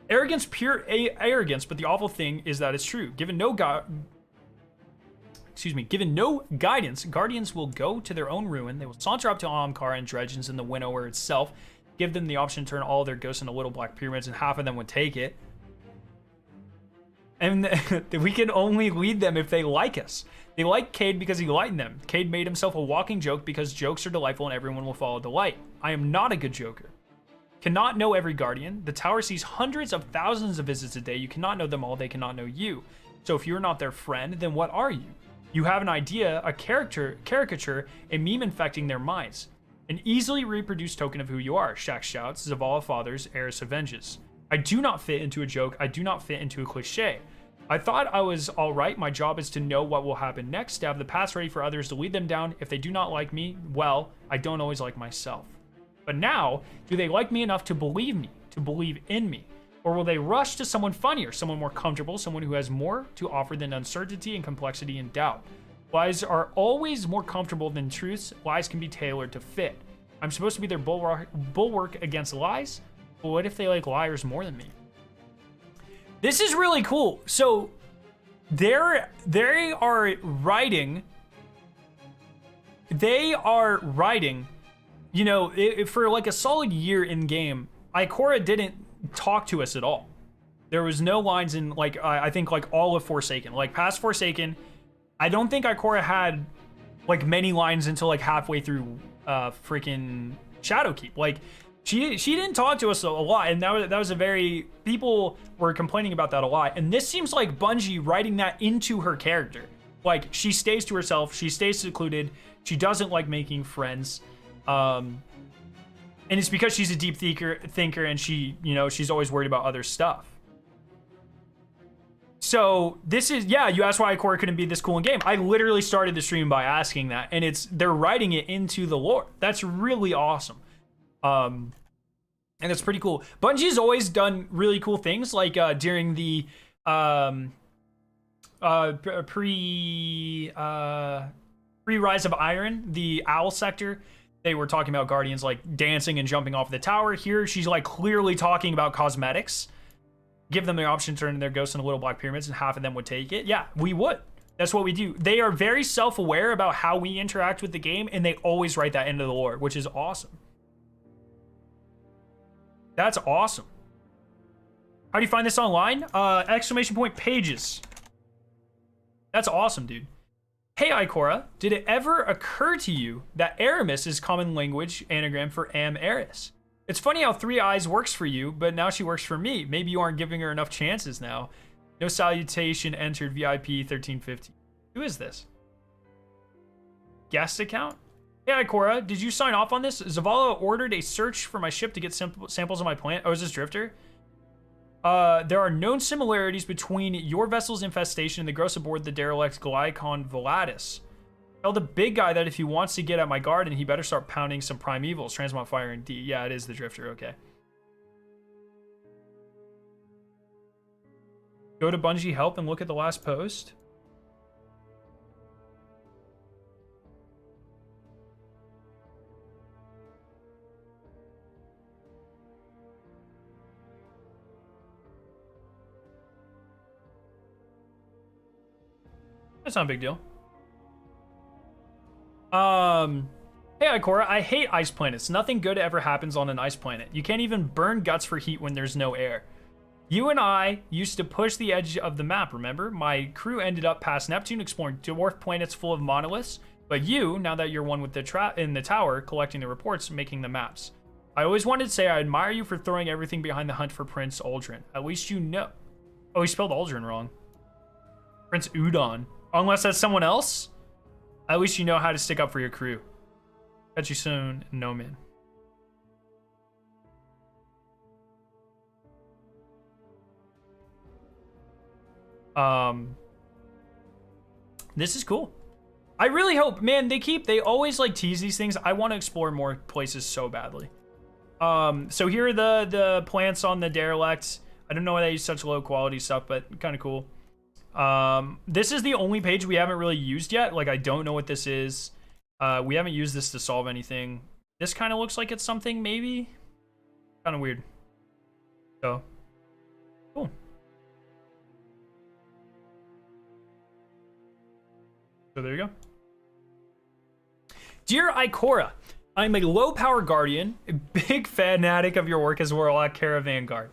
Arrogance, pure arrogance, but the awful thing is that it's true. Given no guidance, guardians will go to their own ruin. They will saunter up to Ahamkara and Dredgens in the Winnower itself, give them the option to turn all their ghosts into little black pyramids, and half of them would take it. And we can only lead them if they like us. They like Cade because he lightened them. Cade made himself a walking joke because jokes are delightful and everyone will follow delight. I am not a good joker. Cannot know every guardian. The tower sees hundreds of thousands of visits a day. You cannot know them all. They cannot know you. So if you're not their friend, then what are you? You have an idea, a caricature, a meme infecting their minds. An easily reproduced token of who you are. Shaxx shouts, Zavala fathers, Eris avenges. I do not fit into a joke. I do not fit into a cliche. I thought I was all right. My job is to know what will happen next, to have the paths ready for others to lead them down. If they do not like me, well, I don't always like myself. But now, do they like me enough to believe in me? Or will they rush to someone funnier, someone more comfortable, someone who has more to offer than uncertainty and complexity and doubt? Lies are always more comfortable than truths. Lies can be tailored to fit. I'm supposed to be their bulwark against lies, but what if they like liars more than me? This is really cool. So they are writing, you know, for like a solid year in game, Ikora didn't talk to us at all. There was no lines in like, I think like all of Forsaken, like past Forsaken. I don't think Ikora had like many lines until like halfway through freaking Shadowkeep. Like she didn't talk to us a lot, and that was a very, people were complaining about that a lot. And this seems like Bungie writing that into her character. Like she stays to herself, she stays secluded, she doesn't like making friends. And it's because she's a deep thinker and she, you know, she's always worried about other stuff. So this is, yeah, you asked why Ikora couldn't be this cool in game. I literally started the stream by asking that, and they're writing it into the lore. That's really awesome. And it's pretty cool. Bungie's always done really cool things, like during the pre-Rise of Iron, the Owl sector, they were talking about Guardians like dancing and jumping off the tower. Here, she's like clearly talking about cosmetics. Give them the option to turn their ghosts into little black pyramids, and half of them would take it. Yeah, we would. That's what we do. They are very self-aware about how we interact with the game, and they always write that into the lore, which is awesome. That's awesome. How do you find this online? Exclamation point pages. That's awesome, dude. Hey, Ikora, did it ever occur to you that Aramis is common language anagram for Eris? It's funny how 3 Eyes works for you, but now she works for me. Maybe you aren't giving her enough chances now. No salutation entered VIP 1350. Who is this? Guest account? Hey, Ikora, did you sign off on this? Zavala ordered a search for my ship to get samples of my plant. Oh, is this Drifter? There are known similarities between your vessel's infestation and the gross aboard the derelict Glycon Velatus. Tell the big guy that if he wants to get at my garden, he better start pounding some primevals. Transmog Fire and D. Yeah, it is the Drifter. Okay. Go to Bungie Help and look at the last post. That's not a big deal. Hey, Ikora, I hate ice planets. Nothing good ever happens on an ice planet. You can't even burn guts for heat when there's no air. You and I used to push the edge of the map, remember? My crew ended up past Neptune exploring dwarf planets full of monoliths, but you, now that you're one with the in the tower, collecting the reports, making the maps. I always wanted to say I admire you for throwing everything behind the hunt for Prince Uldren. At least you know. Oh, he spelled Uldren wrong. Prince Udon. Unless that's someone else? At least you know how to stick up for your crew. Catch you soon, no man. This is cool. I really hope, man, they always like tease these things. I want to explore more places so badly. So here are the plants on the derelict. I don't know why they use such low quality stuff, but kind of cool. This is the only page we haven't really used yet. Like, I don't know what this is. We haven't used this to solve anything. This kind of looks like it's something, maybe. Kind of weird. So, cool. So there you go. Dear Ikora, I'm a low-power guardian, a big fanatic of your work as Warlock Vanguard.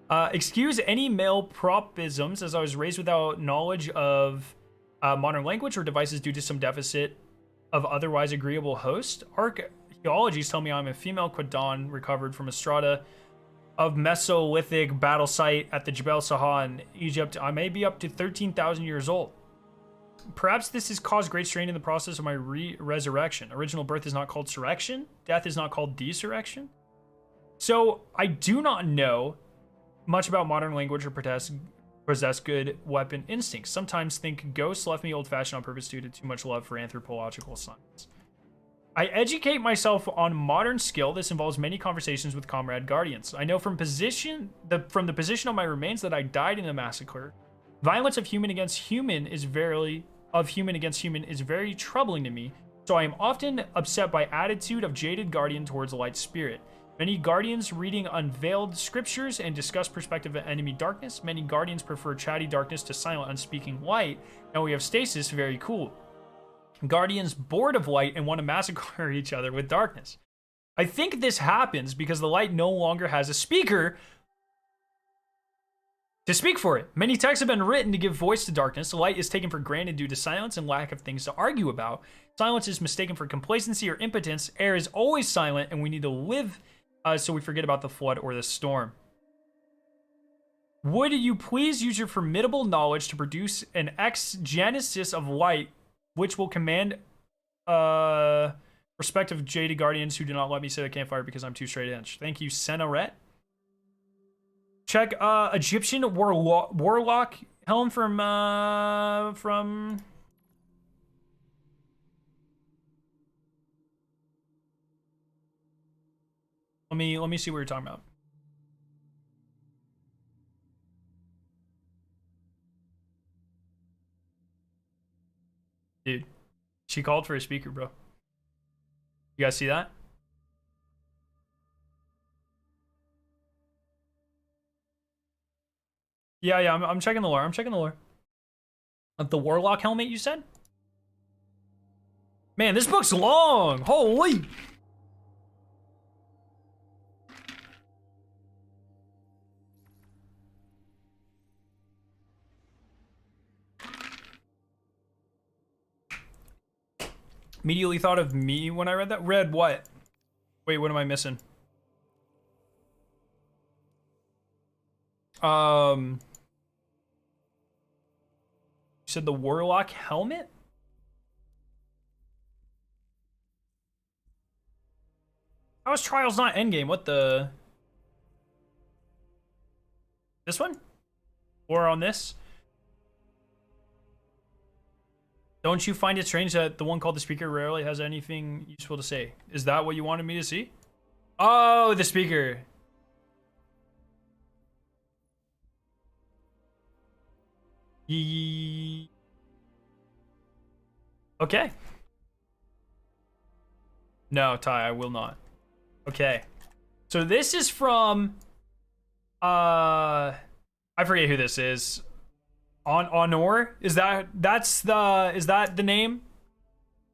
Excuse any male propisms, as I was raised without knowledge of modern language or devices due to some deficit of otherwise agreeable host. Archaeologies tell me I'm a female Quadan recovered from a strata of Mesolithic battle site at the Jebel Sahah in Egypt. I may be up to 13,000 years old. Perhaps this has caused great strain in the process of my resurrection. Original birth is not called surrection. Death is not called desurrection. So I do not know much about modern language or possess good weapon instincts. Sometimes think ghosts left me old-fashioned on purpose due to too much love for anthropological science. I educate myself on modern skill. This involves many conversations with comrade guardians. I know from the position of my remains that I died in a massacre. Violence of human against human is very troubling to me. So I am often upset by attitude of jaded guardian towards light spirit. Many guardians reading unveiled scriptures and discuss perspective of enemy darkness. Many guardians prefer chatty darkness to silent unspeaking light. Now we have Stasis, very cool. Guardians bored of light and want to massacre each other with darkness. I think this happens because the light no longer has a speaker to speak for it. Many texts have been written to give voice to darkness. The light is taken for granted due to silence and lack of things to argue about. Silence is mistaken for complacency or impotence. Air is always silent, and we need to live so we forget about the flood or the storm. Would you please use your formidable knowledge to produce an exegesis of light, which will command respect of jaded guardians who do not let me sit at campfire because I'm too straight edge. Thank you, Senaret. Check Egyptian warlock helm from Let me see what you're talking about. Dude, she called for a speaker, bro. You guys see that? Yeah, I'm checking the lore. I'm checking the lore. Of the warlock helmet, you said? Man, this book's long. Holy. Immediately thought of me when I read that. Read what? Wait, what am I missing? You said the warlock helmet? How is Trials not endgame? What the? This one? Or on this? Don't you find it strange that the one called the speaker rarely has anything useful to say? Is that what you wanted me to see? Oh, the speaker. Okay. No, Ty, I will not. Okay. So this is from I forget who this is. Honor? Is that the name?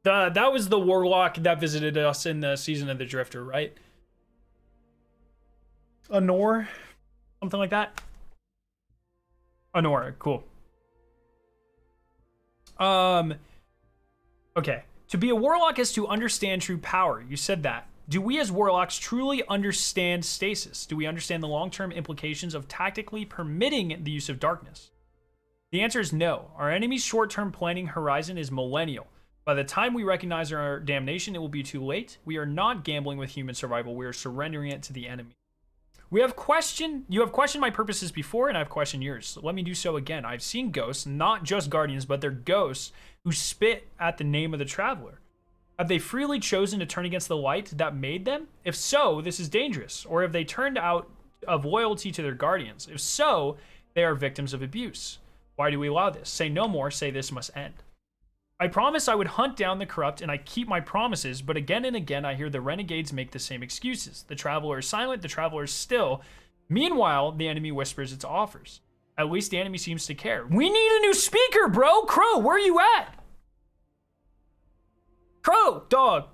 That was the warlock that visited us in the season of the Drifter, right? Honor? Something like that? Honor, cool. Okay. To be a warlock is to understand true power. You said that. Do we as warlocks truly understand stasis? Do we understand the long-term implications of tactically permitting the use of darkness? The answer is no. Our enemy's short-term planning horizon is millennial. By the time we recognize our damnation, it will be too late. We are not gambling with human survival. We are surrendering it to the enemy. You have questioned my purposes before, and I've questioned yours. So let me do so again. I've seen ghosts, not just guardians, but they're ghosts who spit at the name of the traveler. Have they freely chosen to turn against the light that made them? If so, this is dangerous. Or have they turned out of loyalty to their guardians? If so, they are victims of abuse. Why do we allow this? Say no more, say this must end. I promised I would hunt down the corrupt, and I keep my promises, but again and again I hear the renegades make the same excuses. The traveler is silent, the traveler is still. Meanwhile, the enemy whispers its offers. At least the enemy seems to care. We need a new speaker, bro! Crow, where are you at? Crow, dog.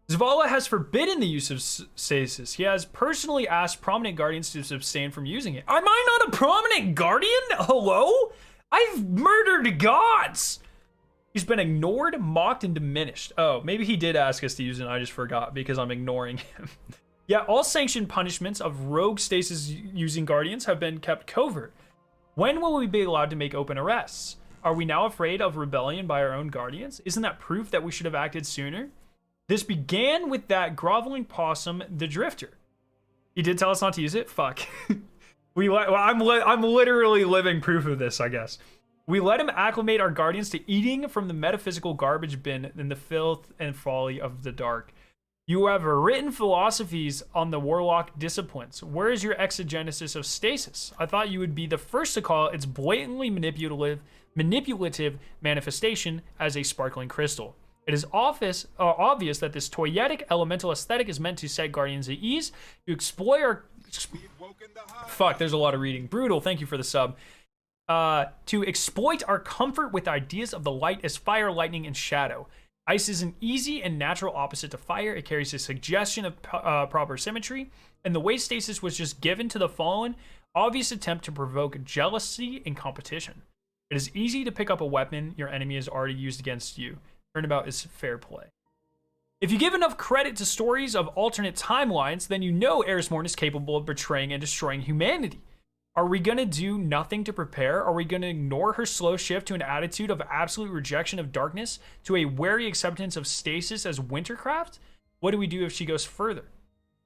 Zavala has forbidden the use of stasis. He has personally asked prominent guardians to abstain from using it. Am I not a prominent guardian? Hello? I've murdered gods! He's been ignored, mocked, and diminished. Oh, maybe he did ask us to use it and I just forgot because I'm ignoring him. Yeah, all sanctioned punishments of rogue stasis using guardians have been kept covert. When will we be allowed to make open arrests? Are we now afraid of rebellion by our own guardians? Isn't that proof that we should have acted sooner? This began with that groveling possum, the Drifter. He did tell us not to use it? Fuck. I'm literally living proof of this, I guess. We let him acclimate our guardians to eating from the metaphysical garbage bin in the filth and folly of the dark. You have written philosophies on the warlock disciplines. Where is your exegesis of stasis? I thought you would be the first to call its blatantly manipulative manifestation as a sparkling crystal. It is obvious that this toyetic elemental aesthetic is meant to set guardians at ease, to exploit our... Fuck, there's a lot of reading. Brutal, thank you for the sub. To exploit our comfort with ideas of the light as fire, lightning, and shadow. Ice is an easy and natural opposite to fire. It carries a suggestion of proper symmetry, and the way stasis was just given to the fallen, obvious attempt to provoke jealousy and competition. It is easy to pick up a weapon your enemy has already used against you. Turnabout is fair play. If you give enough credit to stories of alternate timelines, then you know Eris Morn is capable of betraying and destroying humanity. Are we gonna do nothing to prepare? Are we gonna ignore her slow shift to an attitude of absolute rejection of darkness, to a wary acceptance of stasis as wintercraft? What do we do if she goes further?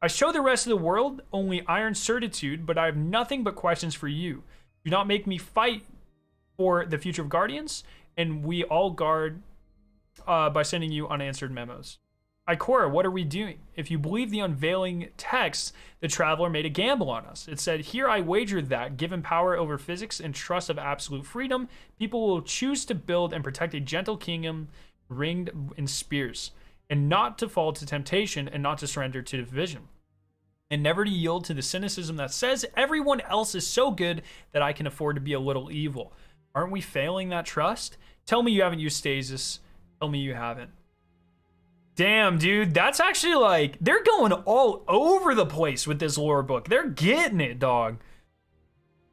I show the rest of the world only iron certitude, but I have nothing but questions for you. Do not make me fight for the future of Guardians, and we all guard by sending you unanswered memos. Ikora, what are we doing? If you believe the unveiling text, the Traveler made a gamble on us. It said, here I wager that, given power over physics and trust of absolute freedom, people will choose to build and protect a gentle kingdom ringed in spears, and not to fall to temptation and not to surrender to division, and never to yield to the cynicism that says everyone else is so good that I can afford to be a little evil. Aren't we failing that trust? Tell me you haven't used stasis. Tell me you haven't. Damn, dude, that's actually like, they're going all over the place with this lore book. They're getting it, dog.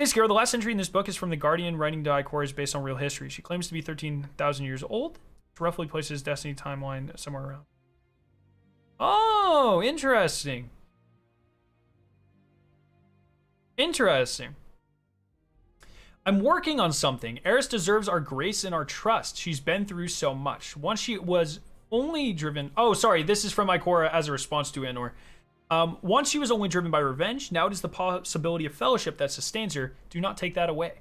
Hey, Scare, the last entry in this book is from the Guardian writing to Ikora is based on real history. She claims to be 13,000 years old, which roughly places Destiny timeline somewhere around. Oh, interesting. Interesting. I'm working on something. Eris deserves our grace and our trust. She's been through so much. Once she was only driven... Oh, sorry. This is from Ikora as a response to Anor. Once she was only driven by revenge. Now it is the possibility of fellowship that sustains her. Do not take that away.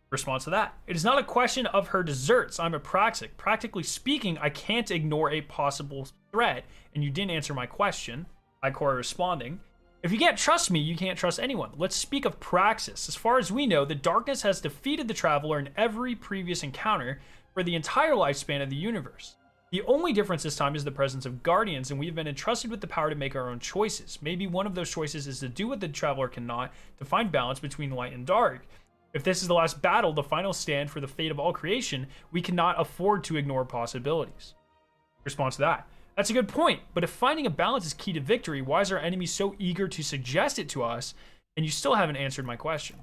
Response to that. It is not a question of her deserts. I'm a praxic. Practically speaking, I can't ignore a possible threat. And you didn't answer my question. Ikora responding. If you can't trust me, you can't trust anyone. Let's speak of praxis. As far as we know, the darkness has defeated the Traveler in every previous encounter for the entire lifespan of the universe. The only difference this time is the presence of Guardians, and we've been entrusted with the power to make our own choices. Maybe one of those choices is to do what the Traveler cannot, to find balance between light and dark. If this is the last battle, the final stand for the fate of all creation, we cannot afford to ignore possibilities. Response to that. That's a good point, but if finding a balance is key to victory, why is our enemy so eager to suggest it to us, and you still haven't answered my question?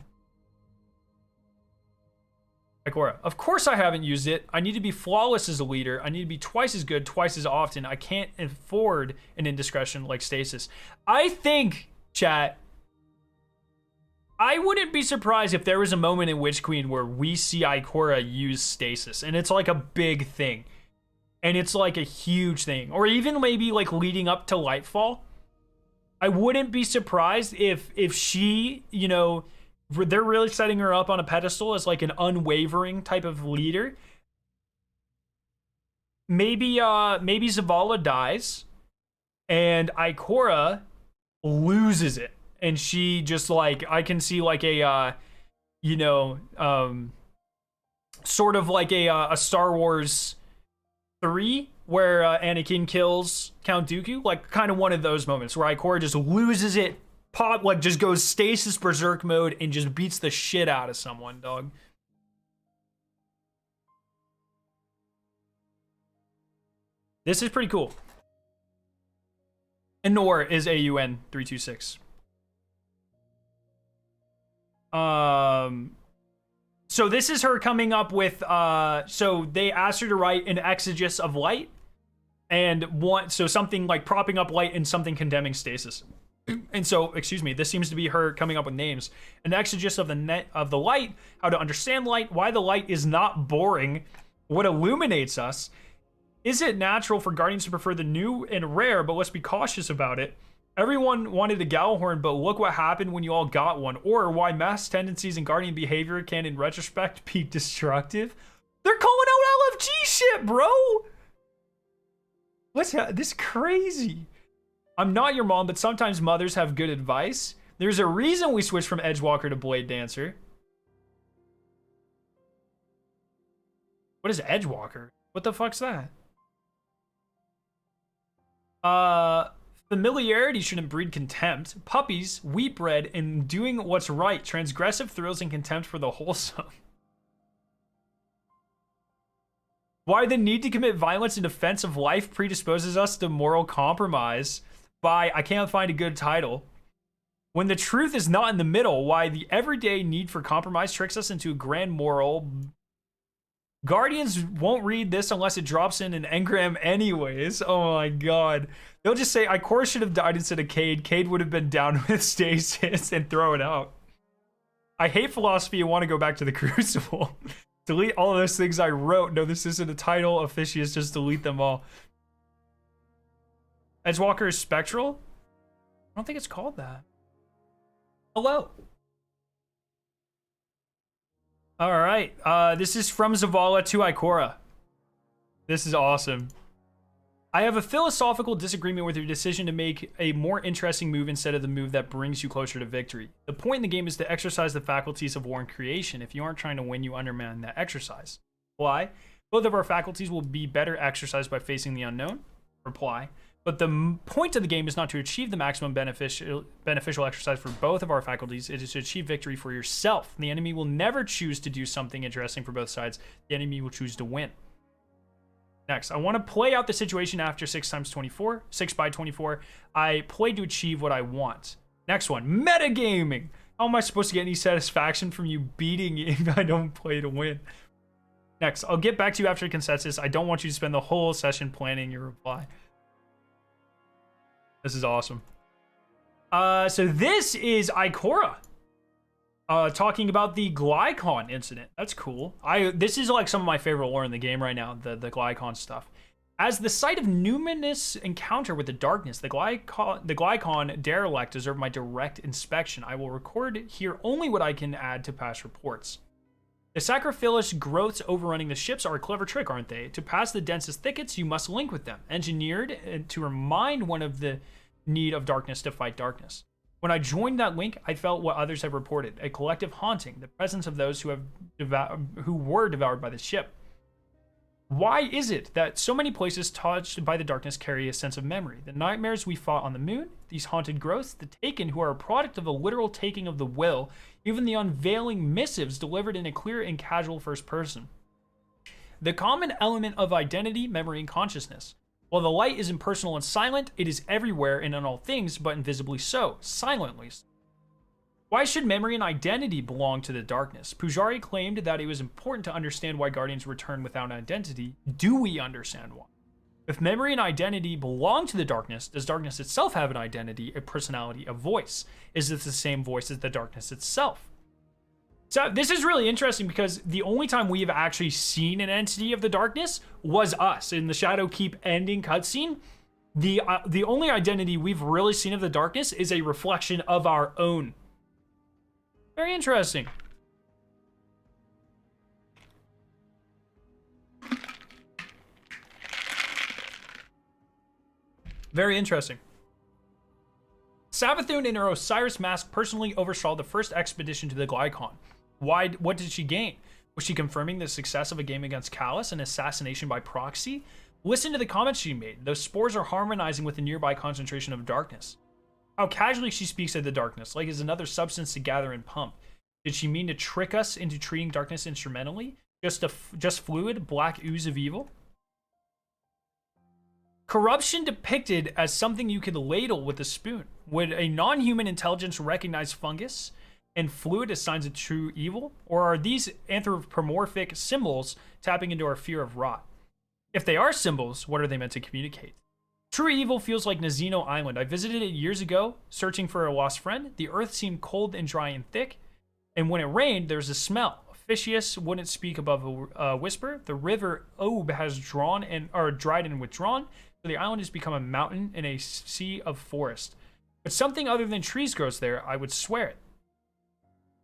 Ikora, of course I haven't used it. I need to be flawless as a leader. I need to be twice as good, twice as often. I can't afford an indiscretion like stasis. I think, chat, I wouldn't be surprised if there was a moment in Witch Queen where we see Ikora use stasis, and it's like a big thing. And it's like a huge thing. Or even maybe like leading up to Lightfall. I wouldn't be surprised if she, you know, they're really setting her up on a pedestal as like an unwavering type of leader. Maybe Zavala dies and Ikora loses it. And she just like, I can see like a, you know, sort of like a Star Wars 3 where Anakin kills Count Dooku, like kind of one of those moments where Ikora just loses it, like just goes stasis berserk mode and just beats the shit out of someone, dog. This is pretty cool. Anor is AUN 326. So this is her coming up with, so they asked her to write an exegesis of light and so something like propping up light and something condemning stasis. And so, excuse me, this seems to be her coming up with names. An exegesis of the light, how to understand light, why the light is not boring, what illuminates us. Is it natural for Guardians to prefer the new and rare, but let's be cautious about it? Everyone wanted a Gallahorn, but look what happened when you all got one. Or why mass tendencies and guardian behavior can, in retrospect, be destructive. They're calling out LFG shit, bro. This is crazy. I'm not your mom, but sometimes mothers have good advice. There's a reason we switched from Edgewalker to Blade Dancer. What is Edgewalker? What the fuck's that? Familiarity shouldn't breed contempt. Puppies, wheat bread, and doing what's right. Transgressive thrills and contempt for the wholesome. Why the need to commit violence in defense of life predisposes us to moral compromise. By I can't find a good title. When the truth is not in the middle, why the everyday need for compromise tricks us into a grand moral. Guardians won't read this unless it drops in an engram anyways. Oh my god. They'll just say, Ikora should have died instead of Cade. Cade would have been down with Stasis and throw it out. I hate philosophy and want to go back to the Crucible. Delete all of those things I wrote. No, this isn't a title. Officious, just delete them all. Edgewalker is spectral? I don't think it's called that. Hello. All right. This is from Zavala to Ikora. This is awesome. I have a philosophical disagreement with your decision to make a more interesting move instead of the move that brings you closer to victory. The point in the game is to exercise the faculties of war and creation. If you aren't trying to win, you undermine that exercise. Why? Both of our faculties will be better exercised by facing the unknown. Reply. But the point of the game is not to achieve the maximum beneficial exercise for both of our faculties. It is to achieve victory for yourself. The enemy will never choose to do something interesting for both sides. The enemy will choose to win. Next, I want to play out the situation after 6 times 24, 6 by 24. I played to achieve what I want. Next one, metagaming. How am I supposed to get any satisfaction from you beating me if I don't play to win? Next, I'll get back to you after consensus. I don't want you to spend the whole session planning your reply. This is awesome. So this is Ikora. Talking about the Glycon incident. That's cool. This is like some of my favorite lore in the game right now, the Glycon stuff. As the site of numinous encounter with the darkness, the Glycon derelict deserve my direct inspection. I will record here only what I can add to past reports. The sacrificial growths overrunning the ships are a clever trick, aren't they? To pass the densest thickets, you must link with them. Engineered to remind one of the need of darkness to fight darkness. When I joined that link, I felt what others have reported, a collective haunting, the presence of those who were devoured by the ship. Why is it that so many places touched by the darkness carry a sense of memory? The nightmares we fought on the moon, these haunted growths, the Taken who are a product of a literal taking of the will, even the unveiling missives delivered in a clear and casual first person. The common element of identity, memory, and consciousness. While the light is impersonal and silent, it is everywhere and in all things, but invisibly so, silently. Why should memory and identity belong to the darkness? Pujari claimed that it was important to understand why Guardians return without identity. Do we understand why? If memory and identity belong to the darkness, does darkness itself have an identity, a personality, a voice? Is it the same voice as the darkness itself? So this is really interesting because the only time we have actually seen an entity of the darkness was us in the Shadowkeep ending cutscene. The only identity we've really seen of the darkness is a reflection of our own. Very interesting. Very interesting. Savathun in her Osiris mask personally oversaw the first expedition to the Glycon. Why? What did she gain? Was she confirming the success of a game against Callus and assassination by proxy? Listen to the comments she made. Those spores are harmonizing with the nearby concentration of darkness. How casually she speaks of the darkness, like it's another substance to gather and pump. Did she mean to trick us into treating darkness instrumentally? Just fluid, black ooze of evil? Corruption depicted as something you could ladle with a spoon. Would a non-human intelligence recognize fungus and fluid as signs of true evil? Or are these anthropomorphic symbols tapping into our fear of rot? If they are symbols, what are they meant to communicate? True evil feels like Nazino Island. I visited it years ago, searching for a lost friend. The earth seemed cold and dry and thick, and when it rained, there's a smell. Officius wouldn't speak above a whisper. The river Ob has dried and withdrawn, so the island has become a mountain in a sea of forest. But something other than trees grows there, I would swear it.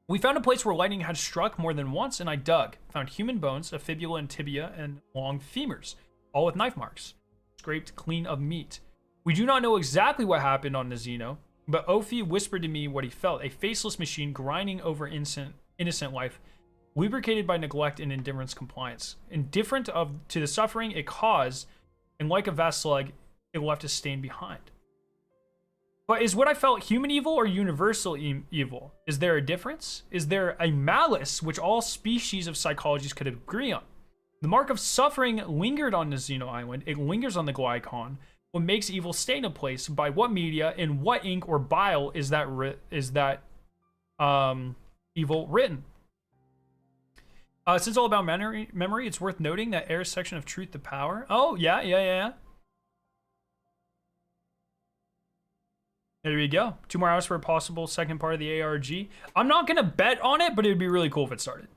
We found a place where lightning had struck more than once, and I dug. Found human bones, a fibula and tibia, and long femurs, all with knife marks, scraped clean of meat. We do not know exactly what happened on Nazino, but Ophi whispered to me what he felt, a faceless machine grinding over innocent life, lubricated by neglect and indifference compliance. Indifferent to the suffering it caused, and like a vast slug, it left a stain behind. But is what I felt human evil or universal evil? Is there a difference? Is there a malice which all species of psychologies could agree on? The mark of suffering lingered on Nazino Island. It lingers on the Glycon. What makes evil stay in a place? By what media, in what ink or bile is that evil written? Since all about memory, it's worth noting that Eris section of Truth to Power. Oh, yeah. There we go. 2 more hours for a possible second part of the ARG. I'm not going to bet on it, but it would be really cool if it started.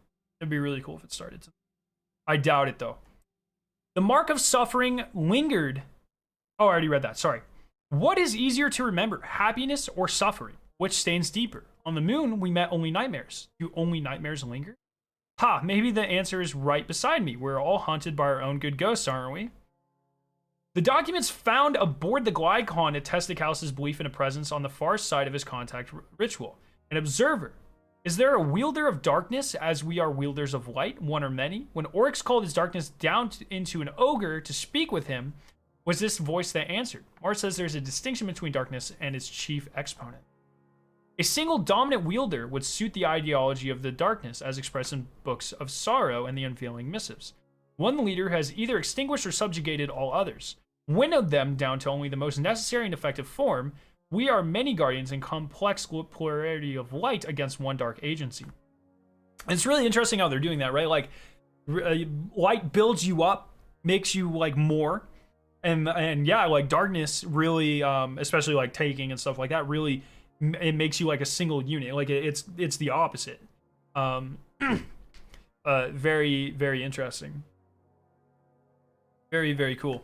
I doubt it, though. The mark of suffering lingered. Oh, I already read that. Sorry. What is easier to remember, happiness or suffering? Which stains deeper? On the moon, we met only nightmares. Do only nightmares linger? Ha, maybe the answer is right beside me. We're all haunted by our own good ghosts, aren't we? The documents found aboard the Glycon attest to Callus's belief in a presence on the far side of his contact ritual. An observer. Is there a wielder of darkness as we are wielders of light, one or many? When Oryx called his darkness down into an ogre to speak with him, was this voice that answered? Mars says there's a distinction between darkness and its chief exponent. A single dominant wielder would suit the ideology of the darkness as expressed in books of sorrow and the unveiling missives. One leader has either extinguished or subjugated all others, winnowed them down to only the most necessary and effective form. We are many guardians in complex plurality of light against one dark agency. And it's really interesting how they're doing that, right? Like, light builds you up, makes you like more, and yeah, like darkness really, especially like taking and stuff like that, really it makes you like a single unit. Like it's the opposite. Very, very interesting. Very, very cool.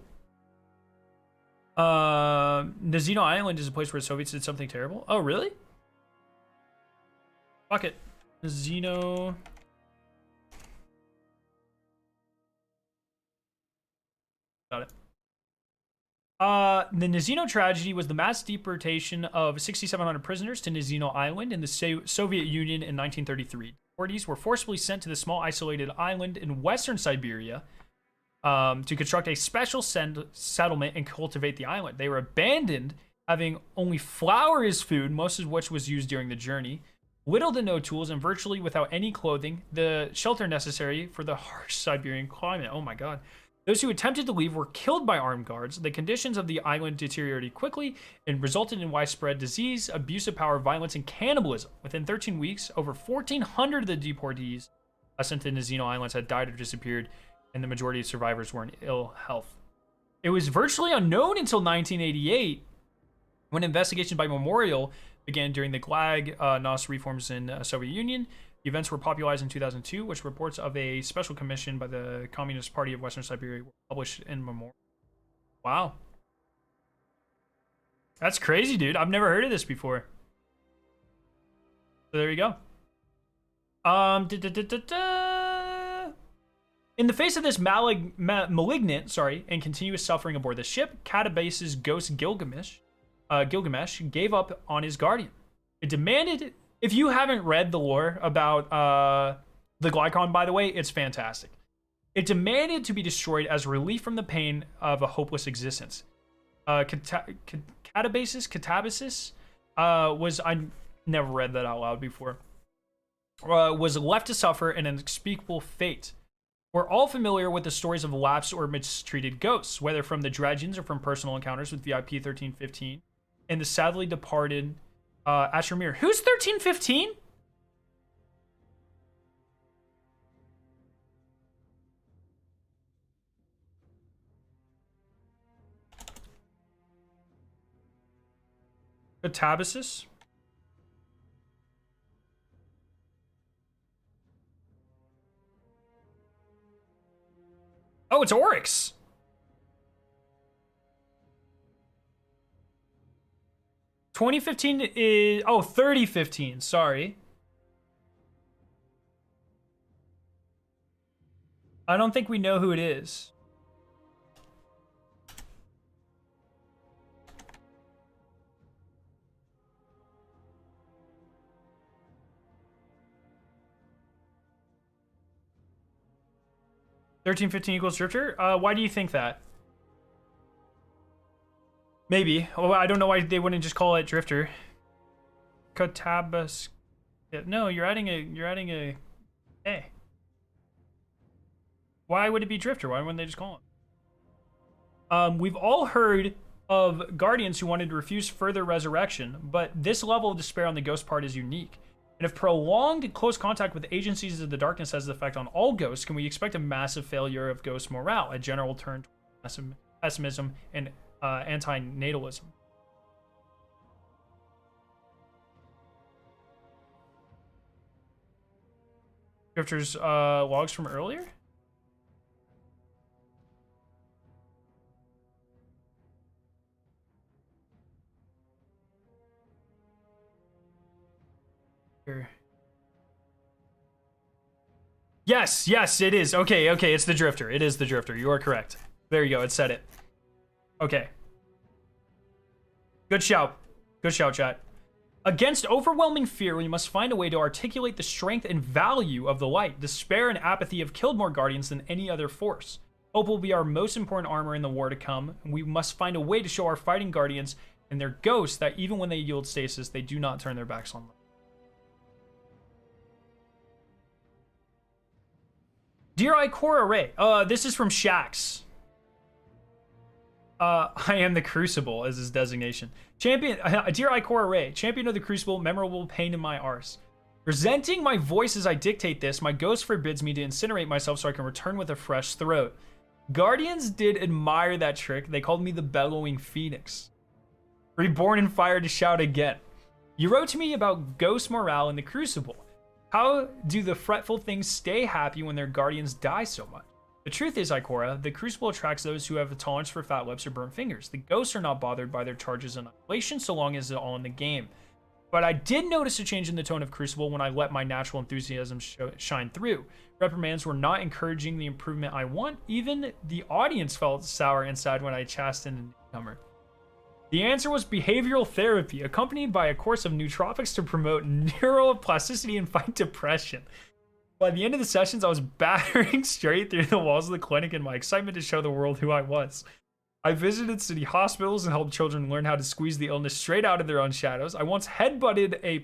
Nazino Island is a place where the Soviets did something terrible. Oh, really? Fuck it. Nazino. Got it. The Nazino tragedy was the mass deportation of 6,700 prisoners to Nazino Island in the Soviet Union in 1933. Deportees were forcibly sent to the small isolated island in western Siberia to construct a special settlement and cultivate the island. They were abandoned, having only flour as food, most of which was used during the journey, little to no tools, and virtually without any clothing, the shelter necessary for the harsh Siberian climate. Oh my god. Those who attempted to leave were killed by armed guards. The conditions of the island deteriorated quickly and resulted in widespread disease, abuse of power, violence, and cannibalism. Within 13 weeks, over 1,400 of the deportees sent to Nazino Islands had died or disappeared, and the majority of survivors were in ill health. It was virtually unknown until 1988, when investigations by Memorial began during the Gulag Gnosis reforms in the Soviet Union. The events were popularized in 2002, which reports of a special commission by the Communist Party of Western Siberia were published in Memorial. Wow. That's crazy, dude. I've never heard of this before. So there you go. In the face of this malignant, and continuous suffering aboard the ship, Catabase's ghost Gilgamesh gave up on his guardian. It demanded. If you haven't read the lore about the Glycon, by the way, it's fantastic. It demanded to be destroyed as relief from the pain of a hopeless existence. Catabasis was, I never read that out loud before, was left to suffer an unspeakable fate. We're all familiar with the stories of lapsed or mistreated ghosts, whether from the Dredgens or from personal encounters with VIP 1315 and the sadly departed Ashermir. Who's 1315? Catabasis? Oh, it's Oryx. 2015 is... Oh, 3015. Sorry. I don't think we know who it is. $13.15 equals Drifter? Why do you think that? Maybe. Oh, I don't know why they wouldn't just call it Drifter. Katabas. No, you're adding a A. Why would it be Drifter? Why wouldn't they just call it? We've all heard of Guardians who wanted to refuse further resurrection, but this level of despair on the ghost part is unique. And if prolonged close contact with agencies of the darkness has an effect on all ghosts, can we expect a massive failure of ghost morale, a general turn to pessimism and anti-natalism? Drifter's logs from earlier? Yes, it is. Okay, it's the Drifter. It is the Drifter. You are correct. There you go. It said it. Okay. Good shout. Good shout, chat. Against overwhelming fear, we must find a way to articulate the strength and value of the light. Despair and apathy have killed more Guardians than any other force. Hope will be our most important armor in the war to come, and we must find a way to show our fighting Guardians and their ghosts that even when they yield stasis, they do not turn their backs on light. Dear Ikora Ray, this is from Shaxx. I am the Crucible as his designation. Champion, dear Ikora Ray, champion of the Crucible, memorable pain in my arse. Resenting my voice as I dictate this, my ghost forbids me to incinerate myself so I can return with a fresh throat. Guardians did admire that trick. They called me the Bellowing Phoenix. Reborn in fire to shout again. You wrote to me about ghost morale in the Crucible. How do the fretful things stay happy when their guardians die so much? The truth is, Ikora, the Crucible attracts those who have a tolerance for fat lips or burnt fingers. The ghosts are not bothered by their charges and annihilation so long as it's all in the game. But I did notice a change in the tone of Crucible when I let my natural enthusiasm shine through. Reprimands were not encouraging the improvement I want. Even the audience felt sour and sad when I chastened a newcomer. The answer was behavioral therapy, accompanied by a course of nootropics to promote neuroplasticity and fight depression. By the end of the sessions, I was battering straight through the walls of the clinic in my excitement to show the world who I was. I visited city hospitals and helped children learn how to squeeze the illness straight out of their own shadows. I once headbutted a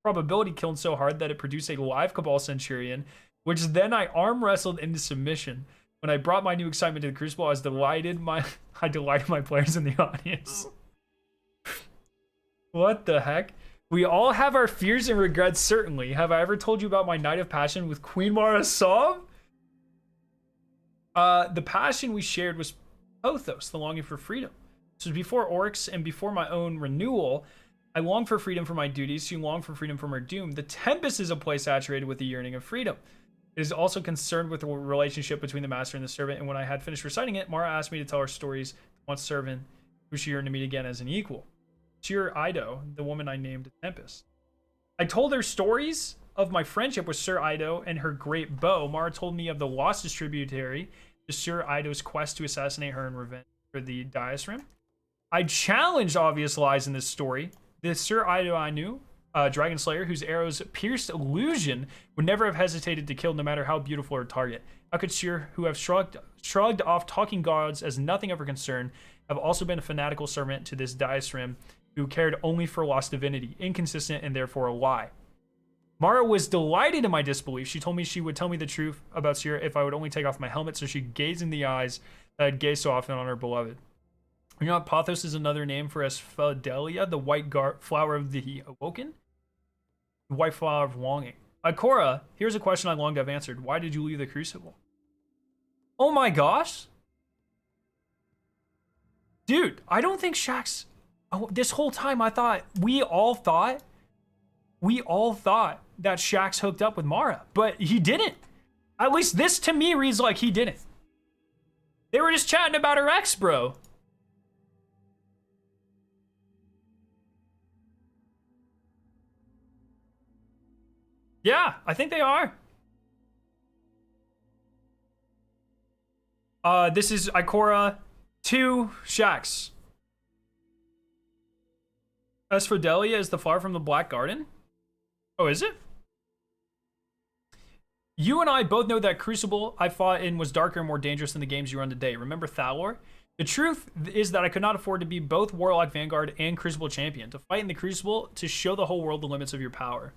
probability kiln so hard that it produced a live Cabal Centurion, which then I arm wrestled into submission. When I brought my new excitement to the Crucible, I delighted my players in the audience. What the heck? We all have our fears and regrets, certainly. Have I ever told you about my night of passion with Queen Mara Sov? The passion we shared was Pothos, the longing for freedom. This was before Oryx and before my own renewal. I long for freedom from my duties. She longed for freedom from her doom. The Tempest is a place saturated with the yearning of freedom. It is also concerned with the relationship between the master and the servant, and when I had finished reciting it, Mara asked me to tell her stories to one servant who she yearned to meet again as an equal. Sir Ido, the woman I named Tempest. I told her stories of my friendship with Sir Ido and her great bow. Mara told me of the lost distributary to Sir Ido's quest to assassinate her in revenge for the Diasrim. I challenged obvious lies in this story. The Sir Ido I knew, Dragon Slayer, whose arrows pierced illusion, would never have hesitated to kill no matter how beautiful her target. How could Seer, who have shrugged off talking gods as nothing of her concern, have also been a fanatical servant to this Diasrim who cared only for lost divinity, inconsistent and therefore a lie? Mara was delighted in my disbelief. She told me she would tell me the truth about Seer if I would only take off my helmet, so she gazed in the eyes that I'd gazed so often on her beloved. You know what Pothos is another name for Asphodelia, the white flower of the awoken? The white flower of longing. Ikora, here's a question I long to have answered. Why did you leave the Crucible? Oh my gosh. Dude, I don't think Shaxx... Oh, this whole time we all thought that Shaxx hooked up with Mara, but he didn't. At least this to me reads like he didn't. They were just chatting about her ex, bro. Yeah, I think they are. This is Ikora 2 Shaxx. Asphodelia is the flower from the Black Garden? Oh, is it? You and I both know that Crucible I fought in was darker and more dangerous than the games you run today. Remember Thalor? The truth is that I could not afford to be both Warlock Vanguard and Crucible champion. To fight in the Crucible, to show the whole world the limits of your power.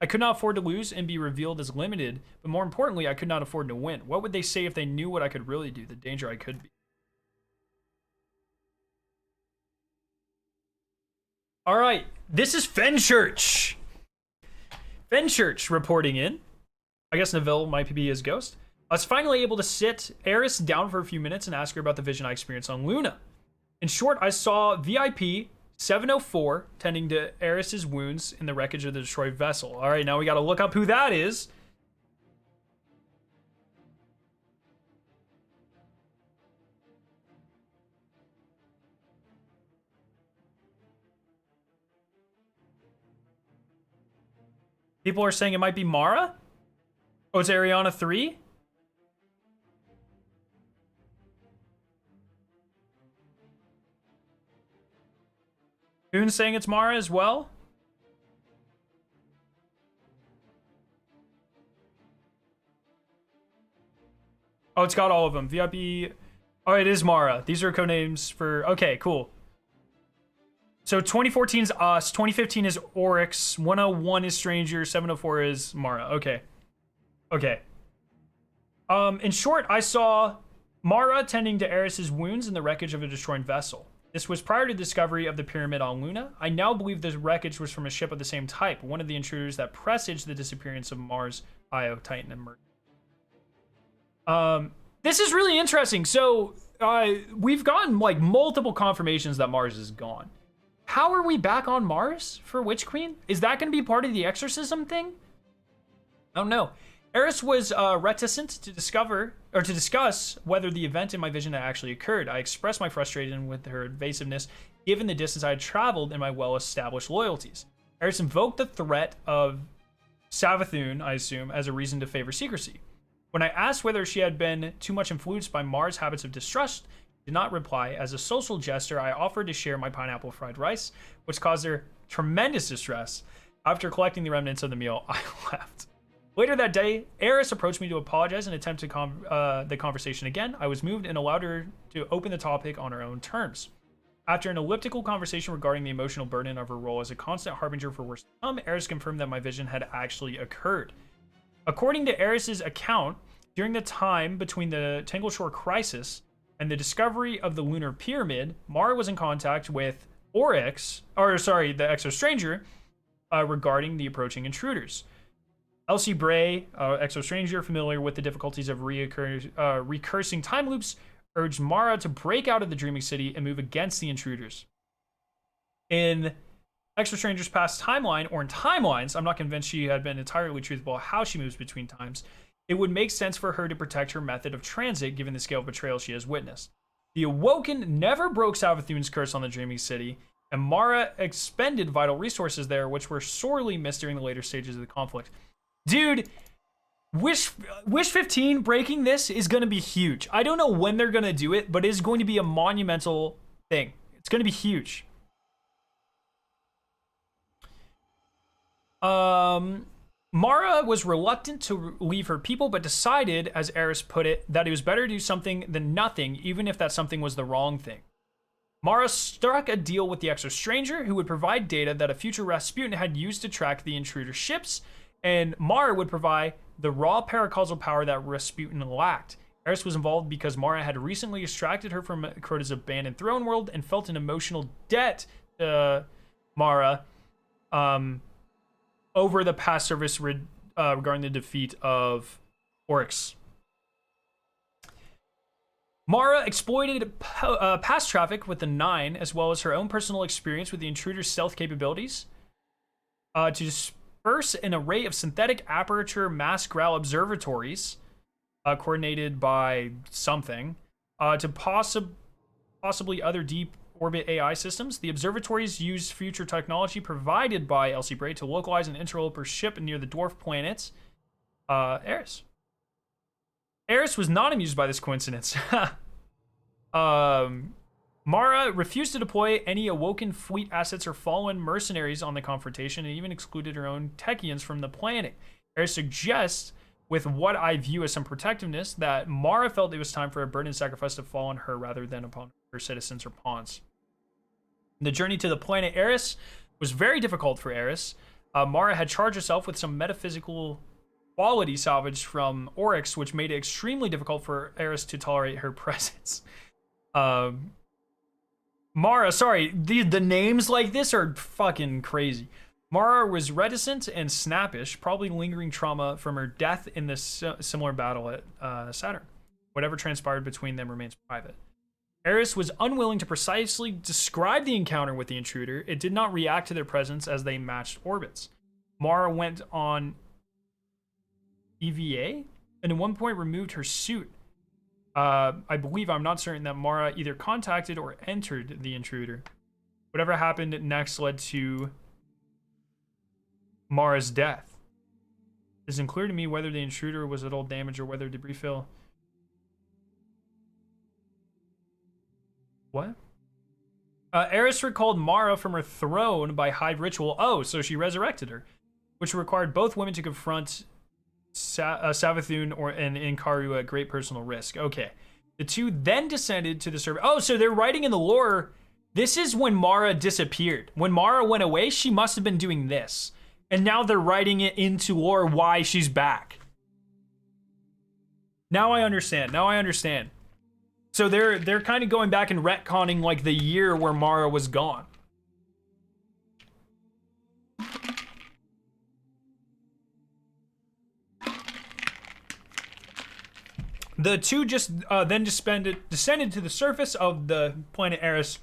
I could not afford to lose and be revealed as limited, but more importantly, I could not afford to win. What would they say if they knew what I could really do, the danger I could be? All right, this is Fenchurch. Fenchurch reporting in. I guess Neville might be his ghost. I was finally able to sit Eris down for a few minutes and ask her about the vision I experienced on Luna. In short, I saw VIP 704 tending to Eris's wounds in the wreckage of the destroyed vessel. All right, now we got to look up who that is. People are saying it might be Mara. Oh, it's Ariana 3? Boon's saying it's Mara as well. Oh, it's got all of them. VIP. Oh, it is Mara. These are codenames for... Okay, cool. So 2014 is us. 2015 is Oryx. 101 is Stranger. 704 is Mara. Okay. Okay. In short, I saw Mara tending to Eris's wounds in the wreckage of a destroyed vessel. This was prior to the discovery of the pyramid on Luna. I now believe this wreckage was from a ship of the same type, one of the intruders that presaged the disappearance of Mars, Io, Titan, and Mercury. This is really interesting. So we've gotten like multiple confirmations that Mars is gone. How are we back on Mars for Witch Queen? Is that going to be part of the exorcism thing? I don't know. Eris was reticent to discuss whether the event in my vision had actually occurred. I expressed my frustration with her evasiveness, given the distance I had traveled and my well-established loyalties. Eris invoked the threat of Savathun, I assume, as a reason to favor secrecy. When I asked whether she had been too much influenced by Mars' habits of distrust, she did not reply. As a social gesture, I offered to share my pineapple fried rice, which caused her tremendous distress. After collecting the remnants of the meal, I left. Later that day, Eris approached me to apologize and attempt the conversation again. I was moved and allowed her to open the topic on her own terms. After an elliptical conversation regarding the emotional burden of her role as a constant harbinger for worse to come, Eris confirmed that my vision had actually occurred. According to Eris's account, during the time between the Tangleshore crisis and the discovery of the lunar pyramid, Mara was in contact with the Exo Stranger, regarding the approaching intruders. Elsie Bray, Exo Stranger, familiar with the difficulties of recursing time loops, urged Mara to break out of the Dreaming City and move against the intruders. In Exo Stranger's past timeline, or in timelines, I'm not convinced she had been entirely truthful how she moves between times. It would make sense for her to protect her method of transit given the scale of betrayal she has witnessed. The Awoken never broke Savathun's curse on the Dreaming City, and Mara expended vital resources there, which were sorely missed during the later stages of the conflict. Dude, Wish 15 breaking this is going to be huge. I don't know when they're going to do it, but it's going to be a monumental thing. It's going to be huge. Mara was reluctant to leave her people, but decided, as Eris put it, that it was better to do something than nothing, even if that something was the wrong thing. Mara struck a deal with the Exo Stranger, who would provide data that a future Rasputin had used to track the intruder ships, and Mara would provide the raw paracausal power that Rasputin lacked. Eris was involved because Mara had recently extracted her from Crota's abandoned throne world and felt an emotional debt to Mara over the past service regarding the defeat of Oryx. Mara exploited past traffic with the Nine, as well as her own personal experience with the intruder's stealth capabilities, to disperse an array of synthetic aperture mass growl observatories, coordinated by something, to possibly other deep orbit AI systems. The observatories use future technology provided by LC Bray to localize an interloper ship near the dwarf planet Eris. Eris was not amused by this coincidence. Mara refused to deploy any awoken fleet assets or fallen mercenaries on the confrontation, and even excluded her own Techians from the planet. Eris suggests, with what I view as some protectiveness, that Mara felt it was time for a burden sacrifice to fall on her rather than upon her citizens or pawns. The journey to the planet Eris was very difficult for Eris. Mara had charged herself with some metaphysical quality salvaged from Oryx, which made it extremely difficult for Eris to tolerate her presence. Mara, sorry, the names like this are fucking crazy. Mara was reticent and snappish, probably lingering trauma from her death in this similar battle at Saturn. Whatever transpired between them remains private. Eris was unwilling to precisely describe the encounter with the intruder. It did not react to their presence as they matched orbits. Mara went on EVA and at one point removed her suit. I believe, I'm not certain, that Mara either contacted or entered the intruder. Whatever happened next led to Mara's death. It isn't clear to me whether the intruder was at all damaged or whether debris fell. What? Eris recalled Mara from her throne by Hive ritual. Oh, so she resurrected her, which required both women to confront Savathun and Inkaru at great personal risk. Okay. The two then descended to the surface. Oh, so they're writing in the lore. This is when Mara disappeared. When Mara went away, she must have been doing this. And now they're writing it into lore why she's back. Now I understand. So they're kind of going back and retconning like the year where Mara was gone. The two just then descended to the surface of the planet Eris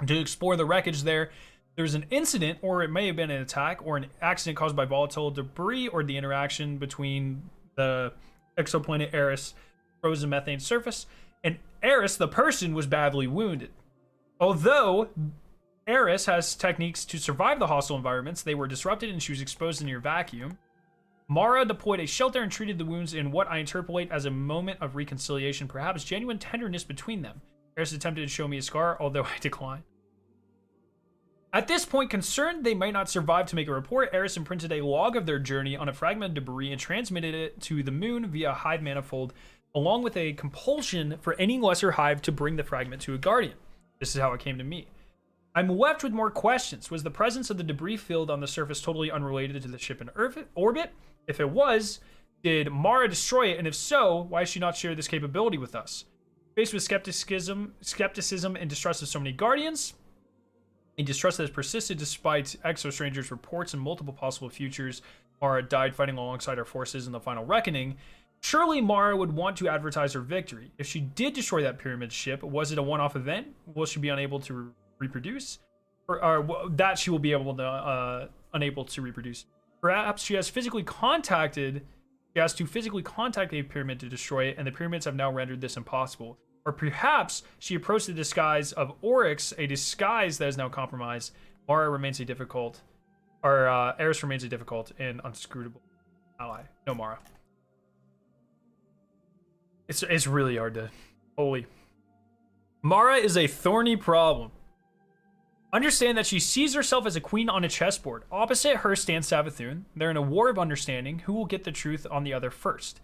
to explore the wreckage there. There was an incident, or it may have been an attack, or an accident caused by volatile debris, or the interaction between the exoplanet Eris, frozen methane surface, and Eris, the person, was badly wounded. Although Eris has techniques to survive the hostile environments, they were disrupted and she was exposed to near vacuum. Mara deployed a shelter and treated the wounds in what I interpolate as a moment of reconciliation, perhaps genuine tenderness between them. Eris attempted to show me a scar, although I declined. At this point, concerned they might not survive to make a report, Eris imprinted a log of their journey on a fragment of debris and transmitted it to the moon via a hive manifold, along with a compulsion for any lesser hive to bring the fragment to a guardian. This is how it came to me. I'm left with more questions. Was the presence of the debris field on the surface totally unrelated to the ship in orbit? If it was, did Mara destroy it? And if so, why does she not share this capability with us? Faced with skepticism and distrust of so many guardians, a distrust that has persisted despite Exo-Stranger's reports and multiple possible futures, Mara died fighting alongside our forces in the final reckoning. Surely Mara would want to advertise her victory. If she did destroy that pyramid ship, was it a one-off event? Will she be unable to reproduce? Or that she will be able to unable to reproduce? Perhaps she has to physically contact a pyramid to destroy it, and the pyramids have now rendered this impossible. Or perhaps she approached the disguise of Oryx, a disguise that is now compromised. Eris remains a difficult and unscrutable ally. No, Mara. It's really hard to... Holy. Mara is a thorny problem. Understand that she sees herself as a queen on a chessboard. Opposite her stands Savathun. They're in a war of understanding. Who will get the truth on the other first?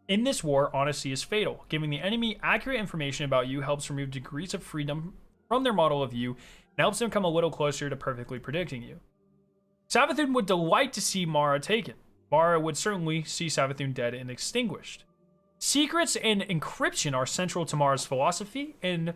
In this war, honesty is fatal. Giving the enemy accurate information about you helps remove degrees of freedom from their model of you and helps them come a little closer to perfectly predicting you. Savathun would delight to see Mara taken. Mara would certainly see Savathun dead and extinguished. Secrets and encryption are central to Mara's philosophy, and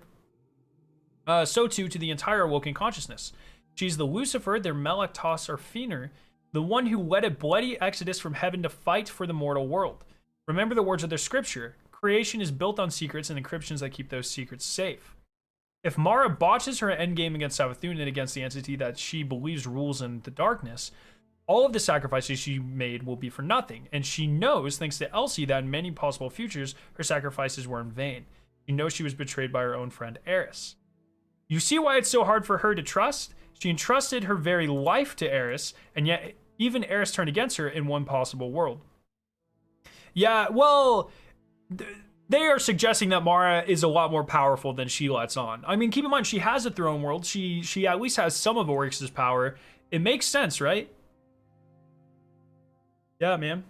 so too to the entire awoken consciousness. She's the Lucifer, their Melektos or Fenor, the one who led a bloody exodus from heaven to fight for the mortal world. Remember the words of their scripture. Creation is built on secrets and encryptions that keep those secrets safe. If Mara botches her endgame against Savathun and against the entity that she believes rules in the darkness, all of the sacrifices she made will be for nothing. And she knows, thanks to Elsie, that in many possible futures, her sacrifices were in vain. She knows she was betrayed by her own friend Eris. You see why it's so hard for her to trust? She entrusted her very life to Eris, and yet even Eris turned against her in one possible world. Yeah, well, they are suggesting that Mara is a lot more powerful than she lets on. I mean, keep in mind, she has a throne world. She at least has some of Oryx's power. It makes sense, right? Yeah, man.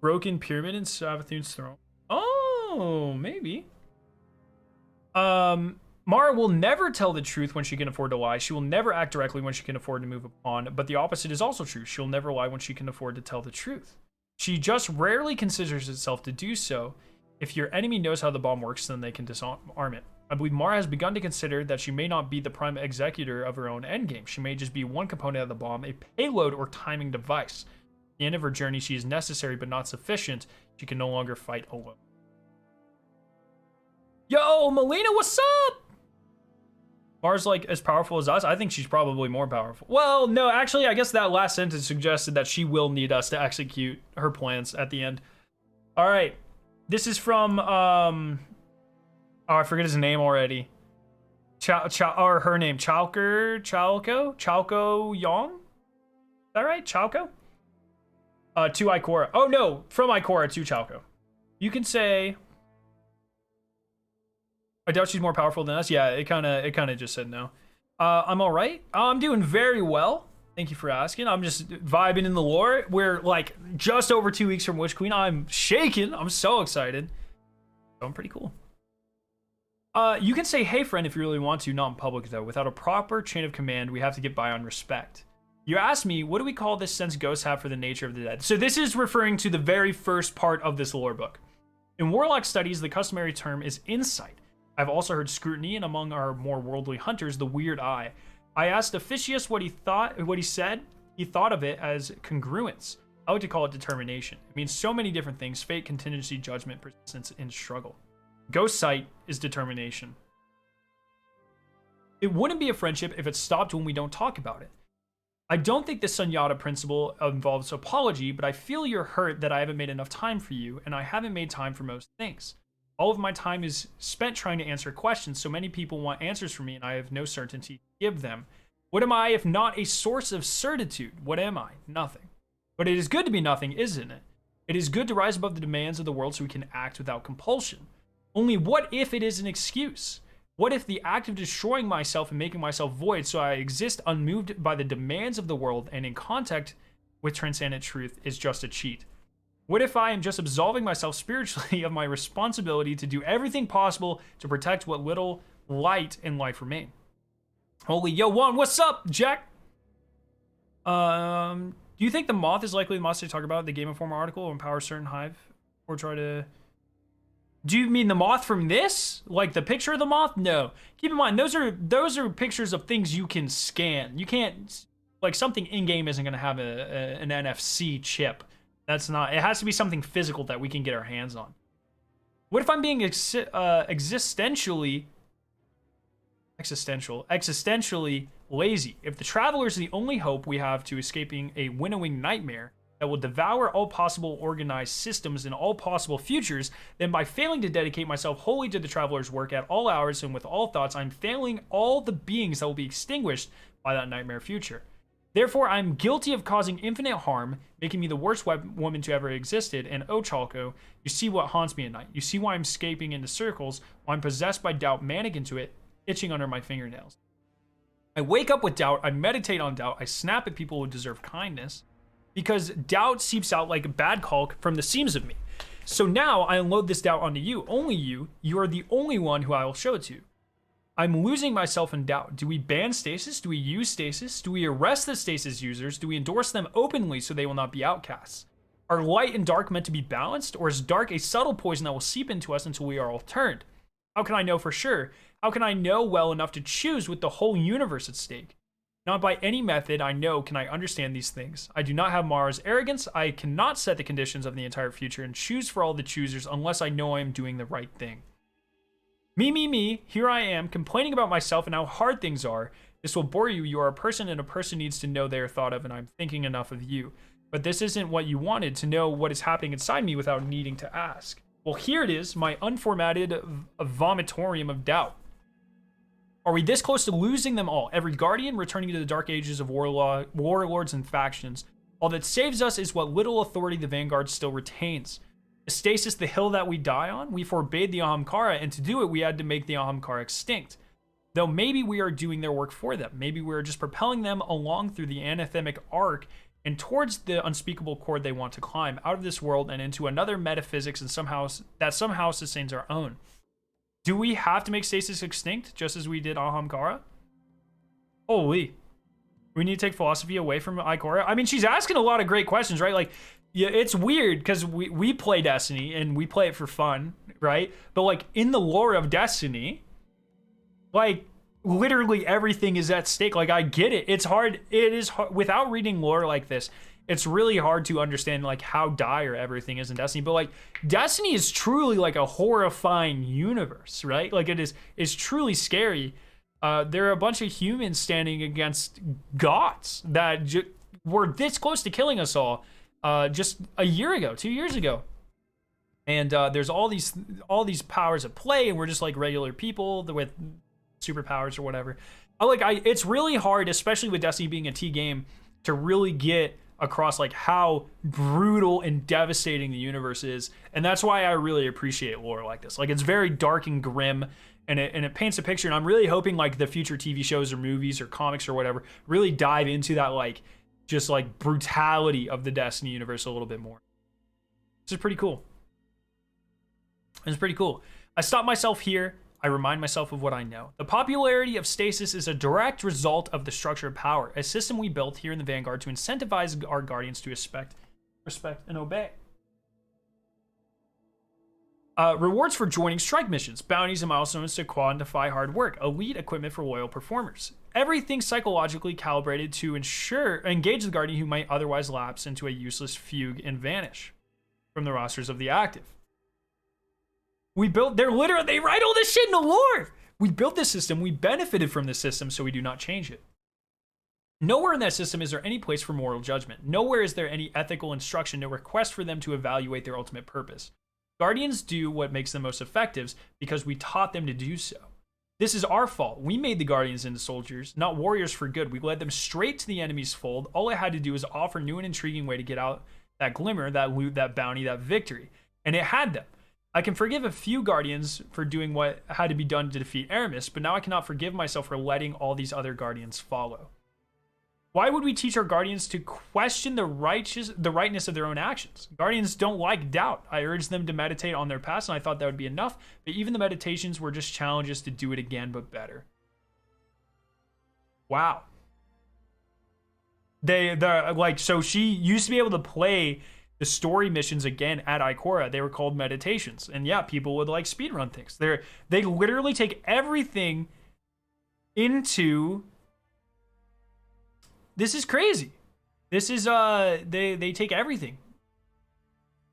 Broken pyramid in Savathun's throne. Oh, maybe. Mara will never tell the truth when she can afford to lie. She will never act directly when she can afford to move a pawn. But the opposite is also true. She'll never lie when she can afford to tell the truth. She just rarely considers herself to do so. If your enemy knows how the bomb works, then they can disarm it. I believe Mara has begun to consider that she may not be the prime executor of her own endgame. She may just be one component of the bomb, a payload or timing device. At the end of her journey, she is necessary but not sufficient. She can no longer fight alone. Yo, Melina, what's up? Mara's like as powerful as us? I think she's probably more powerful. Well, no, actually, I guess that last sentence suggested that she will need us to execute her plans at the end. All right. This is from, oh, I forget his name already. Or her name, Chalco Yong? Is that right? Chalco? To Ikora. Oh, no, from Ikora to Chalco. You can say... I doubt she's more powerful than us. Yeah, it kind of just said no. I'm all right. I'm doing very well. Thank you for asking. I'm just vibing in the lore. We're like just over 2 weeks from Witch Queen. I'm shaking. I'm so excited. Going pretty cool. You can say, hey, friend, if you really want to. Not in public, though. Without a proper chain of command, we have to get by on respect. You asked me, what do we call this sense ghosts have for the nature of the dead? So this is referring to the very first part of this lore book. In Warlock studies, the customary term is insight. I've also heard scrutiny, and among our more worldly hunters, the weird eye. I asked Officius what he said. He thought of it as congruence. I like to call it determination. It means so many different things: fate, contingency, judgment, persistence, and struggle. Ghost sight is determination. It wouldn't be a friendship if it stopped when we don't talk about it. I don't think the Sunyata principle involves apology, but I feel you're hurt that I haven't made enough time for you, and I haven't made time for most things. All of my time is spent trying to answer questions. So many people want answers from me, and I have no certainty to give them. What am I if not a source of certitude? What am I? Nothing. But it is good to be nothing, isn't it? It is good to rise above the demands of the world so we can act without compulsion. Only what if it is an excuse? What if the act of destroying myself and making myself void so I exist unmoved by the demands of the world and in contact with transcendent truth is just a cheat? What if I am just absolving myself spiritually of my responsibility to do everything possible to protect what little light in life remain? Holy yo, Juan, what's up, Jack? Do you think the moth is likely the monster to talk about the Game Informer article or empower certain hive or try to... Do you mean the moth from this? Like the picture of the moth? No. Keep in mind, those are pictures of things you can scan. You can't, like something in-game isn't going to have an NFC chip. That's not, it has to be something physical that we can get our hands on. What if I'm being existentially lazy? If the traveler is the only hope we have to escaping a winnowing nightmare that will devour all possible organized systems in all possible futures, then by failing to dedicate myself wholly to the traveler's work at all hours and with all thoughts, I'm failing all the beings that will be extinguished by that nightmare future. Therefore, I'm guilty of causing infinite harm, making me the worst woman to ever existed, and oh, Chalco, you see what haunts me at night. You see why I'm escaping into circles, why I'm possessed by doubt, manic into it, itching under my fingernails. I wake up with doubt, I meditate on doubt, I snap at people who deserve kindness, because doubt seeps out like a bad caulk from the seams of me. So now I unload this doubt onto you, only you are the only one who I will show it to. I'm losing myself in doubt. Do we ban Stasis? Do we use Stasis? Do we arrest the Stasis users? Do we endorse them openly so they will not be outcasts? Are light and dark meant to be balanced? Or is dark a subtle poison that will seep into us until we are all turned? How can I know for sure? How can I know well enough to choose with the whole universe at stake? Not by any method I know can I understand these things. I do not have Mara's arrogance. I cannot set the conditions of the entire future and choose for all the choosers unless I know I am doing the right thing. Me, here I am, complaining about myself and how hard things are. This will bore you. You are a person, and a person needs to know they are thought of, and I'm thinking enough of you. But this isn't what you wanted, to know what is happening inside me without needing to ask. Well, here it is, my unformatted vomitorium of doubt. Are we this close to losing them all? Every guardian returning to the dark ages of warlords and factions. All that saves us is what little authority the Vanguard still retains. Is Stasis the hill that we die on? We forbade the Ahamkara, and to do it, we had to make the Ahamkara extinct. Though maybe we are doing their work for them. Maybe we are just propelling them along through the anathemic arc and towards the unspeakable chord they want to climb, out of this world and into another metaphysics and somehow sustains our own. Do we have to make Stasis extinct, just as we did Ahamkara? Holy. We need to take philosophy away from Ikora? I mean, she's asking a lot of great questions, right? Like, yeah, it's weird because we play Destiny and we play it for fun, right? But like in the lore of Destiny, like literally everything is at stake. Like I get it. It's hard. It is hard. Without reading lore like this, it's really hard to understand like how dire everything is in Destiny. But like Destiny is truly like a horrifying universe, right? Like it's truly scary. There are a bunch of humans standing against gods that were this close to killing us all. Just a year ago, 2 years ago, and there's all these powers at play, and we're just like regular people with superpowers or whatever. It's really hard, especially with Destiny being a T game, to really get across like how brutal and devastating the universe is, and that's why I really appreciate lore like this. Like it's very dark and grim, and it paints a picture. And I'm really hoping like the future TV shows or movies or comics or whatever really dive into that like. Just like brutality of the Destiny universe a little bit more. This is pretty cool. It's pretty cool. I stop myself here. I remind myself of what I know. The popularity of Stasis is a direct result of the structure of power, a system we built here in the Vanguard to incentivize our guardians to respect and obey. Rewards for joining strike missions, bounties and milestones to quantify hard work, elite equipment for loyal performers. Everything psychologically calibrated to engage the guardian who might otherwise lapse into a useless fugue and vanish from the rosters of the active. They write all this shit in the lore. We built this system, we benefited from this system, so we do not change it. Nowhere in that system is there any place for moral judgment. Nowhere is there any ethical instruction, no request for them to evaluate their ultimate purpose. Guardians do what makes them most effective because we taught them to do so. This is our fault. We made the Guardians into soldiers, not warriors for good. We led them straight to the enemy's fold. All I had to do was offer a new and intriguing way to get out that glimmer, that loot, that bounty, that victory. And it had them. I can forgive a few Guardians for doing what had to be done to defeat Eris, but now I cannot forgive myself for letting all these other Guardians follow. Why would we teach our Guardians to question the rightness of their own actions? Guardians don't like doubt. I urged them to meditate on their past, and I thought that would be enough, but even the meditations were just challenges to do it again, but better. Wow. So she used to be able to play the story missions again at Ikora. They were called meditations, and yeah, people would like speedrun things. They literally take everything into... This is crazy. This is they take everything.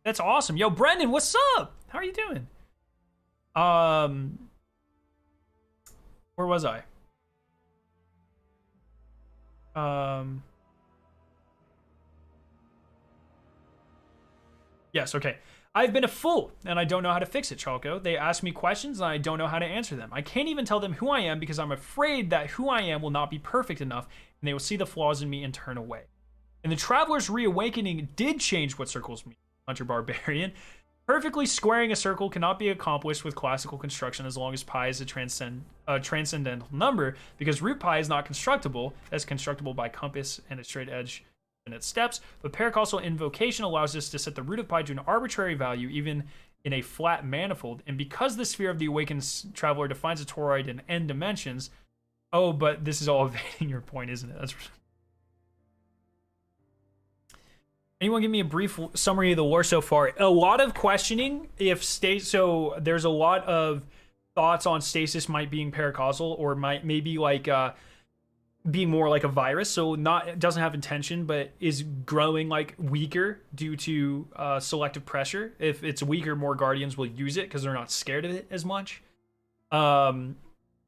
That's awesome. Yo, Brendan, what's up? How are you doing? Where was I? Yes, okay. I've been a fool, and I don't know how to fix it, Chalco. They ask me questions, and I don't know how to answer them. I can't even tell them who I am because I'm afraid that who I am will not be perfect enough, and they will see the flaws in me and turn away. And the Traveler's Reawakening did change what circles me, Hunter Barbarian. Perfectly squaring a circle cannot be accomplished with classical construction as long as pi is a transcendental number, because root pi is not constructible, as constructible by compass and a straight edge in its steps, but paracausal invocation allows us to set the root of pi to an arbitrary value, even in a flat manifold. And because the sphere of the awakened traveler defines a toroid in n dimensions, oh, but this is all evading your point, isn't it? That's... Anyone give me a brief summary of the lore so far? A lot of questioning so there's a lot of thoughts on Stasis might being paracausal, or maybe like being more like a virus, so it doesn't have intention, but is growing like weaker due to selective pressure. If it's weaker, more Guardians will use it because they're not scared of it as much. A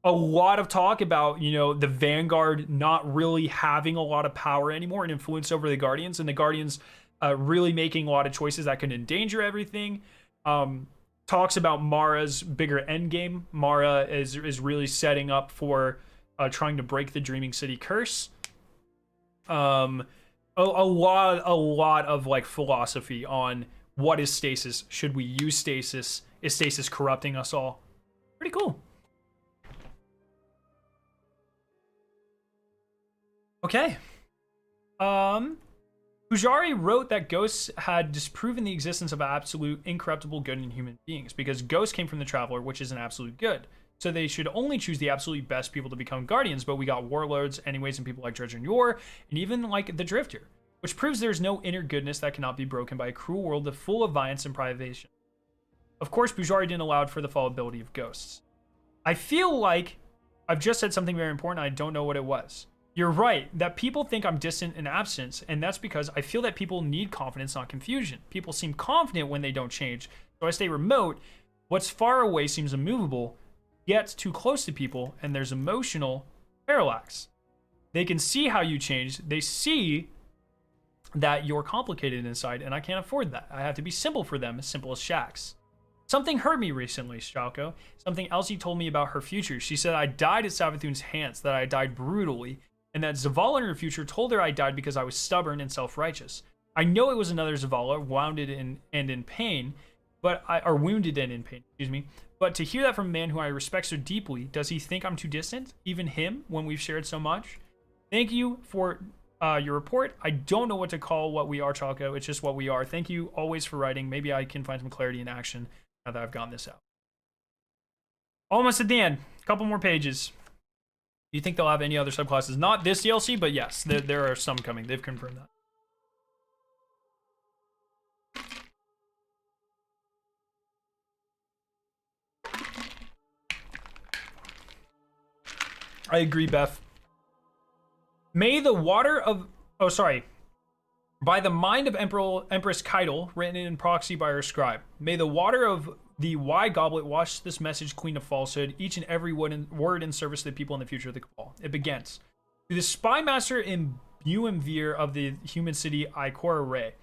lot of talk about, the Vanguard not really having a lot of power anymore and influence over the Guardians, and the Guardians really making a lot of choices that can endanger everything. Talk talks about Mara's bigger end game. Mara is really setting up for trying to break the Dreaming City curse. A lot of like philosophy on what is stasis. Should we use stasis? Is stasis corrupting us all? Pretty cool. Okay. Pujari wrote that ghosts had disproven the existence of absolute incorruptible good in human beings because ghosts came from the Traveler, which is an absolute good. So they should only choose the absolutely best people to become guardians, but we got warlords anyways and people like Dredger and Yor, and even like the Drifter, which proves there's no inner goodness that cannot be broken by a cruel world full of violence and privation. Of course, Pujari didn't allow for the fallibility of ghosts. I feel like I've just said something very important. I don't know what it was. You're right that people think I'm distant in absence, and that's because I feel that people need confidence, not confusion. People seem confident when they don't change, so I stay remote. What's far away seems immovable, gets too close to people, and there's emotional parallax. They can see how you change. They see that you're complicated inside, and I can't afford that. I have to be simple for them, as simple as Shaxx. Something hurt me recently, Shalko. Something Elsie told me about her future. She said I died at Savathun's hands, that I died brutally, and that Zavala in her future told her I died because I was stubborn and self-righteous. I know it was another Zavala, wounded and in pain, or wounded and in pain, excuse me. But to hear that from a man who I respect so deeply, does he think I'm too distant? Even him, when we've shared so much? Thank you for your report. I don't know what to call what we are, Chalco. It's just what we are. Thank you always for writing. Maybe I can find some clarity in action now that I've gotten this out. Almost at the end. A couple more pages. Do you think they'll have any other subclasses? Not this DLC, but yes, there are some coming. They've confirmed that. I agree, Beth. May the water of... Oh, sorry. By the mind of Empress Keitel, written in proxy by her scribe. May the water of the Y goblet wash this message clean of falsehood, each and every word in service to the people in the future of the Cabal. It begins. To the spy master in Buemvir of the human city Ikora Ray,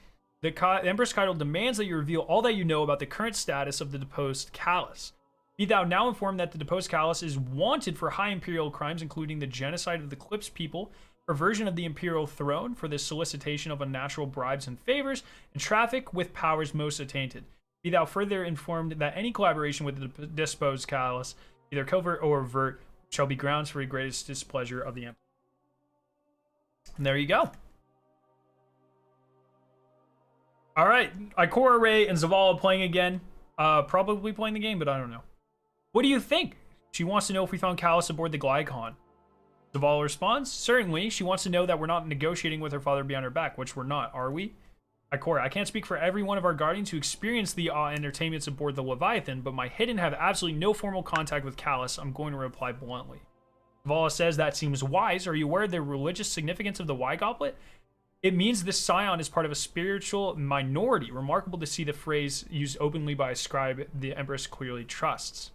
the Empress Keitel demands that you reveal all that you know about the current status of the deposed Callus. Be thou now informed that the deposed Callus is wanted for high imperial crimes, including the genocide of the Clips people, perversion of the imperial throne for the solicitation of unnatural bribes and favors, and traffic with powers most attainted. Be thou further informed that any collaboration with the disposed Callus, either covert or overt, shall be grounds for the greatest displeasure of the Emperor. And there you go. All right, Ikora Ray and Zavala playing again. Probably playing the game, but I don't know. What do you think? She wants to know if we found Callus aboard the Glycon. Zavala responds, certainly. She wants to know that we're not negotiating with her father behind her back, which we're not, are we? Ikora, I can't speak for every one of our guardians who experienced the entertainments aboard the Leviathan, but my hidden have absolutely no formal contact with Callus. I'm going to reply bluntly. Zavala says that seems wise. Are you aware of the religious significance of the Y Goblet? It means this scion is part of a spiritual minority. Remarkable to see the phrase used openly by a scribe the Empress clearly trusts.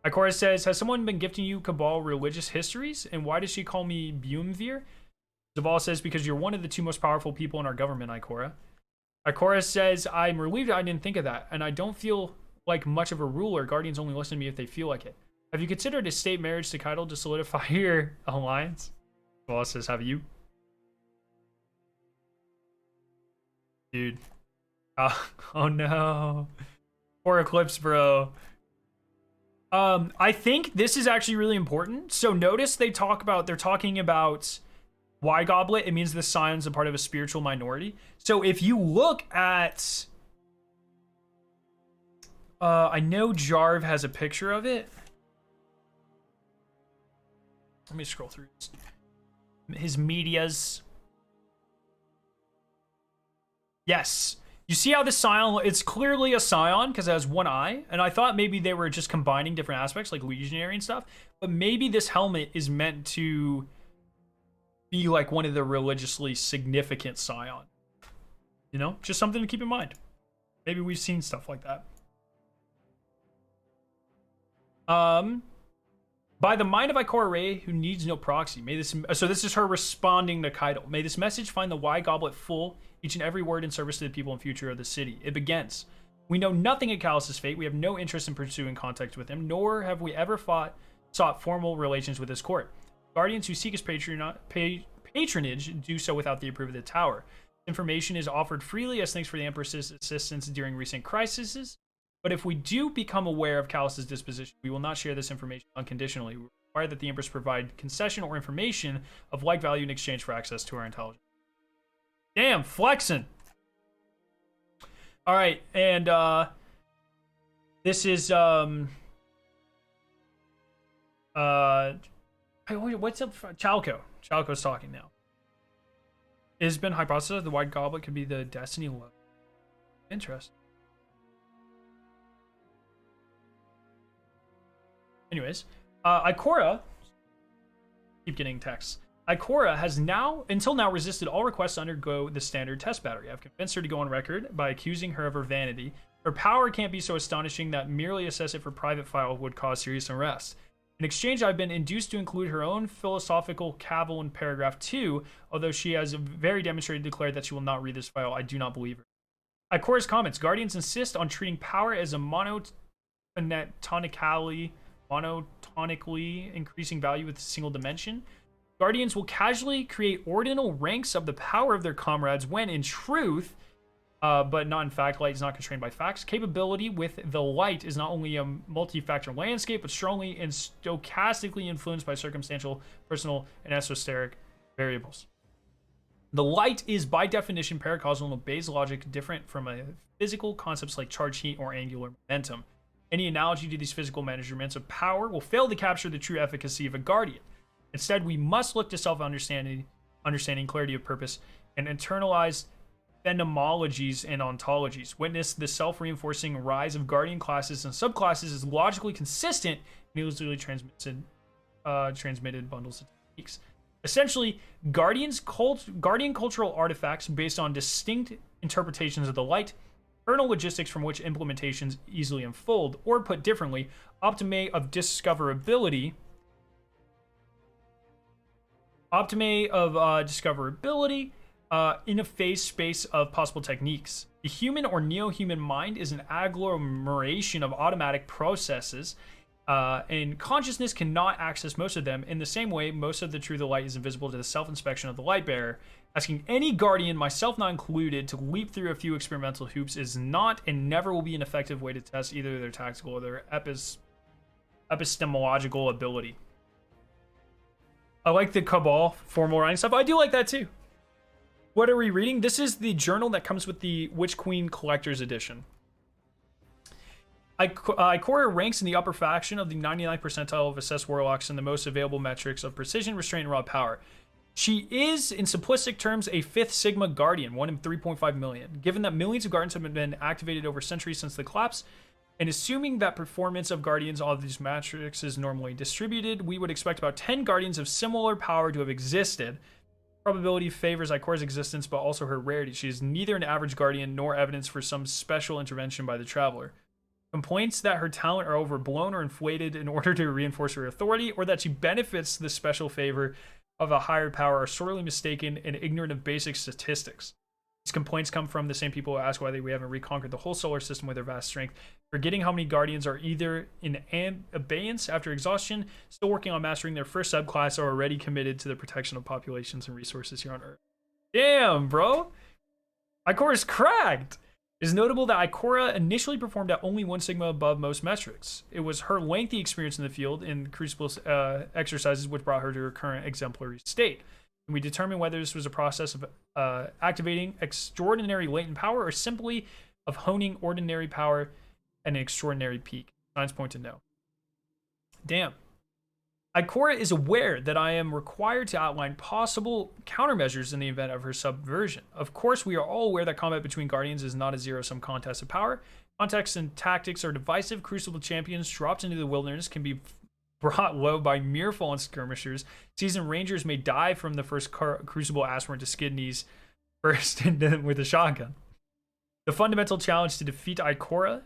Ikora says, has someone been gifting you Cabal religious histories? And why does she call me Buemvir? Zavala says, because you're one of the two most powerful people in our government, Ikora. Ikora says, I'm relieved I didn't think of that, and I don't feel like much of a ruler. Guardians only listen to me if they feel like it. Have you considered a state marriage to Keitel to solidify your alliance? Zavala says, have you? Dude. Oh no. Poor Eclipse, bro. I think this is actually really important. So notice they're talking about Y Goblet. It means the scion's a part of a spiritual minority. So if you look at, I know Jarv has a picture of it. Let me scroll through his medias. Yes. You see how this scion, it's clearly a scion because it has one eye. And I thought maybe they were just combining different aspects like legionary and stuff. But maybe this helmet is meant to be like one of the religiously significant scion. You know, just something to keep in mind. Maybe we've seen stuff like that. By the mind of Ikora Ray, who needs no proxy. May this, so this is her responding to Keitel. May this message find the Y Goblet full, each and every word in service to the people and future of the city. It begins. We know nothing of Callus's fate. We have no interest in pursuing contact with him, nor have we ever sought formal relations with his court. Guardians who seek his patronage do so without the approval of the tower. Information is offered freely as thanks for the Empress's assistance during recent crises. But if we do become aware of Callus's disposition, we will not share this information unconditionally. We require that the Empress provide concession or information of like value in exchange for access to our intelligence. Damn, flexing. All right, and this is what's up? Chalco. Chalco's talking now. It has been hypothesized the White Goblet could be the Destiny level. Interesting. Anyways, Ikora, keep getting texts. Ikora has until now resisted all requests to undergo the standard test battery. I've convinced her to go on record by accusing her of her vanity. Her power can't be so astonishing that merely assess it for private file would cause serious unrest. In exchange, I've been induced to include her own philosophical cavil in paragraph 2, although she has very demonstrated declared that she will not read this file. I do not believe her. Ikora's comments. Guardians insist on treating power as a monotonically increasing value with a single dimension. Guardians will casually create ordinal ranks of the power of their comrades when, in truth, but not in fact, light is not constrained by facts. Capability with the light is not only a multi-factor landscape, but strongly and stochastically influenced by circumstantial, personal, and esoteric variables. The light is, by definition, paracausal and obeys logic different from physical concepts like charge, heat, or angular momentum. Any analogy to these physical measurements of power will fail to capture the true efficacy of a guardian. Instead, we must look to self-understanding, clarity of purpose, and internalized phenomenologies and ontologies. Witness the self-reinforcing rise of guardian classes and subclasses is logically consistent and easily transmitted bundles of techniques. Essentially, guardian cultural artifacts based on distinct interpretations of the light, kernel logistics from which implementations easily unfold, or put differently, optime of discoverability in a phase space of possible techniques. The human or neo-human mind is an agglomeration of automatic processes, and consciousness cannot access most of them. In the same way, most of the truth of light is invisible to the self-inspection of the light bearer. Asking any guardian, myself not included, to leap through a few experimental hoops is not and never will be an effective way to test either their tactical or their epistemological ability. I like the Cabal formal writing stuff. I do like that too. What are we reading? This is the journal that comes with the Witch Queen Collector's Edition. Ikora ranks in the upper faction of the 99th percentile of assessed warlocks in the most available metrics of precision, restraint, and raw power. She is, in simplistic terms, a 5th Sigma Guardian, 1 in 3.5 million. Given that millions of Guardians have been activated over centuries since the collapse, and assuming that performance of Guardians of these metrics is normally distributed, we would expect about 10 Guardians of similar power to have existed. Probability favors Ikora's existence, but also her rarity. She is neither an average Guardian nor evidence for some special intervention by the Traveler. Complaints that her talent are overblown or inflated in order to reinforce her authority, or that she benefits the special favor of a higher power, are sorely mistaken and ignorant of basic statistics. These complaints come from the same people who ask why we haven't reconquered the whole solar system with their vast strength, forgetting how many Guardians are either in abeyance after exhaustion, still working on mastering their first subclass, or already committed to the protection of populations and resources here on Earth. Damn, bro! Ikora's cracked! It is notable that Ikora initially performed at only 1 Sigma above most metrics. It was her lengthy experience in the field in Crucible exercises which brought her to her current exemplary state. And we determined whether this was a process of activating extraordinary latent power or simply of honing ordinary power at an extraordinary peak. Signs point to no. Damn. Ikora is aware that I am required to outline possible countermeasures in the event of her subversion. Of course, we are all aware that combat between Guardians is not a zero-sum contest of power. Context and tactics are divisive. Crucible champions dropped into the wilderness can be brought low by mere fallen skirmishers. Seasoned rangers may die from the first Crucible aspirant to skid knees first with a shotgun. The fundamental challenge to defeat Ikora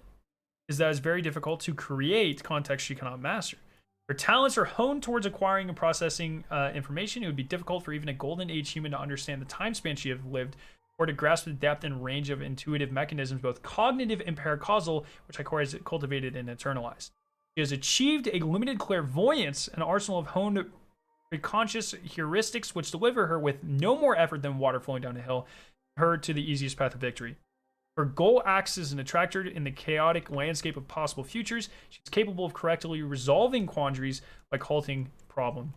is that it's very difficult to create context she cannot master. Her talents are honed towards acquiring and processing information. It would be difficult for even a golden age human to understand the time span she has lived or to grasp the depth and range of intuitive mechanisms, both cognitive and paracausal, which Ikora has cultivated and internalized. She has achieved a limited clairvoyance, an arsenal of honed preconscious heuristics, which deliver her with no more effort than water flowing down a hill, her to the easiest path of victory. Her goal acts as an attractor in the chaotic landscape of possible futures. She's capable of correctly resolving quandaries like halting problem,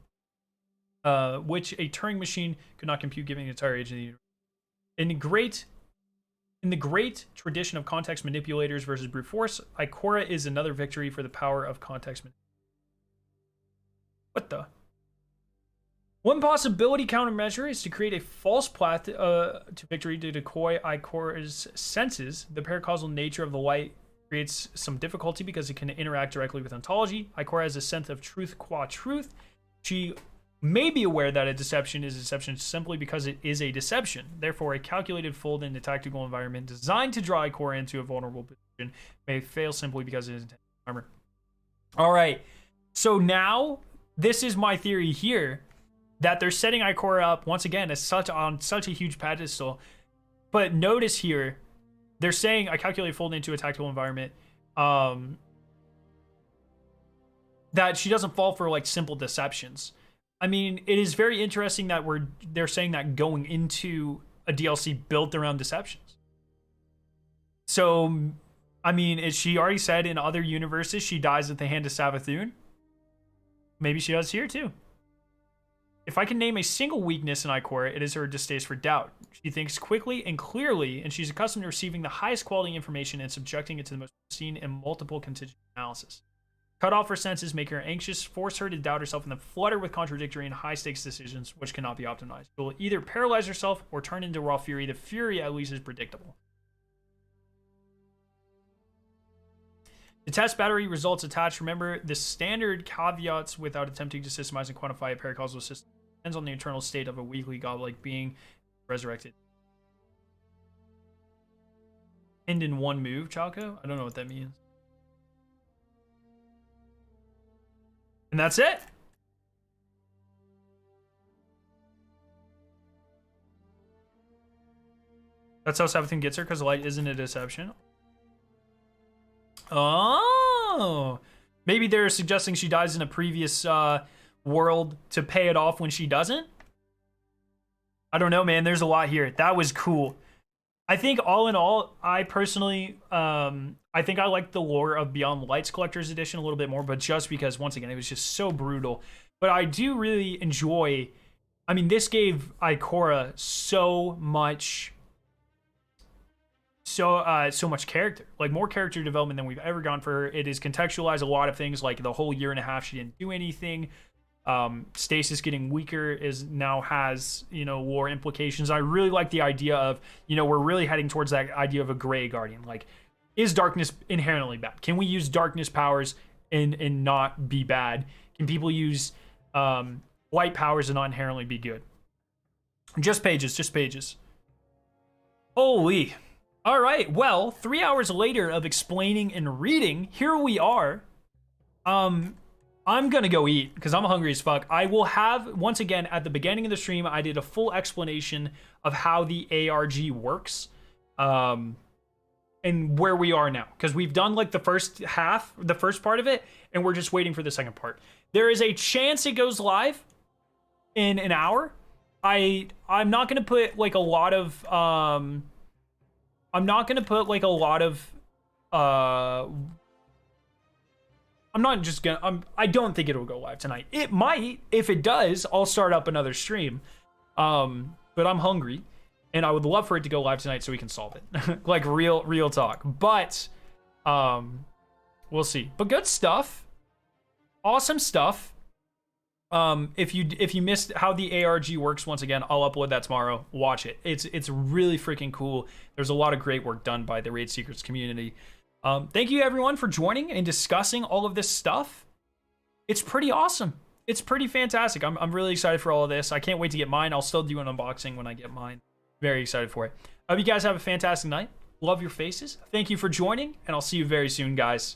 which a Turing machine could not compute, given the entire age of the universe. In the great tradition of context manipulators versus brute force, Ikora is another victory for the power of context manipulation. What the? One possibility countermeasure is to create a false path to victory to decoy Ikora's senses. The paracausal nature of the light creates some difficulty because it can interact directly with ontology. Ikora has a sense of truth qua truth. She may be aware that a deception is a deception simply because it is a deception. Therefore, a calculated fold in a tactical environment designed to draw Ikora into a vulnerable position may fail simply because it is intended to armor. All right, so now this is my theory here, that they're setting Ikora up once again as on such a huge pedestal. But notice here, they're saying a calculated fold into a tactical environment, that she doesn't fall for like simple deceptions. I mean, it is very interesting that they're saying that going into a DLC built around deceptions. So, I mean, as she already said in other universes, she dies at the hand of Savathun. Maybe she does here too. If I can name a single weakness in Ikora, it is her distaste for doubt. She thinks quickly and clearly, and she's accustomed to receiving the highest quality information and subjecting it to the most pristine and multiple contingent analysis. Cut off her senses, make her anxious, force her to doubt herself, and then flood her with contradictory and high-stakes decisions, which cannot be optimized. She will either paralyze herself or turn into raw fury. The fury, at least, is predictable. The test battery results attached. Remember, the standard caveats without attempting to systemize and quantify a paracausal system depends on the internal state of a weakly godlike being resurrected. End in one move, Chalco? I don't know what that means. And that's it. That's how Savathun gets her, because light isn't a deception. Oh, maybe they're suggesting she dies in a previous world to pay it off when she doesn't. I don't know, man. There's a lot here. That was cool. I think all in all, I personally, I think I like the lore of Beyond Lights Collector's Edition a little bit more, but just because, once again, it was just so brutal. But I do really enjoy, I mean, this gave Ikora so much character, like more character development than we've ever gone for her. It has contextualized a lot of things, like the whole year and a half she didn't do anything. Stasis getting weaker now has, lore implications. I really like the idea of, we're really heading towards that idea of a gray guardian. Like, is darkness inherently bad? Can we use darkness powers and not be bad? Can people use light powers and not inherently be good? Just pages. Holy. All right, well, 3 hours later of explaining and reading, here we are. I'm gonna go eat because I'm hungry as fuck. I will have, once again, at the beginning of the stream, I did a full explanation of how the ARG works, and where we are now. Because we've done like the first part of it, and we're just waiting for the second part. There is a chance it goes live in an hour. I'm not gonna put like a lot of I don't think it'll go live tonight. It might. If it does, I'll start up another stream. But I'm hungry, and I would love for it to go live tonight so we can solve it. Like real talk. But we'll see. But good stuff. Awesome stuff. If you missed how the ARG works, once again, I'll upload that tomorrow. Watch it. It's really freaking cool. There's a lot of great work done by the Raid Secrets community. Thank you everyone for joining and discussing all of this stuff. It's pretty awesome. It's pretty fantastic. I'm really excited for all of this. I can't wait to get mine. I'll still do an unboxing when I get mine. Very excited for it. I hope you guys have a fantastic night. Love your faces. Thank you for joining, and I'll see you very soon, guys.